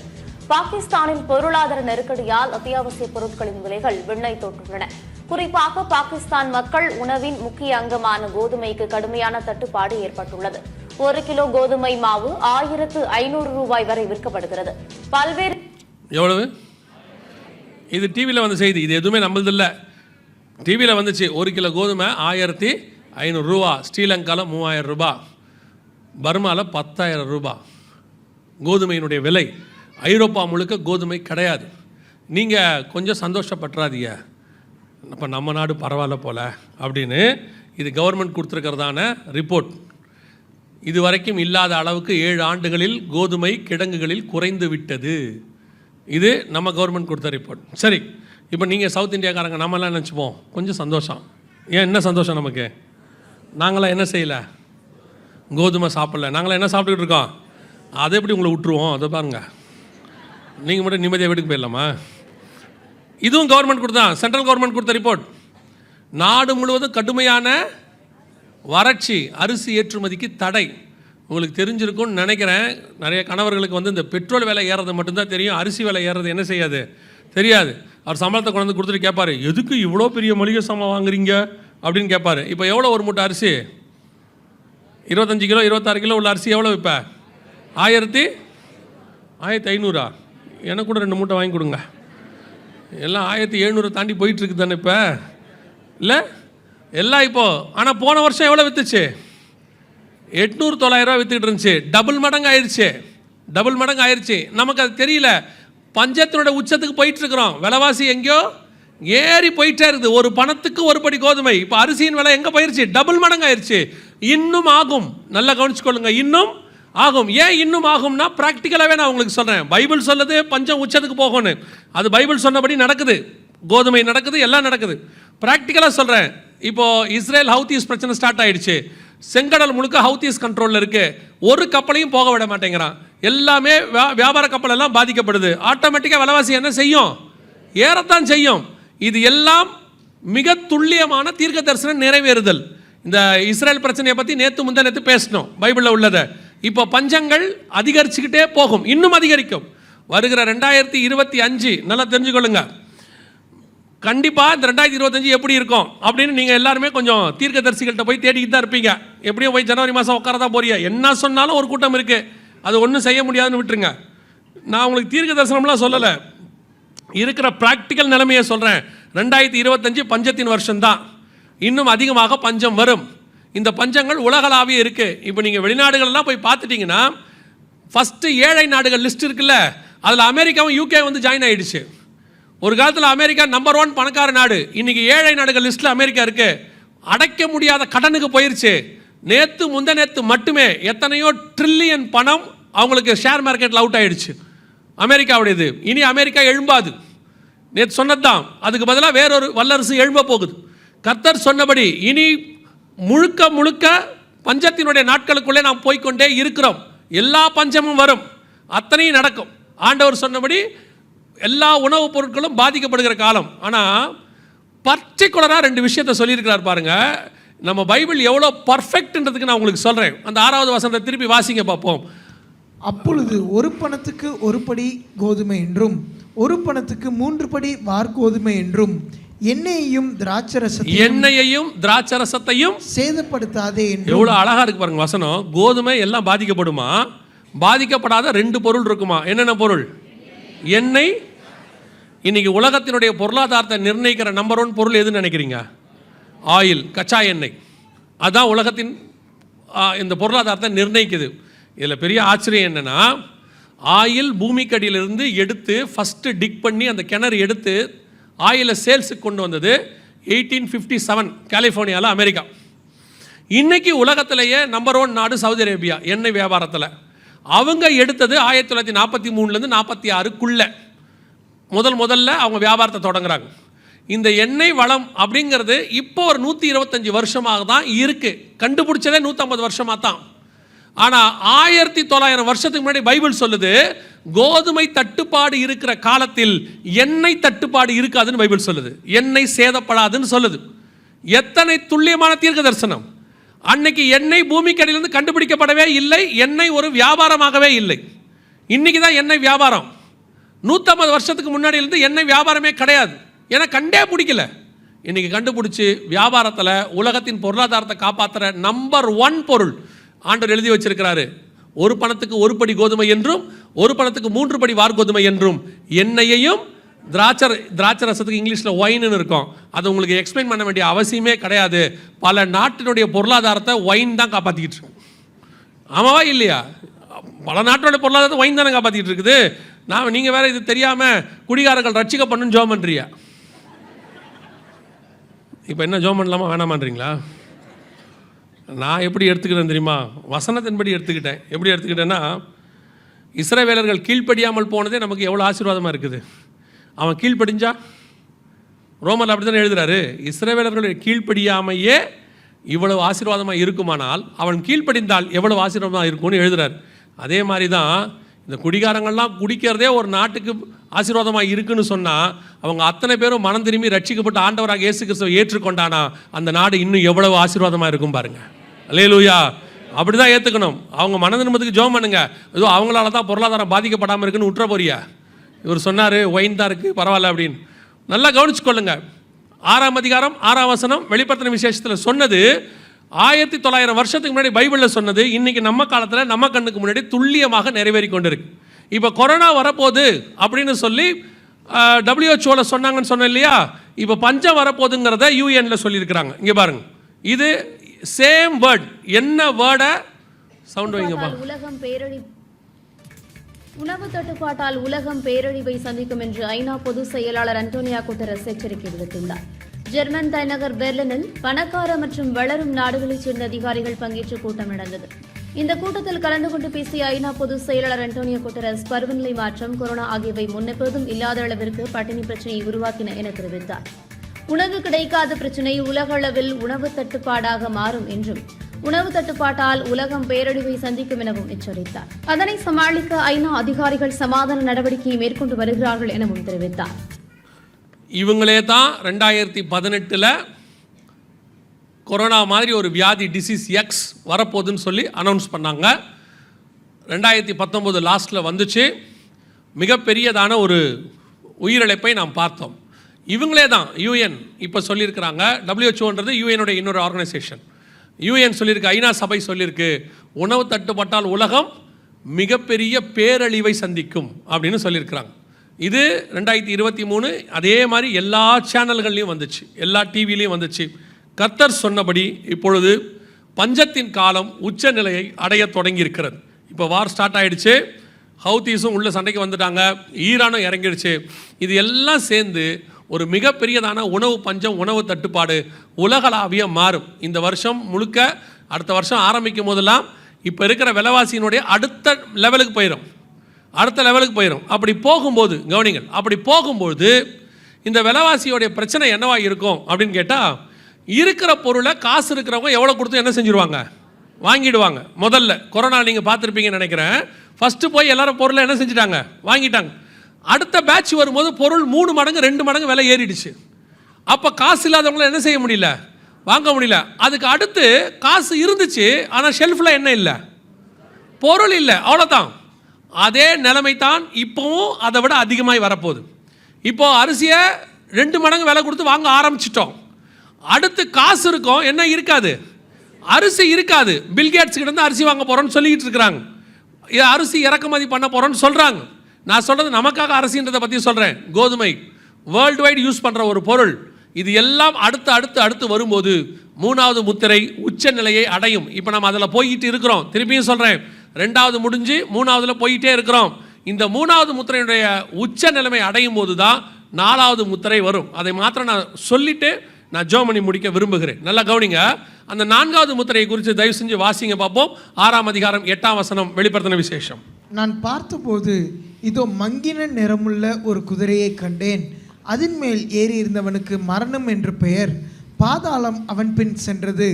பாகிஸ்தானில் பொருளாதார நெருக்கடியால் அத்தியாவசிய பொருட்களின் விலைகள் விண்ணை தொட்டுள்ளன. குறிப்பாக பாகிஸ்தான் மக்கள் உணவின் முக்கிய அங்கமான கோதுமைக்கு கடுமையான தட்டுப்பாடு ஏற்பட்டுள்ளது. 1 கிலோ கோதுமை மாவு 1500 ரூபாய் வரை விற்கப்படுகிறது. பல்வேறு எவ்வளவு? இது டிவியில் வந்த செய்தி, இது எதுவுமே நம்மளதில்லை. டிவியில் வந்துச்சு, 1 கிலோ கோதுமை 1500 ரூபா, ஸ்ரீலங்காவில் 3000 ரூபா, பர்மாவில் 10,000 ரூபா கோதுமையினுடைய விலை. ஐரோப்பா முழுக்க கோதுமை கிடையாது. நீங்கள் கொஞ்சம் சந்தோஷப்பட்டுறாதீங்க, இப்போ நம்ம நாடு பரவாயில்ல போல் அப்படின்னு. இது கவர்மெண்ட் கொடுத்துருக்கிறதான ரிப்போர்ட். இது வரைக்கும் இல்லாத அளவுக்கு 7 ஆண்டுகளில் கோதுமை கிடங்குகளில் குறைந்து விட்டது. இது நம்ம கவர்மெண்ட் கொடுத்த ரிப்போர்ட். சரி, இப்போ நீங்கள் சவுத் இந்தியாக்காரங்க நம்மளாம் நினச்சிப்போம் கொஞ்சம் சந்தோஷம். ஏன் என்ன சந்தோஷம் நமக்கு? நாங்களாம் என்ன செய்யலை? கோதுமை சாப்பிடல. நாங்களாம் என்ன சாப்பிட்டுக்கிட்டு இருக்கோம்? அதை எப்படி உங்களை விட்டுருவோம்? அதை பாருங்க, நீங்கள் மட்டும் நிம்மதியாக வீட்டுக்கு போயிடலாமா? இதுவும் கவர்மெண்ட் கொடுத்தான், சென்ட்ரல் கவர்மெண்ட் கொடுத்த ரிப்போர்ட். நாடு முழுவதும் கடுமையான வறட்சி, அரிசி ஏற்றுமதிக்கு தடை. உங்களுக்கு தெரிஞ்சிருக்கும்னு நினைக்கிறேன். நிறைய கணவர்களுக்கு இந்த பெட்ரோல் விலை ஏறது மட்டும்தான் தெரியும், அரிசி விலை ஏறது என்ன செய்யாது, தெரியாது. அவர் சம்பளத்தை கொண்டு வந்து கொடுத்துட்டு கேட்பாரு, எதுக்கு இவ்வளோ பெரிய மளிகை சாமான் வாங்குறீங்க அப்படின்னு கேட்பாரு. இப்போ எவ்வளோ ஒரு மூட்டை அரிசி? 25 கிலோ 26 கிலோ உள்ள அரிசி எவ்வளோ இப்போ? 1500. எனக்கு கூட 2 மூட்டை வாங்கி கொடுங்க. எல்லாம் 1700 தாண்டி போயிட்டுருக்கு தானே இப்போ, இல்லை எல்லாம் இப்போது. ஆனால் போன வருஷம் எவ்வளோ விற்றுச்சு? 800-900 விற்றுக்கிட்டு இருந்துச்சு. டபுள் மடங்கு ஆயிடுச்சு. நமக்கு அது தெரியல. பஞ்சத்தினோட உச்சத்துக்கு போயிட்டுருக்குறோம். விலைவாசி எங்கேயோ ஏறி போயிட்டே இருக்குது. ஒரு பணத்துக்கு ஒரு படி கோதுமை. இப்போ அரிசியின் விலை எங்கே போயிடுச்சு? டபுள் மடங்கு ஆயிடுச்சு. இன்னும் ஆகும். நல்லா கவனிச்சுக்கொள்ளுங்க, இன்னும் ஆகும். ஏன் இன்னும் ஆகும்னா, ப்ராக்டிக்கலாகவே நான் உங்களுக்கு சொல்கிறேன். பைபிள் சொல்லுது பஞ்சம் உச்சத்துக்கு போகணும். அது பைபிள் சொன்னபடி நடக்குது. கோதுமை நடக்குது, எல்லாம் நடக்குது. ப்ராக்டிக்கலாக சொல்கிறேன். இப்போது இஸ்ரேல் ஹவுத்தீஸ் பிரச்சனை ஸ்டார்ட் ஆகிடுச்சு. செங்கடல் முழுக்க ஹவுத்தீஸ் கண்ட்ரோலில் இருக்குது. ஒரு கப்பலையும் போக விட மாட்டேங்கிறான். எல்லாமே வியாபார கப்பல் எல்லாம் பாதிக்கப்படுது. ஆட்டோமேட்டிக்காக விலைவாசி என்ன செய்யும்? ஏறத்தான் செய்யும். இது எல்லாம் மிக துல்லியமான தீர்க்க தரிசனம் நிறைவேறுதல். இந்த இஸ்ரேல் பிரச்சனையை பற்றி நேற்று பேசணும், பைபிளில் உள்ளதை. இப்போ பஞ்சங்கள் அதிகரிச்சுக்கிட்டே போகும், இன்னும் அதிகரிக்கும். வருகிற 2025 நல்லா தெரிஞ்சுக்கொள்ளுங்க. கண்டிப்பாக இந்த 2025 எப்படி இருக்கும் அப்படின்னு நீங்கள் எல்லாருமே கொஞ்சம் தீர்க்கதரிசிகள்கிட்ட போய் தேடிக்கிட்டு தான் இருப்பீங்க. எப்படியும் போய் ஜனவரி மாதம் உட்காரதான் போறீங்க. என்ன சொன்னாலும் ஒரு கூட்டம் இருக்குது, அது ஒன்றும் செய்ய முடியாதுன்னு விட்டுருங்க. நான் உங்களுக்கு தீர்க்க தரிசனம்லாம் சொல்லலை, இருக்கிற ப்ராக்டிக்கல் நிலைமையை சொல்கிறேன். 2025 பஞ்சத்தின் வருஷம்தான். இன்னும் அதிகமாக பஞ்சம் வரும். இந்த பஞ்சங்கள் உலகளாவிய இருக்குது. இப்போ நீங்கள் வெளிநாடுகள்லாம் போய் பார்த்துட்டிங்கன்னா, ஃபஸ்ட்டு ஏழை நாடுகள் லிஸ்ட் இருக்குல்ல, அதில் அமெரிக்காவும் UK ஜாயின் ஆகிடுச்சு. ஒரு காலத்தில் அமெரிக்கா நம்பர் 1 பணக்கார நாடு. இன்றைக்கி ஏழை நாடுகள் லிஸ்ட்டில் அமெரிக்கா இருக்குது. அடைக்க முடியாத கடனுக்கு போயிடுச்சு. முந்தநேத்து மட்டுமே எத்தனையோ ட்ரில்லியன் பணம் அவங்களுக்கு ஷேர் மார்க்கெட்டில் அவுட் ஆகிடுச்சு அமெரிக்காவுடையது. இனி அமெரிக்கா எழும்பாது. நேற்று சொன்னதுதான், அதுக்கு பதிலாக வேறொரு வல்லரசு எழும்ப போகுது. கர்த்தர் சொன்னபடி இனி முழுக்க பஞ்சத்தினுடைய நாட்களுக்குள்ளே நாம் போய்கொண்டே இருக்கிறோம். எல்லா பஞ்சமும் வரும், அத்தனையும் நடக்கும். ஆண்டவர் சொன்னபடி எல்லா உணவுப் பொருட்களும் பாதிக்கப்படுகிற காலம். ஆனால் பர்டிகுலராக 2 விஷயத்தை சொல்லியிருக்கிறார் பாருங்க. நம்ம பைபிள் எவ்வளோ பர்ஃபெக்ட்ன்றதுக்கு நான் உங்களுக்கு சொல்கிறேன். அந்த 6வது வசனத்தை திருப்பி வாசிங்க பார்ப்போம். அப்பொழுது ஒரு பணத்துக்கு 1 படி கோதுமை என்றும் 1 பணத்துக்கு 3 படி வார்கோதுமை என்றும் எண்ணெயையும் திராட்சரசத்தையும் சேதப்படுத்தாதே என்று. எவ்வளோ அழகா இருக்கு பாருங்க வசனம். கோதுமை எல்லாம் பாதிக்கப்படுமா? பாதிக்கப்படாத 2 பொருள் இருக்குமா? என்னென்ன பொருள்? எண்ணெய். இன்னைக்கு உலகத்தினுடைய பொருளாதாரத்தை நிர்ணயிக்கிற நம்பர் 1 பொருள் எதுன்னு நினைக்கிறீங்க? ஆயில், கச்சா எண்ணெய். அதுதான் உலகத்தின் இந்த பொருளாதாரத்தை நிர்ணயிக்குது. இதில் பெரிய ஆச்சரியம் என்னென்னா, ஆயில் பூமிக்கடியிலிருந்து எடுத்து ஃபஸ்ட்டு டிக் பண்ணி அந்த கிணறு எடுத்து ஆயிலை சேல்ஸுக்கு கொண்டு வந்தது 1857 கலிஃபோர்னியாவில், அமெரிக்கா. இன்றைக்கி உலகத்திலேயே நம்பர் 1 நாடு சவுதி அரேபியா எண்ணெய் வியாபாரத்தில். அவங்க எடுத்தது 1943 46க்குள்ளே முதல்ல அவங்க வியாபாரத்தை தொடங்குறாங்க. இந்த எண்ணெய் வளம் அப்படிங்கிறது இப்போ ஒரு 125 வருஷமாக தான் இருக்குது. கண்டுபிடிச்சதே 150 வருஷமாக தான். ஆனால் 1900 வருஷத்துக்கு முன்னாடி பைபிள் சொல்லுது, கோதுமை தட்டுப்பாடு இருக்கிற காலத்தில் எண்ணெய் தட்டுப்பாடு இருக்காதுன்னு பைபிள் சொல்லுது. எண்ணெய் சேதப்படாதுன்னு சொல்லுது. எத்தனை துல்லியமான தீர்க்க தரிசனம்! அன்னைக்கு எண்ணெய் பூமிக்கடியிலிருந்து கண்டுபிடிக்கப்படவே இல்லை. எண்ணெய் ஒரு வியாபாரமாகவே இல்லை. இன்னைக்கு தான் எண்ணெய் வியாபாரம். 150 வருஷத்துக்கு முன்னாடியிலிருந்து எண்ணெய் வியாபாரமே கிடையாது. ஏன்னா கண்டே பிடிக்கல. இன்னைக்கு கண்டுபிடிச்சி வியாபாரத்தில் உலகத்தின் பொருளாதாரத்தை காப்பாற்றுற நம்பர் 1 பொருள் ஆண்டவர் எழுதி வச்சிருக்கிறாரு. 1 பணத்துக்கு 1 படி கோதுமை என்றும் 1 பணத்துக்கு 3 படி வார்கோதுமை என்றும் எண்ணெயையும் திராட்சை ரசத்துக்கு இங்கிலீஷில் ஒயின்னு இருக்கும். அதை உங்களுக்கு எக்ஸ்பிளைன் பண்ண வேண்டிய அவசியமே கிடையாது. பல நாட்டினுடைய பொருளாதாரத்தை ஒயின் தான் காப்பாற்றிக்கிட்டு இருக்கு. ஆமாவா இல்லையா? பல நாட்டினுடைய பொருளாதாரத்தை ஒயின் தானே காப்பாற்றிக்கிட்டு இருக்குது. நீங்கள் வேற இது தெரியாமல் குடிகாரர்கள் ரட்சிக்கப்படணும்னு ஜோம் பண்ணுறியா? இப்போ என்ன ஜோம் பண்ணலாமா வேணாமான்றீங்களா? நான் எப்படி எடுத்துக்கிட்டேன் தெரியுமா? வசனத்தின்படி எடுத்துக்கிட்டேன். எப்படி எடுத்துக்கிட்டேன்னா, இஸ்ரவேலர்கள் கீழ்ப்படியாமல் போனதே நமக்கு எவ்வளோ ஆசீர்வாதமாக இருக்குது. அவன் கீழ்ப்படிஞ்சா, ரோமரில் அப்படி தானே எழுதுறாரு, இஸ்ரவேலர்களுடைய கீழ்ப்படியாமையே இவ்வளவு ஆசீர்வாதமாக இருக்குமானால் அவன் கீழ்ப்படிந்தால் எவ்வளவு ஆசீர்வாதமாக இருக்கும்னு எழுதுறாரு. அதே மாதிரி தான் இந்த குடிகாரங்கள்லாம் குடிக்கிறதே ஒரு நாட்டுக்கு ஆசீர்வாதமாக இருக்குன்னு சொன்னால், அவங்க அத்தனை பேரும் மனம் திரும்பி ரட்சிக்கப்பட்டு ஆண்டவராக இயேசு கிறிஸ்துவை ஏற்றுக்கொண்டானா அந்த நாடு இன்னும் எவ்வளவு ஆசீர்வாதமாக இருக்கும் பாருங்க. அல்லேலூயா. அப்படி தான் ஏற்றுக்கணும். அவங்க மன திரும்பத்துக்கு ஜெபம் பண்ணுங்க. ஏதோ அவங்களால தான் பொருளாதாரம் பாதிக்கப்படாமல் இருக்குன்னு விட்டுற போறியா? இவர் சொன்னார் ஒயின் தான் இருக்குது பரவாயில்ல அப்படின்னு. நல்லா கவனிச்சுக்கொள்ளுங்க. 6ஆம் அதிகாரம் 6ஆம் வசனம் வெளிப்படுத்தின விசேஷத்தில் சொன்னது 1900 வருஷத்துக்கு முன்னாடி பைபிளில் சொன்னது இன்னைக்கு நம்ம காலத்தில் நம்ம கண்ணுக்கு முன்னாடி துல்லியமாக நிறைவேறி கொண்டு இருக்கு. இப்போ கொரோனா வரப்போகுது அப்படின்னு சொல்லி WHO சொன்னாங்கன்னு சொன்னேன் இல்லையா? இப்போ பஞ்சம் வரப்போகுதுங்கிறத UN சொல்லியிருக்கிறாங்க. இங்கே பாருங்க, இது சேம் வேர்ட். என்ன வேர்டை சவுண்ட் வைங்கப்பா? உணவு தட்டுப்பாட்டால் உலகம் பேரழிவை சந்திக்கும் என்று ஐநா பொதுச் செயலாளர் அன்டோனியோ குட்டரஸ் எச்சரிக்கை விடுத்துள்ளார். ஜெர்மன் தலைநகர் பெர்லினில் பணக்கார மற்றும் வளரும் நாடுகளைச் சேர்ந்த அதிகாரிகள் பங்கேற்ற கூட்டம் நடந்தது. இந்த கூட்டத்தில் கலந்து கொண்டு பேசிய ஐநா பொதுச் செயலாளர் அன்டோனியோ குட்டரஸ், பருவநிலை மாற்றம், கொரோனா ஆகியவை முன்னெப்போதும் இல்லாத அளவிற்கு பட்டினி பிரச்சினையை உருவாக்கின என தெரிவித்தார். உணவு கிடைக்காத பிரச்சினை உலக அளவில் உணவு தட்டுப்பாடாக மாறும் என்றும், உணவு தட்டுப்பாட்டால் உலகம் பேரழிவை சந்திக்கும் எனவும் எச்சரித்தார். அதனை சமாளிக்க ஐநா அதிகாரிகள் சமாதான நடவடிக்கையை மேற்கொண்டு வருகிறார்கள் எனவும் தெரிவித்தார். இவங்களே தான் 2018 கொரோனா மாதிரி ஒரு வியாதி டிசீஸ் எக்ஸ் வரப்போகுதுன்னு சொல்லி அனௌன்ஸ் பண்ணாங்க. 2019 லாஸ்ட்டில் வந்துச்சு. மிகப்பெரியதான ஒரு உயிரிழப்பை நாம் பார்த்தோம். இவங்களே தான் UN இப்போ சொல்லியிருக்கிறாங்க. WHO UNனுடைய இன்னொரு ஆர்கனைசேஷன். UN சொல்லியிருக்கு, ஐநா சபை சொல்லியிருக்கு, உணவு தட்டுப்பாட்டால் உலகம் மிகப்பெரிய பேரழிவை சந்திக்கும் அப்படின்னு சொல்லியிருக்கிறாங்க. இது 2023 அதே மாதிரி எல்லா சேனல்கள்லையும் வந்துச்சு, எல்லா டிவிலையும் வந்துச்சு. கர்த்தர் சொன்னபடி இப்பொழுது பஞ்சத்தின் காலம் உச்ச நிலையை அடைய தொடங்கி இருக்கிறது. இப்போ வார் ஸ்டார்ட் ஆகிடுச்சு. ஹவுத்தீஸும் உள்ள சண்டைக்கு வந்துட்டாங்க, ஈரானும் இறங்கிடுச்சு. இது எல்லாம் சேர்ந்து ஒரு மிகப்பெரியதான உணவு பஞ்சம், உணவு தட்டுப்பாடு உலகளாவிய மாறும். இந்த வருஷம் முழுக்க, அடுத்த வருஷம் ஆரம்பிக்கும் போதெல்லாம் இப்போ இருக்கிற விலைவாசியினுடைய அடுத்த லெவலுக்கு போயிடும். அப்படி போகும்போது கவனிங்கள், அப்படி போகும்போது இந்த விலைவாசியோடைய பிரச்சனை என்னவா இருக்கும் அப்படின்னு கேட்டால், இருக்கிற பொருளை காசு இருக்கிறவங்க எவ்வளோ கொடுத்து என்ன செஞ்சுருவாங்க? வாங்கிடுவாங்க. முதல்ல கொரோனா நீங்கள் பார்த்துருப்பீங்கன்னு நினைக்கிறேன். ஃபஸ்ட்டு போய் எல்லாரும் பொருளை என்ன செஞ்சுட்டாங்க? வாங்கிட்டாங்க. அடுத்த பேட்ச் வரும்போது பொருள் 3 மடங்கு 2 மடங்கு விலை ஏறிடுச்சு. அப்போ காசு இல்லாதவங்கள என்ன செய்ய முடியல? வாங்க முடியல. அதுக்கு அடுத்து காசு இருந்துச்சு, ஆனால் ஷெல்ஃபில் என்ன இல்லை? பொருள் இல்லை, அவ்வளோதான். அதே நிலைமை தான் இப்போவும், அதை விட அதிகமாகி வரப்போகுது. இப்போது அரிசியை 2 மடங்கு விலை கொடுத்து வாங்க ஆரம்பிச்சிட்டோம். அடுத்து காசு இருக்கும், என்ன இருக்காது? அரிசி இருக்காது. பில்கேட்ஸ் கிட்ட இருந்து அரிசி வாங்க போகிறோன்னு சொல்லிக்கிட்டு இருக்கிறாங்க. அரிசி இறக்குமதி பண்ண போகிறோன்னு சொல்கிறாங்க. நான் சொல்கிறது நமக்காக அரிசின்றதை பற்றி சொல்கிறேன். கோதுமை வேர்ல்டு வைடு யூஸ் பண்ணுற ஒரு பொருள். இது எல்லாம் அடுத்து வரும்போது 3வது முத்திரை உச்ச நிலையை அடையும். இப்போ நம்ம அதில் போய்கிட்டு இருக்கிறோம். திருப்பியும் சொல்கிறேன், 2வது முடிஞ்சு 3வதுல போயிட்டே இருக்கிறோம். இந்த 3வது முத்திரையுடைய உச்ச நிலைமை அடையும் போது தான் 4வது முத்திரை வரும். அதை மாத்திரம் நான் சொல்லிட்டு நான் ஜெபம் முடிக்க விரும்புகிறேன். நல்லா கவனிங்க. அந்த 4வது முத்திரையை குறித்து தயவு செஞ்சு வாசிங்க பார்ப்போம். 6ஆம் அதிகாரம் 8ஆம் வசனம் வெளிப்படுத்தின விசேஷம். நான் பார்த்தபோது இதோ மங்கின நிறமுள்ள ஒரு குதிரையை கண்டேன். அதன் மேல் ஏறி இருந்தவனுக்கு மரணம் என்று பெயர். பாதாளம் அவன் பின் சென்றது.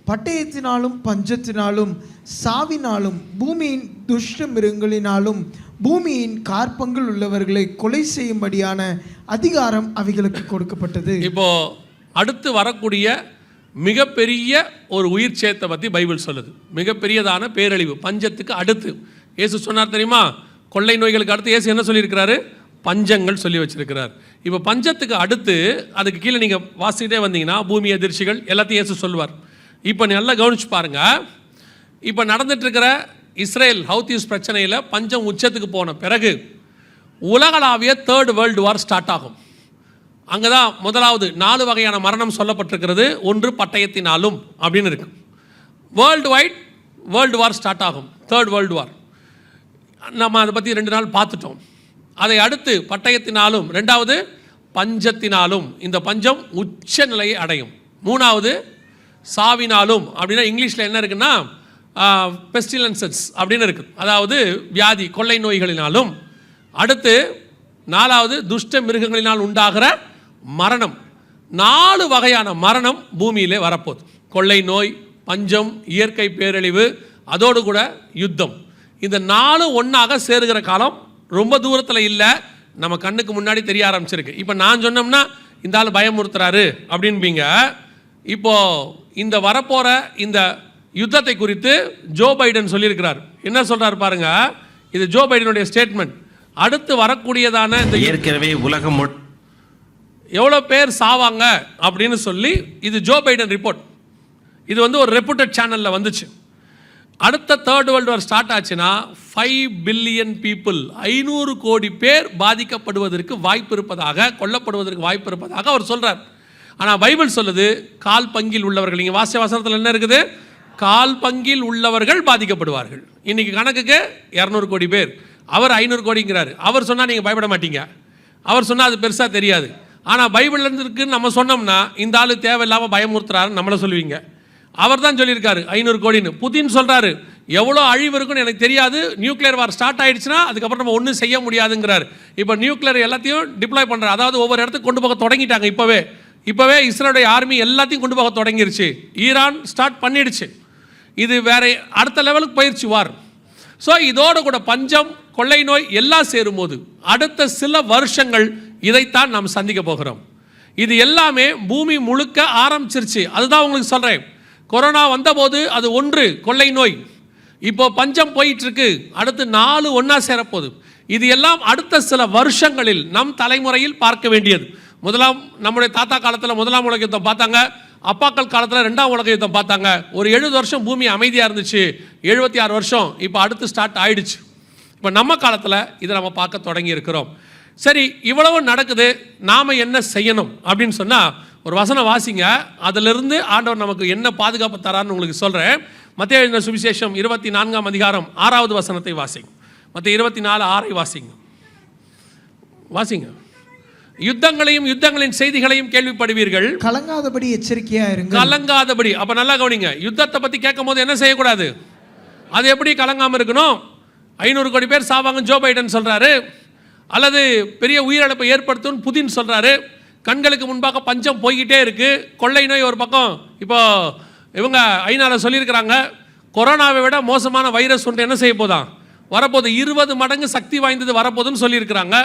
பட்டயத்தினாலும் பஞ்சத்தினாலும் சாவினாலும் பூமியின் துஷ்ட மிருகங்களினாலும் பூமியின் காற்பங்கள் உள்ளவர்களை கொலை செய்யும்படியான அதிகாரம் அவைகளுக்கு கொடுக்கப்பட்டது. இப்போ அடுத்து வரக்கூடிய மிகப்பெரிய ஒரு உயிர் சேத்தை பற்றி பைபிள் சொல்லுது. மிகப்பெரியதான பேரழிவு பஞ்சத்துக்கு அடுத்து. இயேசு சொன்னார் தெரியுமா? கொள்ளை நோய்களுக்கு அடுத்து இயேசு என்ன சொல்லியிருக்கிறாரு? பஞ்சங்கள் சொல்லி வச்சிருக்கிறார். இப்போ பஞ்சத்துக்கு அடுத்து அதுக்கு கீழே நீங்கள் வாசிக்கிட்டே வந்தீங்கன்னா பூமி அதிர்ச்சிகள் எல்லாத்தையும் இயேசு சொல்லுவார். இப்போ நல்லா கவனிச்சு பாருங்க. இப்போ நடந்துட்டு இருக்கிற இஸ்ரேல் ஹவுத்தீஸ் பிரச்சனையில் பஞ்சம் உச்சத்துக்கு போன பிறகு உலகளாவிய 3rd வேர்ல்டு வார் ஸ்டார்ட் ஆகும். அங்கே தான் முதலாவது 4 வகையான மரணம் சொல்லப்பட்டிருக்கிறது. ஒன்று பட்டயத்தினாலும் அப்படின்னு இருக்கு. World wide world war start ஆகும், 3rd வேர்ல்டு வார். நம்ம அதை பற்றி 2 நாள் பார்த்துட்டோம். அதை அடுத்து பட்டயத்தினாலும், 2வது பஞ்சத்தினாலும் இந்த பஞ்சம் உச்ச நிலையை அடையும். 3வது சாவினாலும் அப்படின்னா இங்கிலீஷில் என்ன இருக்குன்னா பெஸ்டிலன்சஸ் அப்படின்னு இருக்குது, அதாவது வியாதி கொள்ளை நோய்களினாலும். அடுத்து 4வது துஷ்ட மிருகங்களினால் உண்டாகிற மரணம். 4 வகையான மரணம் பூமியிலே வரப்போகுது. கொள்ளை நோய், பஞ்சம், இயற்கை பேரழிவு, அதோடு கூட யுத்தம். இந்த 4 ஒன்றாக சேருகிற காலம் ரொம்ப தூரத்தில் இல்லை, நம்ம கண்ணுக்கு முன்னாடி தெரிய ஆரம்பிச்சிருக்கு. இப்போ நான் சொன்னோம்னா இந்த ஆள் பயமுறுத்துறாரு அப்படின்பீங்க. இப்போது இந்த வரப்போகிற இந்த யுத்தத்தை குறித்து ஜோ பைடன் சொல்லியிருக்கிறார். என்ன சொல்கிறார் பாருங்க, இது ஜோ பைடனுடைய ஸ்டேட்மெண்ட். அடுத்து வரக்கூடியதான இந்த ஏற்கனவே உலகம் எவ்வளோ பேர் சாவாங்க அப்படின்னு சொல்லி இது ஜோ பைடன் ரிப்போர்ட். இது வந்து ஒரு ரெப்யூட்டட் சேனலில் வந்துச்சு. அடுத்த தேர்ட் வேர்ல்டு வார் ஸ்டார்ட் ஆச்சுன்னா 5 பில்லியன் பீப்புள், 500 கோடி பேர் பாதிக்கப்படுவதற்கு வாய்ப்பு இருப்பதாக, கொல்லப்படுவதற்கு வாய்ப்பு இருப்பதாக அவர் சொல்கிறார். ஆனால் பைபிள் சொல்லுது கால் பங்கில் உள்ளவர்கள், நீங்கள் வாசிய வசனத்தில் என்ன இருக்குது, கால் பங்கில் உள்ளவர்கள் பாதிக்கப்படுவார்கள். இன்றைக்கி கணக்குக்கு 200 கோடி பேர், அவர் 500 கோடிங்கிறாரு. அவர் சொன்னால் நீங்கள் பயப்பட மாட்டீங்க, அவர் சொன்னால் அது பெருசாக தெரியாது. ஆனால் பைபிள்லேருந்து இருக்குன்னு நம்ம சொன்னோம்னா இந்த ஆள் தேவையில்லாமல் பயமுறுத்துறாருன்னு நம்மளை சொல்லுவீங்க. அவர் தான் சொல்லியிருக்காரு 500 கோடின்னு. புதின் சொல்கிறாரு எவ்வளோ அழிவு இருக்குன்னு எனக்கு தெரியாது, நியூக்ளியர் வார் ஸ்டார்ட் ஆகிடுச்சுன்னா அதுக்கப்புறம் நம்ம ஒன்றும் செய்ய முடியாதுங்கிறார். இப்போ நியூக்ளியர் எல்லாத்தையும் டிப்ளாய் பண்ணுறாரு, அதாவது ஒவ்வொரு இடத்துக்கு கொண்டு போக தொடங்கிட்டாங்க. இப்போவே இஸ்ரேலுடைய ஆர்மி எல்லாத்தையும் கொண்டு போக தொடங்கிருச்சு. ஈரான் ஸ்டார்ட் பண்ணிடுச்சு. இது வேற அடுத்த லெவலுக்கு போயிடுச்சு வார். ஸோ இதோடு கூட பஞ்சம், கொள்ளை நோய் எல்லாம் சேரும்போது அடுத்த சில வருஷங்கள் இதைத்தான் நாம் சந்திக்க போகிறோம். இது எல்லாமே பூமி முழுக்க ஆரம்பிச்சிருச்சு. அதுதான் உங்களுக்கு சொல்கிறேன். கொரோனா வந்தபோது அது 1 கொள்ளை நோய், இப்போ பஞ்சம் போயிட்டுருக்கு, அடுத்து 4 ஒன்றா சேரப்போகுது. இது எல்லாம் அடுத்த சில வருஷங்களில் நம் தலைமுறையில் பார்க்க வேண்டியது. நம்முடைய தாத்தா காலத்தில் 1ஆம் உலக யுத்தம் பார்த்தாங்க, அப்பாக்கள் காலத்தில் 2ஆம் உலக யுத்தம் பார்த்தாங்க. ஒரு 70 வருஷம் பூமி அமைதியாக இருந்துச்சு, 76 வருஷம் இப்போ அடுத்து ஸ்டார்ட் ஆயிடுச்சு. இப்போ நம்ம காலத்தில் இதை நம்ம பார்க்க தொடங்கி இருக்கிறோம். சரி, இவ்வளவு நடக்குது, நாம் என்ன செய்யணும் அப்படின்னு சொன்னால் ஒரு வசனம் வாசிங்க, அதிலிருந்து ஆண்டவர் நமக்கு என்ன பாதுகாப்பு தரான்னு உங்களுக்கு சொல்கிறேன். மத்தேயு எழுதின சுவிசேஷம் 24ஆம் அதிகாரம் 6வது வசனத்தை வாசிங்க. மத்தேயு 24:6 வாசிங்க. யுத்தங்களையும் யுத்தங்களின் செய்திகளையும் கேள்விப்படுவீர்கள், கலங்காதபடி எச்சரிக்கையா இருங்க. கலங்காதபடி. அப்போ நல்லா கவனிங்க, யுத்தத்தை பற்றி கேட்கும் போது என்ன செய்யக்கூடாது, அது எப்படி கலங்காமல் இருக்கணும்? 500 கோடி பேர் சாவாங்கன்னு ஜோ பைடன் சொல்கிறாரு, அல்லது பெரிய உயிரிழப்பை ஏற்படுத்தும் புதின் சொல்கிறாரு. கண்களுக்கு முன்பாக பஞ்சம் போய்கிட்டே இருக்குது, கொள்ளை நோய் ஒரு பக்கம். இப்போ இவங்க ஐநாவில் சொல்லியிருக்கிறாங்க கொரோனாவை விட மோசமான வைரஸ் ஒன்று என்ன செய்ய போதான் வரப்போகுது, 20 மடங்கு சக்தி வாய்ந்தது வரப்போகுதுன்னு சொல்லியிருக்கிறாங்க.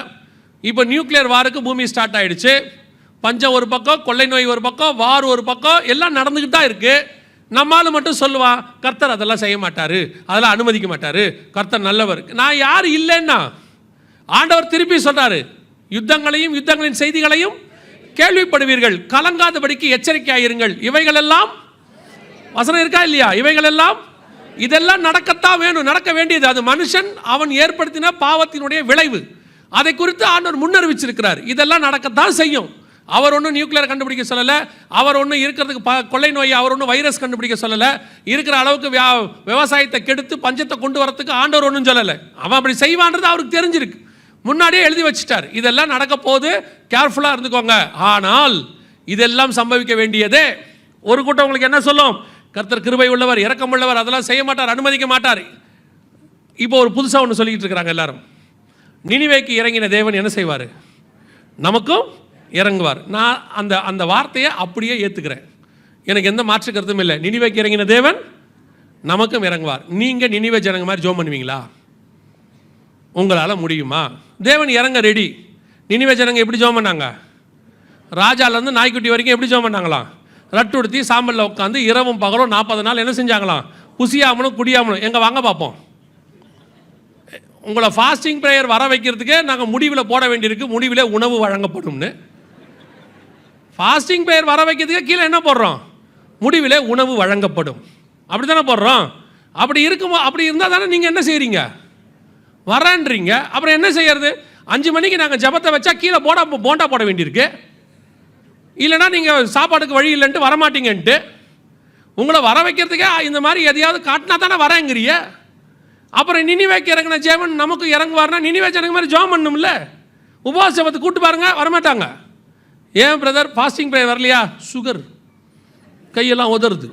இப்போ நியூக்ளியர் வாருக்கு பூமி ஸ்டார்ட் ஆகிடுச்சு. பஞ்சம் ஒரு பக்கம், கொள்ளை நோய் ஒரு பக்கம், வார் ஒரு பக்கம், எல்லாம் நடந்துக்கிட்டு தான் இருக்குது. நம்மால் மட்டும் சொல்லுவான் கர்த்தர் அதெல்லாம் செய்ய மாட்டார், அதெல்லாம் அனுமதிக்க மாட்டார், கர்த்தர் நல்லவர். நான் யார் இல்லைன்னா ஆண்டவர் திருப்பி சொல்கிறாரு, யுத்தங்களையும் யுத்தங்களின் செய்திகளையும் கேள்விப்படுவீர்கள், கலங்காதபடிக்கு எச்சரிக்கையாயிருங்கள். இவைகள் எல்லாம் வசனம் இருக்கா இல்லையா? இவைகள் எல்லாம் இதெல்லாம் நடக்கத்தான் வேணும், நடக்க வேண்டியது. அது மனுஷன் அவன் ஏற்படுத்தின பாவத்தினுடைய விளைவு. அதை குறித்து ஆண்டவர் முன்னறிவிச்சிருக்கிறார். இதெல்லாம் நடக்கத்தான் செய்யும். அவர் ஒன்றும் நியூக்ளியர் கண்டுபிடிக்க சொல்லலை, அவர் ஒன்றும் இருக்கிறதுக்கு கொள்ளை நோய், அவர் ஒன்றும் வைரஸ் கண்டுபிடிக்க சொல்லலை, இருக்கிற அளவுக்கு விவசாயத்தை கெடுத்து பஞ்சத்தை கொண்டு வரத்துக்கு ஆண்டவர் ஒன்றும் சொல்லலை. அவன் அப்படி செய்வான்றது அவருக்கு தெரிஞ்சிருக்கு, முன்னாடியே எழுதி வச்சுட்டார். இதெல்லாம் நடக்க போது, கேர்ஃபுல்லாக இருந்துக்கோங்க. ஆனால் இதெல்லாம் சம்பவிக்க வேண்டியதே. ஒரு கூட்டம் உங்களுக்கு என்ன சொல்லும், கர்த்தர் கிருபை உள்ளவர், இரக்கம் உள்ளவர், அதெல்லாம் செய்ய மாட்டார், அனுமதிக்க மாட்டார். இப்போ ஒரு புதுசாக ஒன்று சொல்லிக்கிட்டு இருக்கிறாங்க எல்லாரும். நினிவேக்கு இறங்கின தேவன் என்ன செய்வார், நமக்கும் இறங்குவார். நான் அந்த வார்த்தையை அப்படியே ஏற்றுக்கிறேன், எனக்கு எந்த மாற்று கருத்தும் இல்லை. நினிவேக்கு இறங்கின தேவன் நமக்கும் இறங்குவார். நீங்கள் நினிவே ஜனங்க மாதிரி ஜோம் பண்ணுவீங்களா? உங்களால் முடியுமா? தேவன் இறங்க ரெடி. நினிவே ஜனங்க எப்படி ஜோம் பண்ணாங்க? ராஜாலேருந்து நாய்க்குட்டி வரைக்கும் எப்படி ஜோம் பண்ணாங்களாம்? ரட்டு உடுத்தி சாம்பலில் உட்காந்து இரவும் பகலும் 40 நாள் என்ன செஞ்சாங்களாம்? புசியாமலும் குடியாமலும். எங்கே வாங்க பார்ப்போம். உங்களை ஃபாஸ்டிங் ப்ரேயர் வர வைக்கிறதுக்கு நாங்கள் முடிவில் போட வேண்டியிருக்கு, முடிவில் உணவு வழங்கப்படும்னு. ஃபாஸ்டிங் ப்ரேயர் வர வைக்கிறதுக்கு கீழே என்ன போடுறோம்? முடிவில் உணவு வழங்கப்படும். அப்படி தானே போடுறோம். அப்படி இருக்குமோ, அப்படி இருந்தால் தானே நீங்கள் என்ன செய்கிறீங்க, வரேன்றீங்க. அப்புறம் என்ன செய்யறது? 5 மணிக்கு நாங்கள் ஜபத்தை வச்சா கீழே போண்டா போட வேண்டியிருக்கு. இல்லைனா நீங்கள் சாப்பாடுக்கு வழி இல்லைன்ட்டு வரமாட்டீங்கன்ட்டு. உங்களை வர வைக்கிறதுக்கே இந்த மாதிரி எதையாவது காட்டினா தானே வரேங்கிறிய. அப்புறம் நினிவேக்கு இறங்கின ஜெபம் நமக்கு இறங்குவார்னா நினிவே ஜனங்க மாதிரி ஜெபம் பண்ணணும்ல. உபவாச ஜெபத்தை கூப்பிட்டு பாருங்க, வரமாட்டாங்க. ஏன் பிரதர் ஃபாஸ்டிங் ப்ரேயர் வரலையா? சுகர் கையெல்லாம் உதறுது.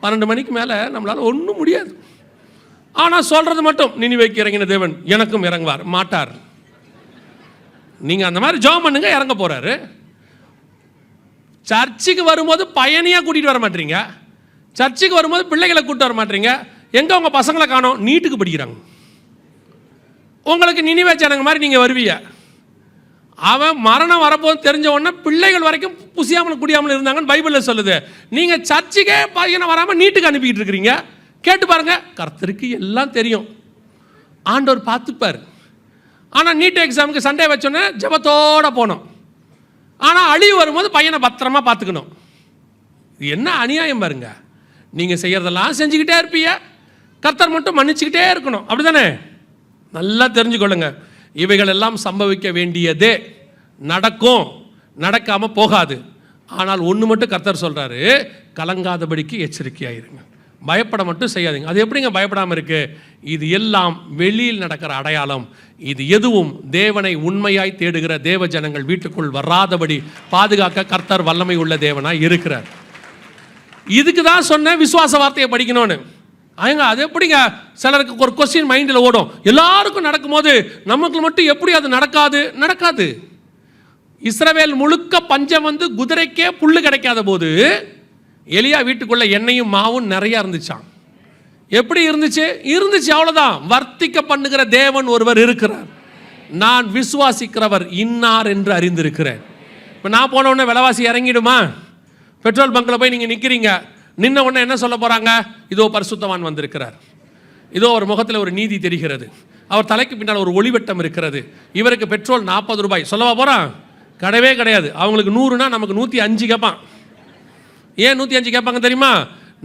12 மணிக்கு மேலே நம்மளால் ஒன்றும் முடியாது. ஆனால் சொல்கிறது மட்டும், நினிவேக்கு இறங்கின தேவன் எனக்கும் இறங்குவார் மாட்டார். நீங்கள் அந்த மாதிரி ஜெபம் பண்ணுங்க, இறங்க போகிறாரு. சர்ச்சுக்கு வரும்போது பயணியாக கூட்டிகிட்டு வர மாட்டீங்க, சர்ச்சுக்கு வரும்போது பிள்ளைகளை கூப்பிட்டு வர மாட்டீங்க. எங்கே உங்கள் பசங்களை காணோம்? நீட்டுக்கு படிக்கிறாங்க. உங்களுக்கு நினிவே ஜனங்க மாதிரி நீங்கள் வருவீங்க. அவன் மரணம் வரப்போது தெரிஞ்ச உடனே பிள்ளைகள் வரைக்கும் புசியாமல் குடியாமல் இருந்தாங்கன்னு பைபிளில் சொல்லுது. நீங்கள் சர்ச்சுக்கே பையனை வராமல் நீட்டுக்கு அனுப்பிக்கிட்டு இருக்கிறீங்க. கேட்டு பாருங்க, கர்த்தருக்கு எல்லாம் தெரியும், ஆண்டவர் பார்த்துப்பார். ஆனால் நீட் எக்ஸாமுக்கு சண்டே வச்சோன்னே ஜபத்தோடு போனோம். ஆனால் அழிவு வரும்போது பையனை பத்திரமா பார்த்துக்கணும். இது என்ன அநியாயம் பாருங்க. நீங்கள் செய்கிறதெல்லாம் செஞ்சுக்கிட்டே இருப்பீங்க, கர்த்தர் மட்டும் மன்னிச்சுக்கிட்டே இருக்கணும். அப்படி தானே? நல்லா தெரிஞ்சுக்கொள்ளுங்க, இவைகள் எல்லாம் சம்பவிக்க வேண்டியதே, நடக்கும், நடக்காமல் போகாது. ஆனால் ஒன்று மட்டும் கர்த்தர் சொல்கிறாரு, கலங்காதபடிக்கு எச்சரிக்கையாயிருங்க, பயப்பட மட்டும் செய்யாதீங்க. அது எப்படிங்க பயப்படாமல் இருக்கு? இது எல்லாம் வெளியில் நடக்கிற அடையாளம். இது எதுவும் தேவனை உண்மையாய் தேடுகிற தேவ ஜனங்கள் வீட்டுக்குள் வராதபடி பாதுகாக்க கர்த்தர் வல்லமை உள்ள தேவனாய் இருக்கிறார். இதுக்கு தான் சொன்ன விசுவாச வார்த்தையை படிக்கணும்னு. அது எப்படிங்க? சிலருக்கு ஒரு கொஸ்டின் மைண்டில் ஓடும், எல்லாருக்கும் நடக்கும்போது நமக்கு மட்டும் எப்படி அது நடக்காது. இஸ்ரவேல் முழுக்க பஞ்சம் வந்து குதிரைக்கே புல்லு கிடைக்காத போது எலியா வீட்டுக்குள்ள எண்ணெயும் மாவும் நிறைய இருந்துச்சான். எப்படி இருந்துச்சு? அவ்வளோதான். வர்த்திக்க பண்ணுகிற தேவன் ஒருவர் இருக்கிறார். நான் விசுவாசிக்கிறவர் இன்னார் என்று அறிந்திருக்கிறேன். இப்போ நான் போன உடனே விலைவாசி இறங்கிடுமா? பெட்ரோல் பங்கில் போய் நீங்கள் நிற்கிறீங்க, நின்ன உடனே என்ன சொல்ல போகிறாங்க? இதோ பரிசுத்தவான் வந்திருக்கிறார், இதோ ஒரு முகத்தில் ஒரு நீதி தெரிகிறது, அவர் தலைக்கு பின்னால் ஒரு ஒளிவட்டம் இருக்கிறது, இவருக்கு பெட்ரோல் 40 ரூபாய் சொல்லவா போகிறான்? கிடையாது. அவங்களுக்கு 100னா நமக்கு 105 கேட்பான். ஏன் 105 கேட்பாங்க தெரியுமா?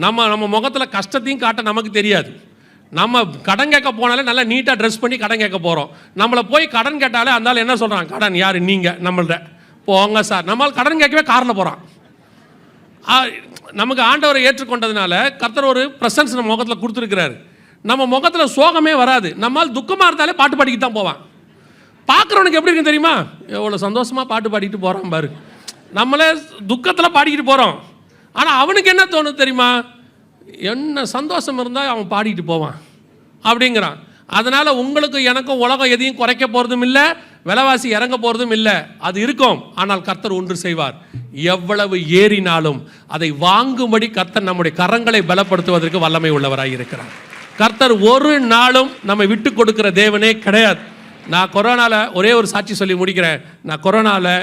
நம்ம முகத்தில் கஷ்டத்தையும் காட்ட நமக்கு தெரியாது. நம்ம கடன் கேட்க போனாலே நல்லா நீட்டாக ட்ரெஸ் பண்ணி கடன் கேட்க போகிறோம். நம்மளை போய் கடன் கேட்டாலே அந்தாலும் என்ன சொல்கிறான்? கடன் யார்? நீங்கள் நம்மள்ட போங்க சார். நம்மளால் கடன் கேட்கவே காரில் போகிறான். நமக்கு ஆண்டவரை ஏற்றுக்கொண்டதுனால கர்த்தர் ஒரு ப்ரெசன்ஸ் நம்ம முகத்தில் கொடுத்துருக்கிறாரு. நம்ம முகத்தில் சோகமே வராது. நம்மால் துக்கமாக இருந்தாலே பாட்டு பாடிக்கிட்டு தான் போவான். பார்க்குறவனுக்கு எப்படி இருக்குன்னு தெரியுமா? எவ்வளோ சந்தோஷமாக பாட்டு பாடிக்கிட்டு போகிறான் பாரு. நம்மளே துக்கத்தில் பாடிக்கிட்டு போகிறோம். ஆனால் அவனுக்கு என்ன தோணுது தெரியுமா? என்ன சந்தோஷம் இருந்தால் அவன் பாடிக்கிட்டு போவான் அப்படிங்கிறான். அதனால் உங்களுக்கு எனக்கும் உலகம் எதையும் குறைக்க போகிறதும் இல்லை, விலைவாசி இறங்க போகிறதும் இல்லை. அது இருக்கும். ஆனால் கர்த்தர் ஒன்று செய்வார், எவ்வளவு ஏறினாலும் அதை வாங்கும்படி கர்த்தர் நம்முடைய கரங்களை பலப்படுத்துவதற்கு வல்லமை உள்ளவராக இருக்கிறார். கர்த்தர் ஒரு நாளும் நம்ம விட்டு கொடுக்கிற தேவனே கிடையாது. நான் கொரோனாவில் ஒரே ஒரு சாட்சி சொல்லி முடிக்கிறேன். நான் கொரோனாவில்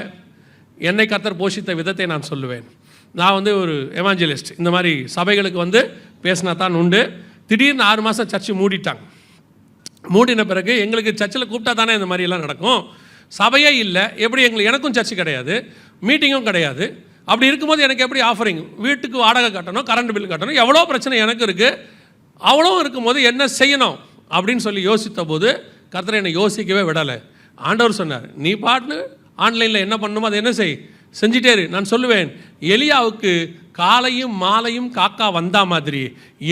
என்னை கர்த்தர் போஷித்த விதத்தை நான் சொல்லுவேன். நான் வந்து ஒரு எவாஞ்சலிஸ்ட். இந்த மாதிரி சபைகளுக்கு வந்து பேசினா தான் உண்டு. திடீர்னு 6 மாதம் சர்ச்சு மூடிட்டாங்க. மூடின பிறகு எங்களுக்கு சர்ச்சில் கூப்பிட்டா தானே இந்த மாதிரிலாம் நடக்கும். சபையே இல்லை. எப்படி எனக்கும் சர்ச்சு கிடையாது, மீட்டிங்கும் கிடையாது. அப்படி இருக்கும்போது எனக்கு எப்படி ஆஃபரிங்? வீட்டுக்கு வாடகை கட்டணும், கரண்ட் பில் கட்டணும், எவ்வளோ பிரச்சனை எனக்கு இருக்குது. அவ்வளோ இருக்கும்போது என்ன செய்யணும் அப்படின்னு சொல்லி யோசித்த போது கர்த்தர் என்னை யோசிக்கவே விடலை. ஆண்டவர் சொன்னார், நீ பாட்டு ஆன்லைனில் என்ன பண்ணணுமோ அதை என்ன செஞ்சிட்டே இரு. நான் சொல்லுவேன், எலியாவுக்கு காலையும் மாலையும் காக்கா வந்தா மாதிரி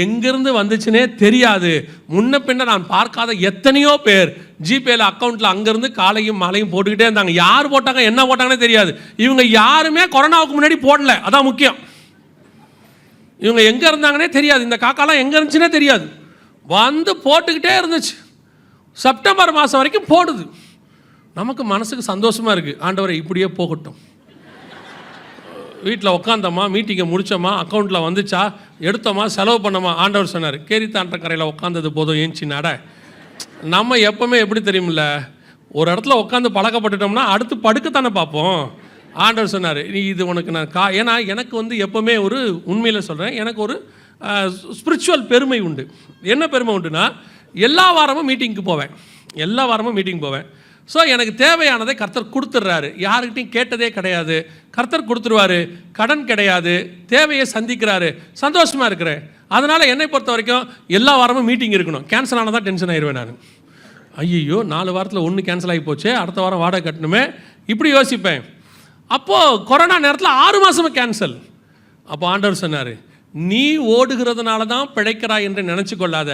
எங்கிருந்து வந்துச்சுன்னே தெரியாது. முன்ன பின்ன நான் பார்க்காத எத்தனையோ பேர் ஜிபேல அக்கௌண்ட்டில் அங்கேருந்து காலையும் மாலையும் போட்டுக்கிட்டே இருந்தாங்க. யார் போட்டாங்க என்ன போட்டாங்கன்னே தெரியாது. இவங்க யாருமே கொரோனாவுக்கு முன்னாடி போடல, அதான் முக்கியம். இவங்க எங்கே இருந்தாங்கன்னே தெரியாது. இந்த காக்காலாம் எங்கே இருந்துச்சுன்னே தெரியாது. வந்து போட்டுக்கிட்டே இருந்துச்சு. செப்டம்பர் மாதம் வரைக்கும் போடுது. நமக்கு மனசுக்கு சந்தோஷமாக இருக்குது. ஆண்டவரை இப்படியே போகட்டும். வீட்டில் உட்காந்தோமா, மீட்டிங்கை முடித்தோமா, அக்கௌண்ட்டில் வந்துச்சா, எடுத்தோமா, செலவு பண்ணோமா. ஆண்டவர் சொன்னார், கேரித்தாண்ட கரையில் உட்காந்தது போதும் ஏஞ்சி நட. நம்ம எப்போவுமே எப்படி தெரியுமில்ல, ஒரு இடத்துல உட்காந்து பழக்கப்பட்டுட்டோம்னா அடுத்து படுக்கத்தானே பார்ப்போம். ஆண்டவர் சொன்னார், நீ இது உனக்கு நான் ஏன்னா எனக்கு வந்து எப்போவுமே ஒரு உண்மையில் சொல்கிறேன், எனக்கு ஒரு ஸ்பிரிச்சுவல் பெருமை உண்டு. என்ன பெருமை உண்டுன்னா, எல்லா வாரமும் மீட்டிங்க்கு போவேன். ஸோ எனக்கு தேவையானதை கர்த்தர் கொடுத்துட்றாரு. யாருக்கிட்டையும் கேட்டதே கிடையாது, கர்த்தர் கொடுத்துருவாரு. கடன் கிடையாது, தேவையை சந்திக்கிறாரு. சந்தோஷமாக இருக்கிறேன். அதனால் என்னை பொறுத்த வரைக்கும் எல்லா வாரமும் மீட்டிங் இருக்கணும். கேன்சல் ஆனால் தான் டென்ஷன் ஆயிடுவேன் நான். ஐயோ 4 வாரத்தில் 1 கேன்சல் ஆகி போச்சு, அடுத்த வாரம் வாடகை கட்டணுமே, இப்படி யோசிப்பேன். அப்போது கொரோனா நேரத்தில் 6 மாதமும் கேன்சல். அப்போ ஆண்டவர் சொன்னார், நீ ஓடுகிறதுனால தான் பிழைக்கிறாய் என்று நினச்சி கொள்ளாத,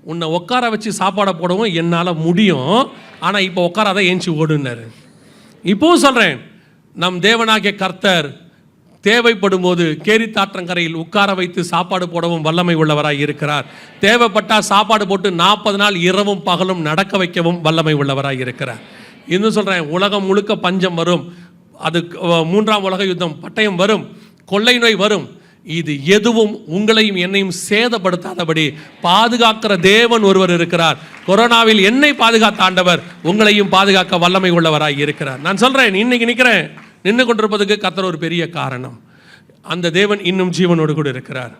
உன்னை உட்கார வச்சு சாப்பாடை போடவும் என்னால் முடியும். ஆனால் இப்போ உட்காராத ஏஞ்சி ஓடுனாரு. இப்போவும் சொல்கிறேன், நம் தேவனாகிய கர்த்தர் தேவைப்படும் போது கேரித்தாற்றங்கரையில் உட்கார வைத்து சாப்பாடு போடவும் வல்லமை உள்ளவராய் இருக்கிறார். தேவைப்பட்டால் சாப்பாடு போட்டு 40 நாள் இரவும் பகலும் நடக்க வைக்கவும் வல்லமை உள்ளவராய் இருக்கிறார். இன்னும் சொல்கிறேன், உலகம் முழுக்க பஞ்சம் வரும், அது 3ஆம் உலக யுத்தம், பட்டயம் வரும், கொள்ளை நோய் வரும். இது எதுவும் உங்களையும் என்னையும் சேதப்படுத்தாதபடி பாதுகாக்கிற தேவன் ஒருவர் இருக்கிறார். கொரோனாவில் என்னை பாதுகாத்த ஆண்டவர் உங்களையும் பாதுகாக்க வல்லமை உள்ளவராய் இருக்கிறார். நான் சொல்கிறேன், இன்னைக்கு நிற்கிறேன், நின்று கொண்டிருப்பதுக்கு கர்த்தர் ஒரு பெரிய காரணம். அந்த தேவன் இன்னும் ஜீவனோடு கூட இருக்கிறார்.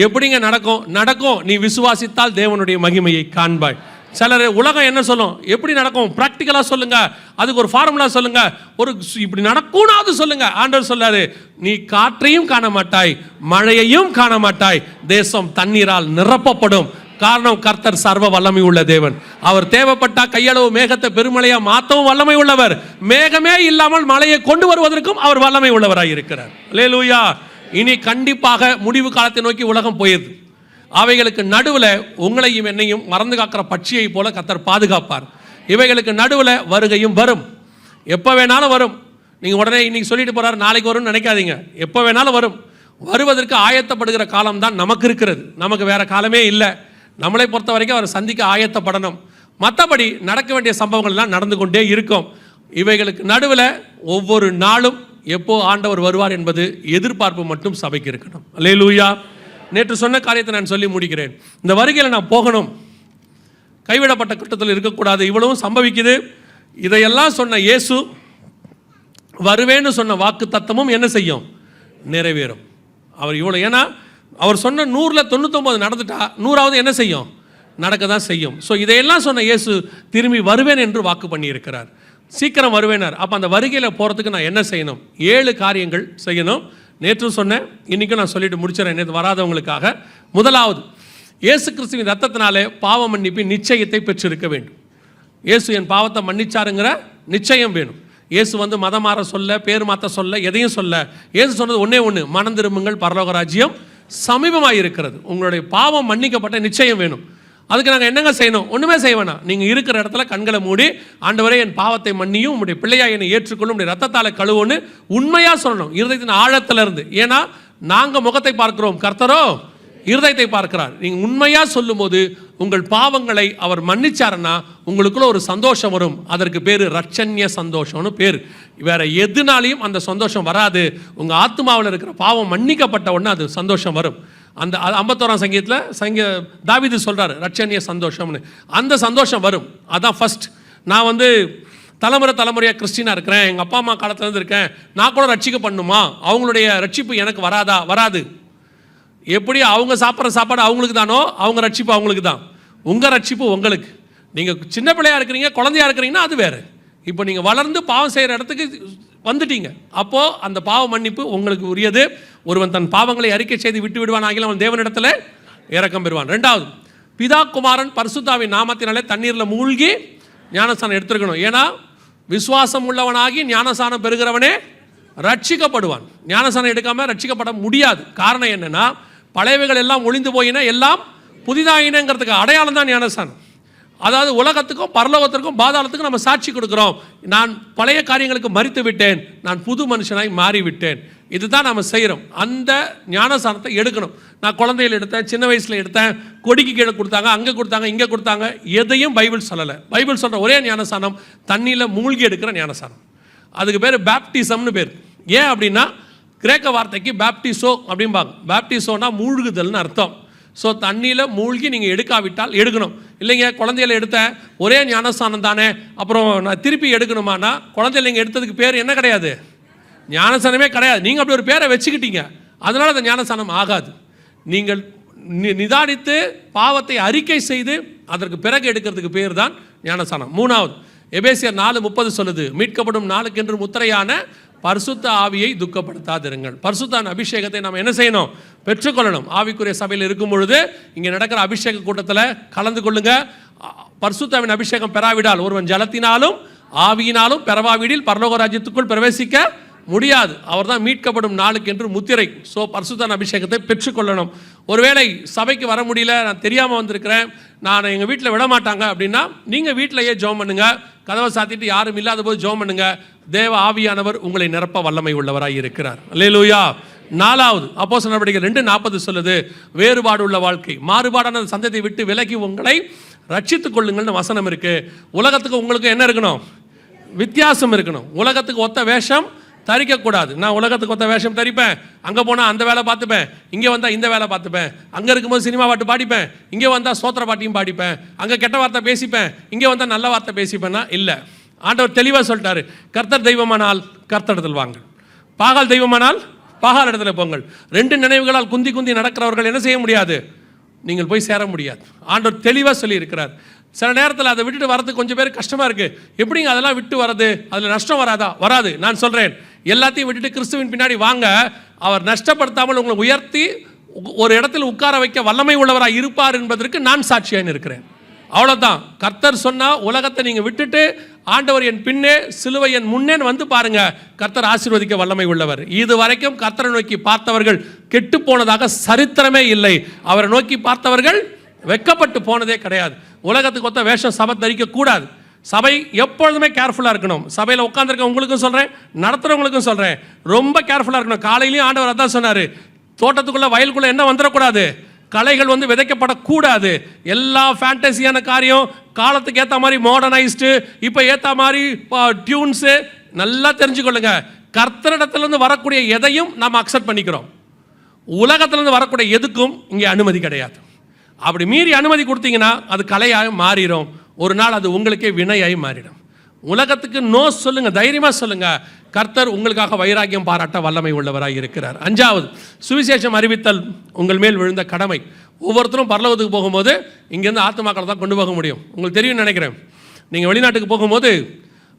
எப்படிங்க நடக்கும்? நீ விசுவாசித்தால் தேவனுடைய மகிமையை காண்பாய். சிலர் உலகம் என்ன சொல்லும், எப்படி நடக்கும் ப்ராக்டிக்கலாக சொல்லுங்க, அதுக்கு ஒரு ஃபார்முலா சொல்லுங்க, ஒரு இப்படி நடக்கும்னாவது சொல்லுங்க. ஆண்டவர் சொல்லாரு, நீ காற்றையும் காண மாட்டாய், மழையையும் காண மாட்டாய், தேசம் தண்ணீரால் நிரப்பப்படும். காரணம், கர்த்தர் சர்வ வல்லமை உள்ள தேவன். அவர் தேவைப்பட்டா கையளவு மேகத்தை பெருமழையா மாற்றவும் வல்லமை உள்ளவர். மேகமே இல்லாமல் மழையை கொண்டு வருவதற்கும் அவர் வல்லமை உள்ளவராய் இருக்கிறார். அல்லேலூயா. இனி கண்டிப்பாக முடிவு காலத்தை நோக்கி உலகம் போயிடுது. அவைகளுக்கு நடுவில் உங்களையும் என்னையும் மறந்து காக்கிற பட்சியை போல கர்த்தர் பாதுகாப்பார். இவைகளுக்கு நடுவில் வருகையும் வரும், எப்போ வேணாலும் வரும். நீங்கள் உடனே இன்னைக்கு சொல்லிட்டு போறாரு நாளைக்கு வரும்னு நினைக்காதீங்க. எப்போ வேணாலும் வரும். வருவதற்கு ஆயத்தப்படுகிற காலம் தான் நமக்கு இருக்கிறது. நமக்கு வேற காலமே இல்லை. நம்மளை பொறுத்த வரைக்கும் அவர் சந்திக்க ஆயத்தப்படணும். மற்றபடி நடக்க வேண்டிய சம்பவங்கள் எல்லாம் நடந்து கொண்டே இருக்கும். இவைகளுக்கு நடுவில் ஒவ்வொரு நாளும் எப்போ ஆண்டவர் வருவார் என்பது எதிர்பார்ப்பு மட்டும் சபைக்கு இருக்கணும். அல்லேலூயா. நேற்று சொன்ன காரியத்தை நான் சொல்லி முடிக்கிறேன். இந்த வருகையில் நான் போகணும், கைவிடப்பட்ட கூட்டத்தில் இருக்கக்கூடாது, இவ்வளவும் சம்பவிக்குது. இதையெல்லாம் சொன்ன இயேசு வருவேன்னு சொன்ன வாக்கு தத்தமும் என்ன செய்யும், நிறைவேறும். அவர் இவ்வளோ, ஏன்னா அவர் சொன்ன 100ல் 99 நடந்துட்டா 100வது என்ன செய்யும், நடக்க தான் செய்யும். ஸோ இதையெல்லாம் சொன்ன இயேசு திரும்பி வருவேன் என்று வாக்கு பண்ணியிருக்கிறார். சீக்கிரம் வருவேனார். அப்போ அந்த வருகையில் போகிறதுக்கு நான் என்ன செய்யணும்? 7 காரியங்கள் செய்யணும். நேற்று சொன்னேன், இன்றைக்கும் நான் சொல்லிட்டு முடிச்சிடறேன் நேற்று வராதவங்களுக்காக. முதலாவது, இயேசு கிறிஸ்துவின் ரத்தத்தினாலே பாவ மன்னிப்பின் நிச்சயத்தை பெற்றிருக்க வேண்டும். இயேசு என் பாவத்தை மன்னிச்சாருங்கிற நிச்சயம் வேணும். இயேசு வந்து மதம் மாற சொல்ல, பேர் மாற்ற சொல்ல, எதையும் சொல்ல. இயேசு சொன்னது ஒன்றே ஒன்று, மனம் திரும்புங்கள், பரலோக ராஜ்யம் சமீபமாக இருக்கிறது. உங்களுடைய பாவம் மன்னிக்கப்பட்ட நிச்சயம் வேணும். அதுக்கு நாங்கள் என்னங்க செய்யணும்? ஒன்றுமே செய்ய வேணாம். நீங்கள் இருக்கிற இடத்துல கண்களை மூடி, ஆண்டவரே என் பாவத்தை மன்னியும், உங்களுடைய பிள்ளையாக என்னை ஏற்றுக்கொள்ளும், உங்களுடைய ரத்தத்தால் கழுவுன்னு உண்மையாக சொல்லணும், இருதயத்தின் ஆழத்தில் இருந்து. ஏன்னா நாங்கள் முகத்தை பார்க்கிறோம், கர்த்தரோ இருதயத்தை பார்க்கிறார். நீங்கள் உண்மையாக சொல்லும்போது உங்கள் பாவங்களை அவர் மன்னிச்சாருன்னா உங்களுக்குள்ள ஒரு சந்தோஷம் வரும். அதற்கு பேர் ரட்சண்ய சந்தோஷம்னு பேர். வேற எதுனாலையும் அந்த சந்தோஷம் வராது. உங்கள் ஆத்மாவில் இருக்கிற பாவம் மன்னிக்கப்பட்ட உடனே அது சந்தோஷம் வரும். அந்த 51ஆம் சங்கீதத்தில் தாவீது சொல்கிறார் ரட்சண்ய சந்தோஷம்னு. அந்த சந்தோஷம் வரும். அதான் ஃபர்ஸ்ட். நான் வந்து தலைமுறையாக கிறிஸ்டினாக இருக்கிறேன், எங்கள் அப்பா அம்மா காலத்துலேருந்து இருக்கேன், நான் கூட ரட்சிக்க பண்ணுமா? அவங்களுடைய ரட்சிப்பு எனக்கு வராது. எப்படி அவங்க சாப்பிட்ற சாப்பாடு அவங்களுக்கு தானோ, அவங்க ரட்சிப்பு அவங்களுக்கு தான். உங்கள் ரட்சிப்பு உங்களுக்கு. நீங்கள் சின்ன பிள்ளையாக இருக்கிறீங்க, குழந்தையாக இருக்கிறீங்கன்னா அது வேறு. இப்போ நீங்கள் வளர்ந்து பாவம் செய்கிற இடத்துக்கு வந்துட்டீங்க. அப்போது அந்த பாவ மன்னிப்பு உங்களுக்கு உரியது. ஒருவன் தன் பாவங்களை அறிக்கை செய்து விட்டு விடுவான் ஆகிய அவன் தேவனிடத்தில் இரக்கம் பெறுவான். 2வது, பிதா குமாரன் பரிசுத்தாவின் நாமத்தினாலே தண்ணீரில் மூழ்கி ஞானஸ்தானம் எடுத்துருக்கணும். ஏன்னா விசுவாசம் உள்ளவனாகி ஞானஸ்தானம் பெறுகிறவனே ரட்சிக்கப்படுவான். ஞானஸ்தானம் எடுக்காமல் ரட்சிக்கப்பட முடியாது. காரணம் என்னென்னா, பழையவைகள் எல்லாம் ஒளிந்து போயின, எல்லாம் புதிதாயினங்கிறதுக்கு அடையாளம் தான் ஞானஸ்தானம். அதாவது உலகத்துக்கும் பரலோகத்திற்கும் பாதாளத்துக்கும் நம்ம சாட்சி கொடுக்குறோம். நான் பழைய காரியங்களுக்கு மரித்து விட்டேன், நான் புது மனுஷனாய் மாறிவிட்டேன். இதுதான் நம்ம செய்கிறோம். அந்த ஞானஸ்தானத்தை எடுக்கணும். நான் குழந்தையில் எடுத்தேன், சின்ன வயசில் எடுத்தேன், கொடிக்கு கீழே கொடுத்தாங்க, அங்கே கொடுத்தாங்க, இங்கே கொடுத்தாங்க, எதையும் பைபிள் சொல்லலை. பைபிள் சொல்கிற ஒரே ஞானஸ்தானம் தண்ணியில் மூழ்கி எடுக்கிற ஞானஸ்தானம். அதுக்கு பேர் பேப்டிசம்னு பேர். ஏன் அப்படின்னா கிரேக்க வார்த்தைக்கு பேப்டிசோ அப்படிம்பாங்க. பேப்டிசோனா மூழ்குதல்னு அர்த்தம். ஸோ தண்ணியில் மூழ்கி நீங்கள் எடுக்காவிட்டால் எடுக்கணும். இல்லைங்க குழந்தையில எடுத்த ஒரே ஞானஸ்தானம் தானே, அப்புறம் நான் திருப்பி எடுக்கணுமானா, குழந்தையில நீங்கள் எடுத்ததுக்கு பேர் என்ன கிடையாது, ஞானஸ்தானமே கிடையாது. நீங்கள் அப்படி ஒரு பேரை வச்சுக்கிட்டீங்க, அதனால் அந்த ஞானஸ்தானம் ஆகாது. நீங்கள் நிதானித்து பாவத்தை அறிக்கை செய்து அதற்கு பிறகு எடுக்கிறதுக்கு பேர் தான் ஞானஸ்தானம். 3வது, எபேசியர் 4:30 சொல்லுது, மீட்கப்படும் நாளுக்கென்று முத்திரையான பரிசுத்த ஆவியை துக்கப்படுத்தாதிருங்கள். பரிசுத்தான அபிஷேகத்தை நம்ம என்ன செய்யணும், பெற்றுக்கொள்ளணும். ஆவிக்குரிய சபையில் இருக்கும் பொழுது இங்கே நடக்கிற அபிஷேக கூட்டத்தில் கலந்து கொள்ளுங்க. பரிசுத்தாவின் அபிஷேகம் பெறாவிடால் ஒருவன் ஜலத்தினாலும் ஆவியினாலும் பெறவாவிடில் பரலோக ராஜ்யத்துக்குள் பிரவேசிக்க முடியாது. அவர் தான் மீட்கப்படும் நாளுக்கு என்று முத்திரை. ஸோ பரிசுத்த அபிஷேகத்தை பெற்றுக்கொள்ளணும். ஒருவேளை சபைக்கு வர முடியல, நான் தெரியாமல் வந்திருக்கிறேன், நான் எங்கள் வீட்டில் விட மாட்டாங்க அப்படின்னா நீங்கள் வீட்டிலையே ஜெபம் பண்ணுங்க. கதவை சாத்திட்டு யாரும் இல்லாத போது ஜெபம் பண்ணுங்க. தேவ ஆவியானவர் உங்களை நிரப்ப வல்லமை உள்ளவராய் இருக்கிறார். அல்லேலூயா. 4வது அப்போஸ்தலர் நடவடிக்கைகள் 2:40 சொல்லுது, வேறுபாடு உள்ள வாழ்க்கை, மாறுபாடான சந்தத்தை விட்டு விலகி உங்களை ரட்சித்துக் கொள்ளுங்கள்னு வசனம் இருக்கு. உலகத்துக்கு உங்களுக்கு என்ன இருக்கணும்? வித்தியாசம் இருக்கணும். உலகத்துக்கு ஒத்த வேஷம் தரிக்கக்கூடாது. நான் உலகத்துக்கு ஒத்த வேஷம் தரிப்பேன், அங்கே போனால் அந்த வேலை பார்த்துப்பேன், இங்கே வந்தால் இந்த வேலை பார்த்துப்பேன், அங்கே இருக்கும்போது சினிமா பாட்டு பாடிப்பேன், இங்கே வந்தால் சோத்திர பாட்டியும் பாடிப்பேன், அங்கே கெட்ட வார்த்தை பேசிப்பேன், இங்கே வந்தால் நல்ல வார்த்தை பேசிப்பேன்னா இல்லை. ஆண்டவர் தெளிவாக சொல்லிட்டாரு, கர்த்தர் தெய்வமானால் கர்த்தரிடத்தில் வாங்க, பாகால் தெய்வமானால் பாகால் இடத்துல போங்கள். 2 நினைவுகளால் குந்தி குந்தி நடக்கிறவர்கள் என்ன செய்ய முடியாது? நீங்கள் போய் சேர முடியாது. ஆண்டவர் தெளிவாக சொல்லி இருக்கிறார். சில நேரத்தில் அதை விட்டுட்டு வரதுக்கு கொஞ்சம் பேர் கஷ்டமாக இருக்குது. எப்படிங்க அதெல்லாம் விட்டு வரது? அதில் நஷ்டம் வராதா? வராது. நான் சொல்கிறேன், எல்லாத்தையும் விட்டுட்டு கிறிஸ்துவின் பின்னாடி வாங்க. அவர் நஷ்டப்படுத்தாமல் உங்களை உயர்த்தி ஒரு இடத்தில் உட்கார வைக்க வல்லமை உள்ளவராக இருப்பார் என்பதற்கு நான் சாட்சியாக இருக்கிறேன். அவ்வளோதான். கர்த்தர் சொன்னால் உலகத்தை நீங்கள் விட்டுட்டு ஆண்டவர் என் பின்னே சிலுவை என் முன்னே வந்து பாருங்க, கர்த்தர் ஆசீர்வதிக்க வல்லமை உள்ளவர். இது வரைக்கும் கர்த்தரை நோக்கி பார்த்தவர்கள் கெட்டு போனதாக சரித்திரமே இல்லை. அவரை நோக்கி பார்த்தவர்கள் வெக்கப்பட்டு போனதே கிடையாது. உலகத்துக்கு ஒத்த வேஷம் சபை தரிக்க கூடாது. சபை எப்பொழுதுமே கேர்ஃபுல்லாக இருக்கணும். சபையில் உட்காந்துருக்க உங்களுக்கும் சொல்கிறேன், நடத்துகிறவங்களுக்கும் சொல்கிறேன், ரொம்ப கேர்ஃபுல்லாக இருக்கணும். காலையிலையும் ஆண்டவர் அதான் சொன்னார், தோட்டத்துக்குள்ளே வயலுக்குள்ளே என்ன வந்துடக்கூடாது? கலைகள் வந்து விதைக்கப்படக்கூடாது. எல்லா ஃபேண்டசியான காரியம், காலத்துக்கு ஏற்ற மாதிரி மாடர்னைஸ்டு, இப்போ ஏற்ற மாதிரி டியூன்ஸு, நல்லா தெரிஞ்சுக்கொள்ளுங்க. கர்த்தரிடத்துலேருந்து வரக்கூடிய எதையும் நாம் அக்செப்ட் பண்ணிக்கிறோம். உலகத்திலேருந்து வரக்கூடிய எதுக்கும் இங்கே அனுமதி கிடையாது. அப்படி மீறி அனுமதி கொடுத்தீங்கன்னா அது கலையாக மாறிடும். ஒரு நாள் அது உங்களுக்கே வினையாகி மாறிடும். உலகத்துக்கு நோ சொல்லுங்க, தைரியமாக சொல்லுங்க. கர்த்தர் உங்களுக்காக வைராக்கியம் பாராட்ட வல்லமை உள்ளவராக இருக்கிறார். 5வது சுவிசேஷம் அறிவித்தல் உங்கள் மேல் விழுந்த கடமை. ஒவ்வொருத்தரும் பரலோகத்துக்கு போகும்போது இங்கேருந்து ஆத்துமாக்களை தான் கொண்டு போக முடியும். உங்களுக்கு தெரியும்னு நினைக்கிறேன். நீங்கள் வெளிநாட்டுக்கு போகும்போது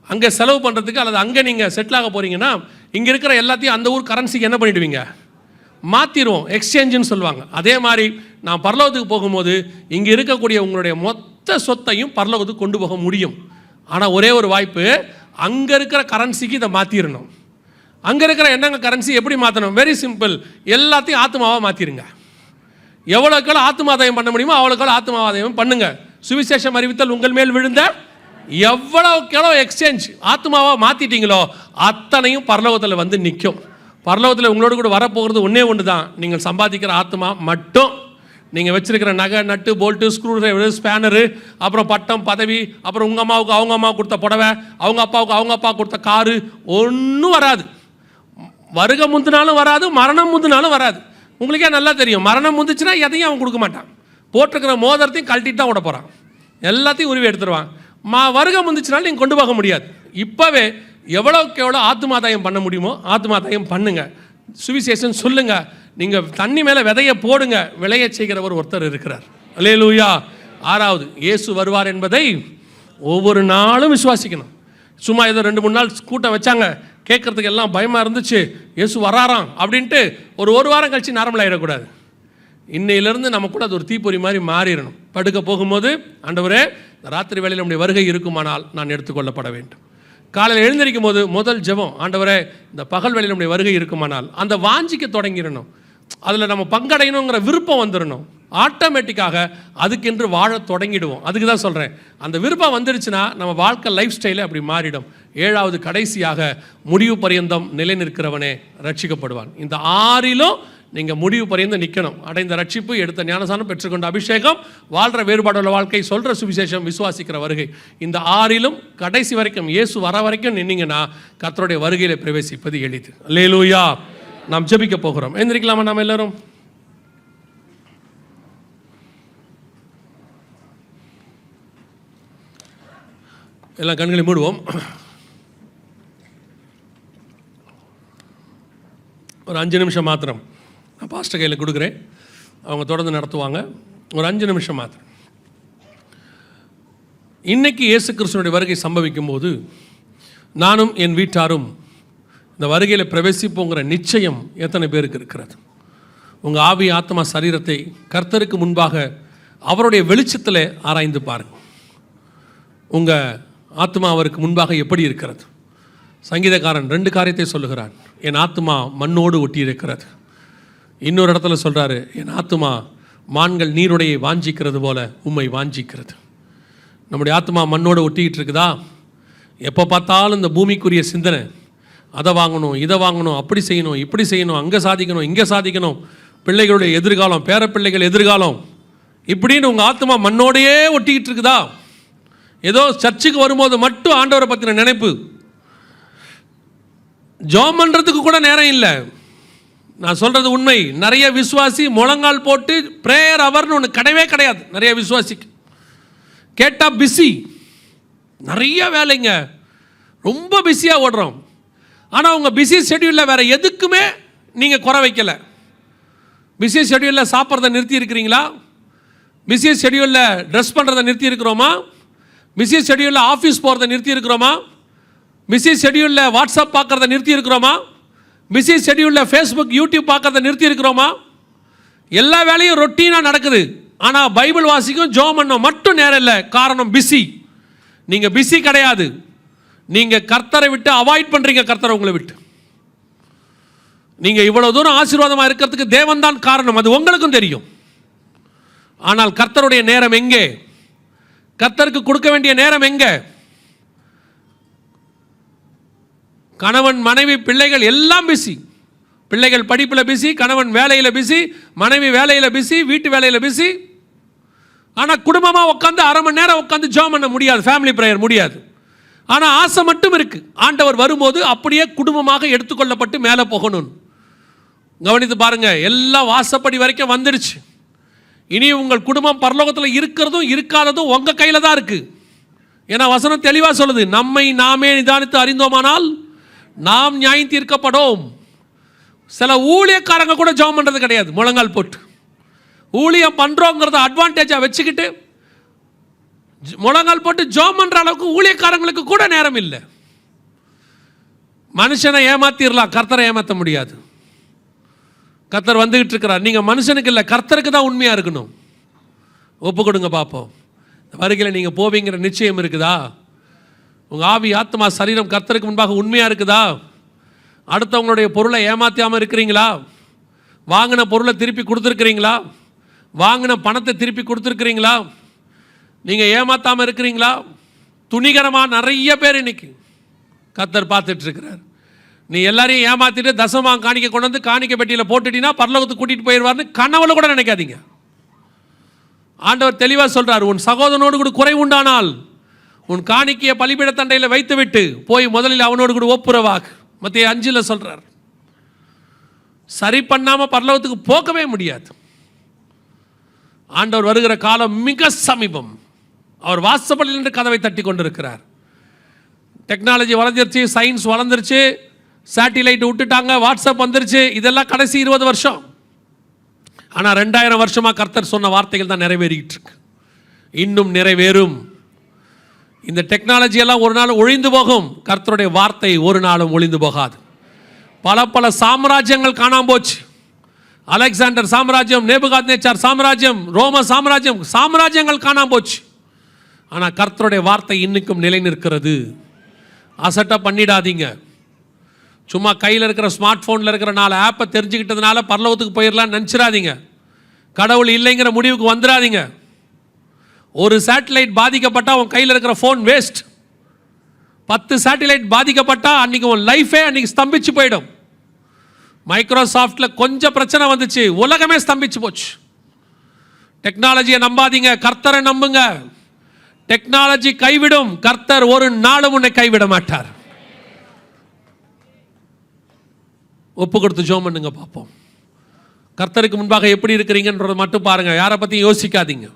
அங்கே செலவு பண்ணுறதுக்கு அல்லது அங்கே நீங்கள் செட்டில் ஆக போகிறீங்கன்னா இங்கே இருக்கிற எல்லாத்தையும் அந்த ஊர் கரன்சிக்கு என்ன பண்ணிவிடுவீங்க? மாற்றிடுவோம், எக்ஸ்சேஞ்சுன்னு சொல்லுவாங்க. அதே மாதிரி நான் பரலோகத்துக்கு போகும்போது இங்கே இருக்கக்கூடிய உங்களுடைய மொத்த சொத்தையும் பரலோகத்துக்கு கொண்டு போக முடியும். ஆனால் ஒரே ஒரு வாய்ப்பு, அங்கே இருக்கிற கரன்சிக்கு இதை மாற்றிடணும். அங்கே இருக்கிற என்னங்க கரன்சி எப்படி மாற்றணும்? வெரி சிம்பிள், எல்லாத்தையும் ஆத்மாவாக மாற்றிடுங்க. எவ்வளோக்கள் ஆத்மாதாயம் பண்ண முடியுமோ அவ்வளோக்கள் ஆத்மாதாயம் பண்ணுங்க. சுவிசேஷம் அறிவித்தல் உங்கள் மேல் விழுந்த எவ்வளோக்கெவ்வளோ எக்ஸ்சேஞ்ச் ஆத்மாவாக மாற்றிட்டீங்களோ அத்தனையும் பரலோகத்தில் வந்து நிற்கும். பரலோகத்தில் உங்களோட கூட வரப்போகிறது ஒன்றே ஒன்று தான், நீங்கள் சம்பாதிக்கிற ஆத்மா மட்டும். நீங்கள் வச்சுருக்கிற நகை, நட்டு, போல்ட்டு, ஸ்க்ரூ டிரைவர், ஸ்பேனரு, அப்புறம் பட்டம், பதவி, அப்புறம் உங்கள் அம்மாவுக்கு அவங்க அம்மா கொடுத்த புடவை, அவங்க அப்பாவுக்கு அவங்க அப்பா கொடுத்த காரு, ஒன்றும் வராது. வருகை முந்தினாலும் வராது, மரணம் முந்தினாலும் வராது. உங்களுக்கே நல்லா தெரியும், மரணம் முந்துச்சுன்னா எதையும் அவன் கொடுக்க மாட்டான். போட்டிருக்கிற மோதிரத்தையும் கழட்டிட்டு தான் விட போகிறான், எல்லாத்தையும் உருவி எடுத்துருவான். வருகை முந்துச்சுனாலும் நீங்கள் கொண்டு போக முடியாது. இப்போவே எவ்வளோக்கு எவ்வளோ ஆத்மாதாயம் பண்ண முடியுமோ ஆத்மாதாயம் பண்ணுங்க. சுவிசேஷன் சொல்லுங்க. நீங்கள் தண்ணி மேலே விதையை போடுங்க, விளைய செய்கிறவர் ஒருத்தர் இருக்கிறார். அல்லேலூயா. 6வது இயேசு வருவார் என்பதை ஒவ்வொரு நாளும் விசுவாசிக்கணும். சும்மா ஏதோ 2-3 நாள் கூட்டம் வச்சாங்க, கேட்கறதுக்கு எல்லாம் பயமாக இருந்துச்சு, இயேசு வராராம் அப்படின்ட்டு ஒரு வாரம் கழிச்சு நார்மல் ஆகிடக்கூடாது. இன்னையிலேருந்து நம்ம கூட அது ஒரு தீப்பொறி மாதிரி மாறிடணும். படுக்க போகும்போது, ஆண்டவரே ராத்திரி வேளையில் நம்முடைய வருகை இருக்குமானால் நான் எடுத்துக்கொள்ளப்பட வேண்டும். காலையில் எழுந்திருக்கும் போது முதல் ஜெபம், ஆண்டவரே இந்த பகல் வேளையில் நம்முடைய வருகை இருக்குமானால், அந்த வாஞ்சிக்க தொடங்கிடணும். அதில் நம்ம பங்கடையணுங்கிற விருப்பம் வந்துடணும். ஆட்டோமேட்டிக்காக அதுக்கென்று வாழ தொடங்கிடுவோம். அதுக்கு தான் சொல்கிறேன், அந்த விருப்பம் வந்துடுச்சுன்னா நம்ம வாழ்க்கை லைஃப் ஸ்டைலே அப்படி மாறிடும். 7வது கடைசியாக முடிவு பரியந்தம் நிலை நிற்கிறவனே ரட்சிக்கப்படுவான். இந்த 6லும் நீங்கள் முடிவு பரியந்தம் நிற்கணும். அடைந்த ரட்சிப்பு, எடுத்த ஞானசானம், பெற்றுக்கொண்ட அபிஷேகம், வாழ்கிற வேறுபாடுள்ள வாழ்க்கை, சொல்கிற சுவிசேஷம், விசுவாசிக்கிற வருகை, இந்த 6லும் கடைசி வரைக்கும் இயேசு வர வரைக்கும் நின்னீங்கன்னா கர்த்தருடைய வருகையில் பிரவேசிப்பது எளிது. அல்லேலூயா. நாம் ஜெபிக்க போகிறோம். எழுந்திருக்கலாமா? நாம் எல்லாரும் எல்லாம் கண்களை மூடுவோம். ஒரு 5 நிமிஷம் மாத்திரம் நான் பாஸ்டர் கையில் கொடுக்குறேன், அவங்க தொடர்ந்து நடத்துவாங்க. ஒரு 5 நிமிஷம் மாத்திரம். இன்னைக்கு இயேசு கிறிஸ்துவினுடைய வருகை சம்பவிக்கும் போது நானும் என் வீட்டாரும் இந்த வருகையில் பிரவேசிப்போங்கிற நிச்சயம் எத்தனை பேருக்கு இருக்கிறது? உங்கள் ஆவி, ஆத்மா, சரீரத்தை கர்த்தருக்கு முன்பாக அவருடைய வெளிச்சத்தில் ஆராய்ந்து பாருங்கள். உங்கள் ஆத்மா அவருக்கு முன்பாக எப்படி இருக்கிறது? சங்கீதக்காரன் 2 காரியத்தை சொல்லுகிறான். என் ஆத்துமா மண்ணோடு ஒட்டி இருக்கிறது. இன்னொரு இடத்துல சொல்கிறாரு, என் ஆத்துமா மான்கள் நீருடையை வாஞ்சிக்கிறது போல உம்மை வாஞ்சிக்கிறது. நம்முடைய ஆத்துமா மண்ணோடு ஒட்டிக்கிட்டு இருக்குதா? எப்போ பார்த்தாலும் இந்த பூமிக்குரிய சிந்தனை, அதை வாங்கணும், இதை வாங்கணும், அப்படி செய்யணும், இப்படி செய்யணும், அங்கே சாதிக்கணும், இங்கே சாதிக்கணும், பிள்ளைகளுடைய எதிர்காலம், பேர பிள்ளைகள் எதிர்காலம், இப்படின்னு உங்கள் ஆத்துமா மண்ணோடையே ஒட்டிக்கிட்டு இருக்குதா? ஏதோ சர்ச்சுக்கு வரும்போது மட்டும் ஆண்டவரை பற்றின நினைப்பு, ஜெபம் பண்ணுறதுக்கு கூட நேரம் இல்லை. நான் சொல்கிறது உண்மை. நிறைய விசுவாசி முழங்கால் போட்டு ப்ரேயர் அவர்னு ஒன்று கிடையவே கிடையாது. நிறைய விசுவாசிக்கு கேட்டால் பிஸி, நிறைய வேலைங்க, ரொம்ப பிஸியாக ஓடுறோம். ஆனால் உங்கள் பிஸி ஷெட்யூலில் வேறு எதுக்குமே நீங்கள் குறை வைக்கலை. பிஸி ஷெட்யூலில் சாப்பிட்றத நிறுத்தி இருக்கிறீங்களா? பிஸி ஷெட்யூலில் ட்ரெஸ் பண்ணுறதை நிறுத்தி இருக்கிறோமா? பிஸி ஷெட்யூலில் ஆஃபீஸ் போகிறத நிறுத்தி இருக்கிறோமா? பிஸி ஷெட்யூலில் வாட்ஸ்அப் பார்க்குறத நிறுத்தி இருக்கிறோமா? பிஸி ஷெட்யூலில் ஃபேஸ்புக், யூடியூப் பார்க்குறத நிறுத்தி இருக்கிறோமா? எல்லா வேலையும் ரொட்டீனாக நடக்குது. ஆனால் பைபிள் வாசிக்கும் ஜெபம் பண்ண மட்டும் நேரம் இல்லை. காரணம் பிஸி. நீங்கள் பிஸி கிடையாது, நீங்கள் கர்த்தரை விட்டு அவாய்ட் பண்ணுறீங்க. கர்த்தரை உங்களை விட்டு நீங்கள் இவ்வளோ தூரம் ஆசீர்வாதமாக இருக்கிறதுக்கு தேவன் தான் காரணம், அது உங்களுக்கும் தெரியும். ஆனால் கர்த்தருடைய நேரம் எங்கே? கர்த்தருக்கு கொடுக்க வேண்டிய நேரம் எங்கே? கணவன், மனைவி, பிள்ளைகள் எல்லாம் பிஸி. பிள்ளைகள் படிப்பில் பிஸி, கணவன் வேலையில் பிஸி, மனைவி வேலையில் பிஸி, வீட்டு வேலையில் பிஸி. ஆனால் குடும்பமாக உட்காந்து அரை மணி நேரம் உட்காந்து ஜெபம் பண்ண முடியாது, ஃபேமிலி ப்ரேயர் முடியாது. ஆனால் ஆசை மட்டும் இருக்குது. ஆண்டவர் வரும்போது அப்படியே குடும்பமாக எடுத்துக்கொள்ளப்பட்டு மேலே போகணும். கவனித்து பாருங்கள், எல்லாம் வாசப்படி வரைக்கும் வந்துடுச்சு. இனி உங்கள் குடும்பம் பரலோகத்தில் இருக்கிறதும் இருக்காததும் உங்கள் கையில் தான் இருக்குது. ஏன்னா வசனம் தெளிவாக சொல்லுது, நம்மை நாமே நிதானித்து அறிந்தோமானால் நாம் நியாயம் தீர்க்கப்படும். சில ஊழியக்காரங்க கூட ஜெபம் பண்ணுறது கிடையாது. முழங்கால் போட்டு ஊழியம் பண்ணுறோங்கிறத அட்வான்டேஜாக வச்சுக்கிட்டு முழங்கால் போட்டு ஜெபம் பண்ணுற அளவுக்கு ஊழியக்காரங்களுக்கு கூட நேரம் இல்லை. மனுஷனை ஏமாத்திரலாம், கர்த்தரை ஏமாற்ற முடியாது. கர்த்தர் வந்துகிட்டு இருக்கிறார். நீங்கள் மனுஷனுக்கு இல்லை, கர்த்தருக்கு தான் உண்மையாக இருக்கணும். ஒப்பு கொடுங்க பார்ப்போம். வருகையில் நீங்கள் போவீங்கிற நிச்சயம் இருக்குதா? உங்கள் ஆவி, ஆத்மா, சரீரம் கர்த்தருக்கு முன்பாக உண்மையாக இருக்குதா? அடுத்தவங்களுடைய பொருளை ஏமாற்றாமல் இருக்கிறீங்களா? வாங்கின பொருளை திருப்பி கொடுத்துருக்கிறீங்களா? வாங்கின பணத்தை திருப்பி கொடுத்துருக்கிறீங்களா? நீங்கள் ஏமாற்றாமல் இருக்கிறீங்களா? துணிகரமாக நிறைய பேர் இன்னைக்கு கர்த்தர் பார்த்துட்ருக்கிறார். நீ எல்லாரையும் ஏமாற்றிட்டு தசமாக காணிக்க கொண்டு வந்து காணிக்க பெட்டியில் போட்டுட்டீங்கன்னா பரலோகத்துக்கு கூட்டிகிட்டு போயிடுவார்னு கனவுல கூட நினைக்காதீங்க. ஆண்டவர் தெளிவாக சொல்கிறார், உன் சகோதரனோடு கூட குறை உண்டானால் உன் காணிக்கையை பலிபீட தண்டையில் வைத்து விட்டு போய் முதலில் அவனோடு கூட ஒப்புரவாக்கு. மத்திய 5 சொல்கிறார். சரி பண்ணாமல் பரலோகத்துக்கு போகவே முடியாது. ஆண்டவர் வருகிற காலம் மிக சமீபம். அவர் வாசப்படியில் நின்று கதவை தட்டி கொண்டிருக்கிறார். டெக்னாலஜி வளர்ந்துருச்சு, சயின்ஸ் வளர்ந்துருச்சு, சேட்டிலைட் விட்டுட்டாங்க, வாட்ஸ்அப் வந்துருச்சு. இதெல்லாம் கடைசி 20 வருஷம். ஆனால் 2000 வருஷமாக கர்த்தர் சொன்ன வார்த்தைகள் தான் நிறைவேறிக்கிட்டு இருக்கு. இன்னும் நிறைவேறும். இந்த டெக்னாலஜி எல்லாம் ஒரு நாள் ஒழிந்து போகும். கர்த்தருடைய வார்த்தை ஒரு நாளும் ஒழிந்து போகாது. பல சாம்ராஜ்யங்கள் காணாம போச்சு. அலெக்சாண்டர் சாம்ராஜ்யம், நேபுகாத்நேச்சார் சாம்ராஜ்யம், ரோம சாம்ராஜ்யம், சாம்ராஜ்யங்கள் காணாம போச்சு. ஆனால் கர்த்தருடைய வார்த்தை இன்னைக்கும் நிலை நிற்கிறது. அசட்டா பண்ணிடாதீங்க. சும்மா கையில் இருக்கிற ஸ்மார்ட் ஃபோனில் இருக்கிற 4 ஆப்பை தெரிஞ்சுக்கிட்டதுனால பரலோகத்துக்கு போயிடலான்னு நினச்சிடாதீங்க. கடவுள் இல்லைங்கிற முடிவுக்கு வந்துடாதீங்க. ஒரு சேட்டலைட் பாதிக்கப்பட்டால் உன் கையில் இருக்கிற ஃபோன் வேஸ்ட். 10 சேட்டலைட் பாதிக்கப்பட்டால் அன்றைக்கி உன் லைஃபே அன்றைக்கி ஸ்தம்பிச்சு போயிடும். மைக்ரோசாஃப்டில் கொஞ்சம் பிரச்சனை வந்துச்சு, உலகமே ஸ்தம்பிச்சு போச்சு. டெக்னாலஜியை நம்பாதீங்க, கர்த்தரை நம்புங்க. டெக்னாலஜி கைவிடும், கர்த்தர் ஒரு நாளும் உன்னை கைவிட மாட்டார். ஒப்பு கொடுத்து ஜெபம் பண்ணுங்க பார்ப்போம். கர்த்தருக்கு முன்பாக எப்படி இருக்கிறீங்கன்றதை மட்டும் பாருங்கள். யாரை பற்றியும் யோசிக்காதீங்க.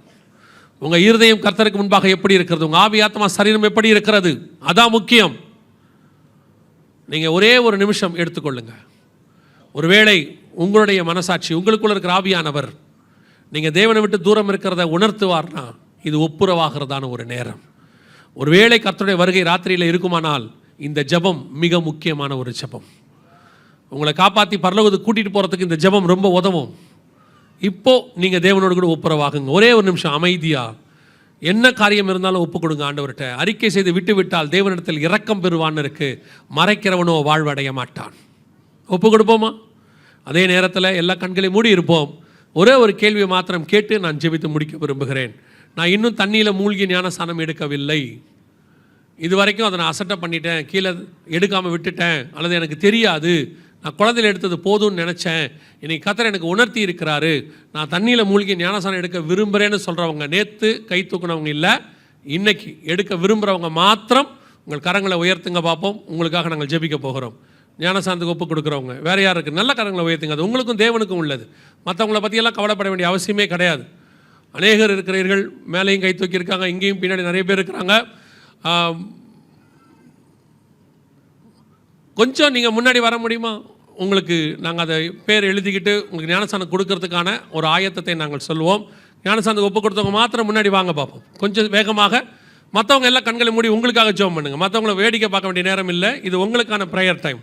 உங்கள் இருதயம் கர்த்தருக்கு முன்பாக எப்படி இருக்கிறது, உங்கள் ஆவி, ஆத்மா, சரீரம் எப்படி இருக்கிறது, அதான் முக்கியம். நீங்கள் ஒரே ஒரு நிமிஷம் எடுத்துக்கொள்ளுங்க. ஒருவேளை உங்களுடைய மனசாட்சி, உங்களுக்குள்ள இருக்கிற ஆவியானவர் நீங்கள் தேவனை விட்டு தூரம் இருக்கிறத உணர்த்துவார்னா இது ஒப்புரவாகிறதான ஒரு நேரம். ஒருவேளை கர்த்தருடைய வருகை ராத்திரியில் இருக்குமானால் இந்த ஜெபம் மிக முக்கியமான ஒரு ஜெபம். உங்களை காப்பாற்றி பரலோகத்துக்கு கூட்டிகிட்டு போகிறதுக்கு இந்த ஜெபம் ரொம்ப உதவும். இப்போது நீங்கள் தேவனோடு கூட ஒப்புரவாகுங்க. ஒரே ஒரு நிமிஷம் அமைதியாக என்ன காரியம் இருந்தாலும் ஒப்பு கொடுங்க ஆண்டவர்கிட்ட. அறிக்கை செய்து விட்டு விட்டால் தேவனிடத்தில் இரக்கம் பெறுவான்னு இருக்கு. மறைக்கிறவனோ வாழ்வடைய மாட்டான். ஒப்பு கொடுப்போமா? அதே நேரத்தில் எல்லா கண்களையும் மூடி இருப்போம். ஒரே ஒரு கேள்வியை மாத்திரம் கேட்டு நான் ஜெபித்து முடிக்க விரும்புகிறேன். நான் இன்னும் தண்ணியில் மூழ்கி ஞானஸ்நானம் எடுக்கவில்லை. இது வரைக்கும் அதை நான் அசட்டை பண்ணிட்டேன், கீழே எடுக்காமல் விட்டுட்டேன், அல்லது எனக்கு தெரியாது, நான் குழந்தையில் எடுத்தது போதும்னு நினச்சேன், இன்னைக்கு கர்த்தர் எனக்கு உணர்த்தி இருக்கிறாரு, நான் தண்ணியில் மூழ்கி ஞானஸ்நானம் எடுக்க விரும்புகிறேன்னு சொல்கிறவங்க, நேற்று கை தூக்குனவங்க இல்லை, இன்னைக்கு எடுக்க விரும்புகிறவங்க மாத்திரம் உங்கள் கரங்களை உயர்த்துங்க பார்ப்போம். உங்களுக்காக நாங்கள் ஜெபிக்க போகிறோம். ஞானஸ்நானத்துக்கு ஒப்பு கொடுக்குறவங்க வேறு யார் இருக்குது? நல்ல கரங்களை உயர்த்துங்க. அது உங்களுக்கும் தேவனுக்கும் உள்ளது. மற்றவங்கள பற்றியெல்லாம் கவலைப்பட வேண்டிய அவசியமே கிடையாது. அநேகர் இருக்கிறீர்கள், மேலேயும் கை தூக்கியிருக்காங்க, இங்கேயும் பின்னாடி நிறைய பேர் இருக்கிறாங்க. கொஞ்சம் நீங்கள் முன்னாடி வர முடியுமா? உங்களுக்கு நாங்கள் அதை பேர் எழுதிக்கிட்டு உங்களுக்கு ஞானஸ்நானம் கொடுக்கறதுக்கான ஒரு ஆயத்தத்தை நாங்கள் சொல்லுவோம். ஞானஸ்நானத்துக்கு ஒப்பு கொடுத்தவங்க மாத்திரம் முன்னாடி வாங்க பார்ப்போம். கொஞ்சம் வேகமாக. மற்றவங்க எல்லாம் கண்களை மூடி உங்களுக்காக ஜெபம் பண்ணுங்கள். மற்றவங்கள வேடிக்கை பார்க்க வேண்டிய நேரம் இல்லை. இது உங்களுக்கான ப்ரேயர் டைம்.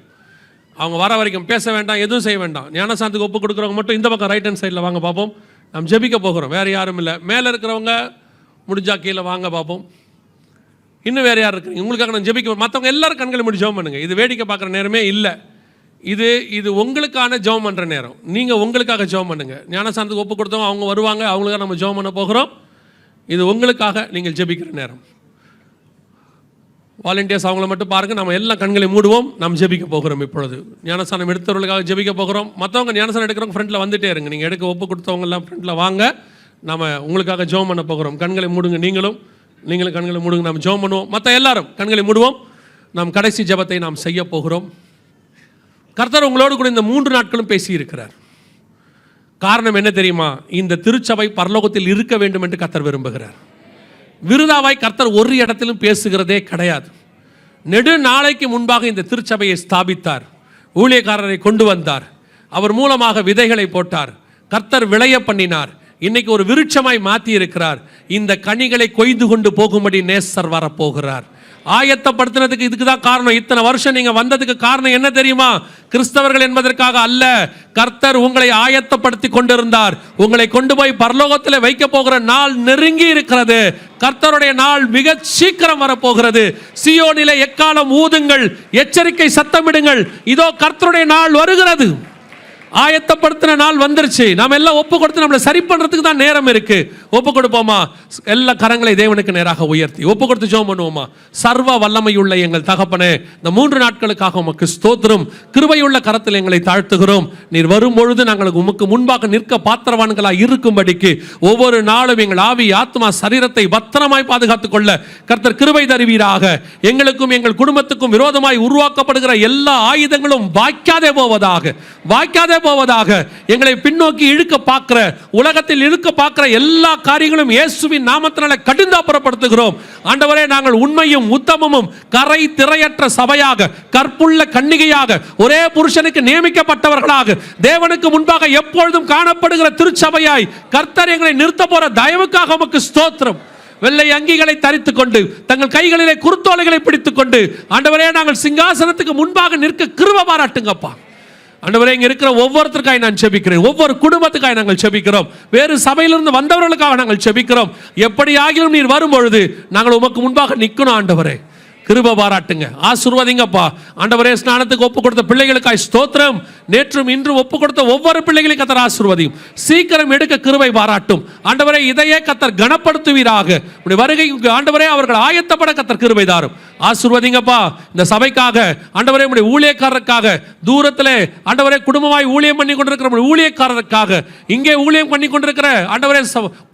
அவங்க வர வரைக்கும் பேச வேண்டாம், எதுவும் செய்ய வேண்டாம். ஞானஸ்நானத்துக்கு ஒப்பு கொடுக்குறவங்க மட்டும் இந்த பக்கம் ரைட் ஹேண்ட் சைடில் வாங்க பார்ப்போம். நாம் ஜெபிக்க போகிறோம். வேறு யாரும் இல்லை. மேலே இருக்கிறவங்க முடிஞ்சா கீழே வாங்க பார்ப்போம். இன்னும் வேறு யார் இருக்கிறீங்க? உங்களுக்காக நான் ஜெபிக்க. மற்றவங்க எல்லாரும் கண்களை மூடி ஜெபம் பண்ணுங்கள். இது வேடிக்கை பார்க்குற நேரமே இல்லை. இது உங்களுக்கான ஜெபம் பண்ணுற நேரம். நீங்கள் உங்களுக்காக ஜெபம் பண்ணுங்கள். ஞானஸ்நானத்துக்கு ஒப்பு கொடுத்தவங்க அவங்க வருவாங்க, அவங்களுக்காக நம்ம ஜெபம் பண்ண போகிறோம். இது உங்களுக்காக நீங்கள் ஜெபிக்கிற நேரம். வாலண்டியர்ஸ் அவங்கள மட்டும் பாருங்கள். நம்ம எல்லாம் கண்களை மூடுவோம். நாம் ஜெபிக்க போகிறோம். இப்பொழுது ஞானஸ்நானம் எடுத்தவர்களுக்காக ஜெபிக்க போகிறோம். மற்றவங்க ஞானஸ்நானம் எடுக்கிறவங்க ஃப்ரெண்டில் வந்துட்டே இருங்க. நீங்கள் எடுக்க ஒப்பு கொடுத்தவங்க எல்லாம் ஃப்ரெண்டில் வாங்க. நம்ம உங்களுக்காக ஜெபம் பண்ண போகிறோம். கண்களை மூடுங்க. நீங்களும் கண்களை மூடுங்க. நாம் ஜெபம் பண்ணுவோம். மற்ற எல்லாரும் கண்களை மூடுவோம். நாம் கடைசி ஜெபத்தை நாம் செய்ய போகிறோம். கர்த்தர் உங்களோடு கூட இந்த 3 நாட்களும் பேசியிருக்கிறார். காரணம் என்ன தெரியுமா? இந்த திருச்சபை பரலோகத்தில் இருக்க வேண்டும் என்று கர்த்தர் விரும்புகிறார். விருதாவாய் கர்த்தர் ஒரு இடத்திலும் பேசுகிறதே கிடையாது. நெடு நாளைக்கு முன்பாக இந்த திருச்சபையை ஸ்தாபித்தார். ஊழியக்காரரை கொண்டு வந்தார். அவர் மூலமாக விதைகளை போட்டார். கர்த்தர் விளைய பண்ணினார். இன்னைக்கு ஒரு விருட்சமாய் மாற்றி இருக்கிறார். இந்த கனிகளை கொய்து கொண்டு போகும்படி நேசர் வரப்போகிறார். ஆயத்தப்படுத்தினதுக்கு இதுக்கு தான் காரணம். இத்தனை வருஷம் நீங்க வந்ததுக்கு காரணம் என்ன தெரியுமா? கிறிஸ்தவர்கள் என்பதற்காக அல்ல. கர்த்தர் உங்களை ஆயத்தப்படுத்தி கொண்டிருந்தார். உங்களை கொண்டு போய் பரலோகத்தில் வைக்க போகிற நாள் நெருங்கி இருக்கிறது. கர்த்தருடைய நாள் மிக சீக்கிரம் வரப்போகிறது. சியோனிலே எக்காலம் ஊதுங்கள், எச்சரிக்கை சத்தமிடுங்கள், இதோ கர்த்தருடைய நாள் வருகிறது. ஆயத்தப்படுத்தின நாள் வந்துருச்சு. நாம் எல்லாம் ஒப்பு கொடுத்து நம்மளை சரி பண்ணுறதுக்கு தான் நேரம் இருக்கு. ஒப்பு கொடுப்போமா? எல்லா கரங்களை தேவனுக்கு நேராக உயர்த்தி ஒப்பு கொடுத்து ஜெபம் பண்ணுவோமா? சர்வ வல்லமையுள்ள எங்கள் தகப்பனே, இந்த 3 நாட்களுக்காக உமக்கு ஸ்தோத்திரம். கிருபையுள்ள கரத்தில் எங்களை தாழ்த்துகிறோம். நீர் வரும்பொழுது நாங்கள் உமக்கு முன்பாக நிற்க பாத்திரவான்களாக இருக்கும்படிக்கு ஒவ்வொரு நாளும் எங்கள் ஆவி, ஆத்மா, சரீரத்தை பத்திரமாய் பாதுகாத்துக் கொள்ள கர்த்தர் கிருபை தருவீராக. எங்களுக்கும் எங்கள் குடும்பத்துக்கும் விரோதமாய் உருவாக்கப்படுகிற எல்லா ஆயுதங்களும் வாய்க்காதே போவதாக. எங்களை பின்னோக்கி இழுக்க பார்க்கிற, உலகத்தில் இழுக்க பார்க்கிற எல்லா காரியங்களும் இயேசுவின் நாமத்தினால கடுந்தாப்புறப்படுத்துகிறோம். ஆண்டவரே, நாங்கள் உண்மையும் உத்தமமும் கரை திரையற்ற சபையாக, கற்புள்ள கன்னிகையாக, ஒரே புருஷனுக்கு நியமிக்கப்பட்டவர்களாக, தேவனுக்கு முன்பாக எப்பொழுதும் காணப்படுகிற திருச்சபையாய் கர்த்தர் எங்களை நிறுத்த போற தயவுக்காக உமக்கு ஸ்தோத்திரம். வெள்ளை அங்கிகளை தரித்துக் கொண்டு, தங்கள் கைகளிலே குருத்தோலைகளை பிடித்துக் கொண்டு, ஆண்டவரே, நாங்கள் சிங்காசனத்துக்கு முன்பாக நிற்க கிருபை பாராட்டுங்கப்பா. ஆண்டவரே, இங்க இருக்கிற ஒவ்வொருத்தருக்காய் நான் ஜெபிக்கிறேன். ஒவ்வொரு குடும்பத்துக்காய் நாங்கள் ஜெபிக்கிறோம். வேறு சபையிலிருந்து வந்தவர்களுக்காக நாங்கள் ஜெபிக்கிறோம். எப்படி ஆகிலும் நீர் வரும்பொழுது நாங்கள் உமக்கு முன்பாக நிற்கணும். ஆண்டவரே, கிருபை பாராட்டுங்க, ஆசீர்வதிங்கப்பா. ஆண்டவரே, ஸ்நானத்துக்கு ஒப்பு கொடுத்த பிள்ளைகளுக்காய் ஸ்தோத்திரம். நேற்றும் இன்றும் ஒப்பு கொடுத்த ஒவ்வொரு பிள்ளைகளையும் கர்த்தர் ஆசீர்வதியும். சீக்கிரம் எடுக்க கிருபை பாராட்டும். ஆண்டவரே, இதையே கர்த்தர் கனப்படுத்துவீராக. உடைய வருகைக்கு ஆண்டவரே அவர்கள் ஆயத்தப்பட கர்த்தர் கிருபை தாரும். ஆசீர்வதிங்கப்பா. இந்த சபைக்காக ஆண்டவரே, உடைய ஊழியக்காரருக்காக, தூரத்திலே ஆண்டவரே குடும்பமாய் ஊழியம் பண்ணி கொண்டிருக்கிற ஊழியக்காரருக்காக, இங்கே ஊழியம் பண்ணி கொண்டிருக்கிற ஆண்டவரே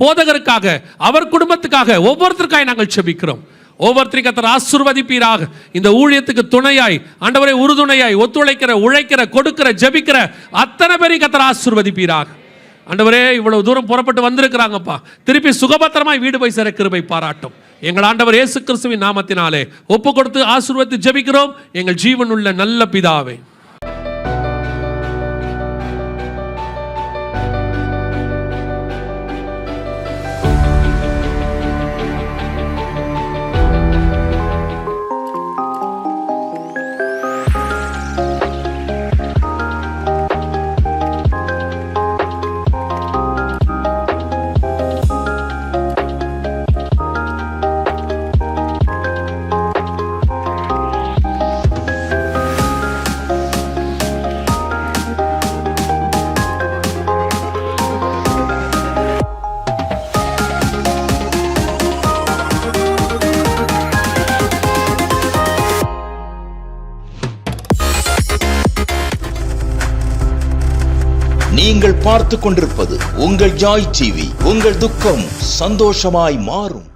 போதகருக்காக, அவர் குடும்பத்துக்காக, ஒவ்வொருத்தருக்காய் நாங்கள் ஜெபிக்கிறோம். ஒவ்வொருத்தரையும் கர்த்தர் ஆசீர்வதிப்பீராக. இந்த ஊழியத்துக்கு துணையாய் ஆண்டவரே, உறுதுணையாய் ஒத்துழைக்கிற, உழைக்கிற, கொடுக்கிற, ஜெபிக்கிற அத்தனை பேரையும் கர்த்தர் ஆசீர்வதிப்பீராக. ஆண்டவரே, இவ்வளவு தூரம் புறப்பட்டு வந்திருக்கிறாங்கப்பா, திருப்பி சுகபத்திரமாய் வீடு போய் சேர கிருபை பாராட்டும். எங்கள் ஆண்டவர் இயேசு கிறிஸ்துவின் நாமத்தினாலே ஒப்பு கொடுத்து ஆசீர்வதித்து ஜெபிக்கிறோம் எங்கள் ஜீவனுள்ள நல்ல பிதாவே. நீங்கள் பார்த்து கொண்டிருப்பது உங்கள் ஜாய் டிவி. உங்கள் துக்கம் சந்தோஷமாய் மாறும்.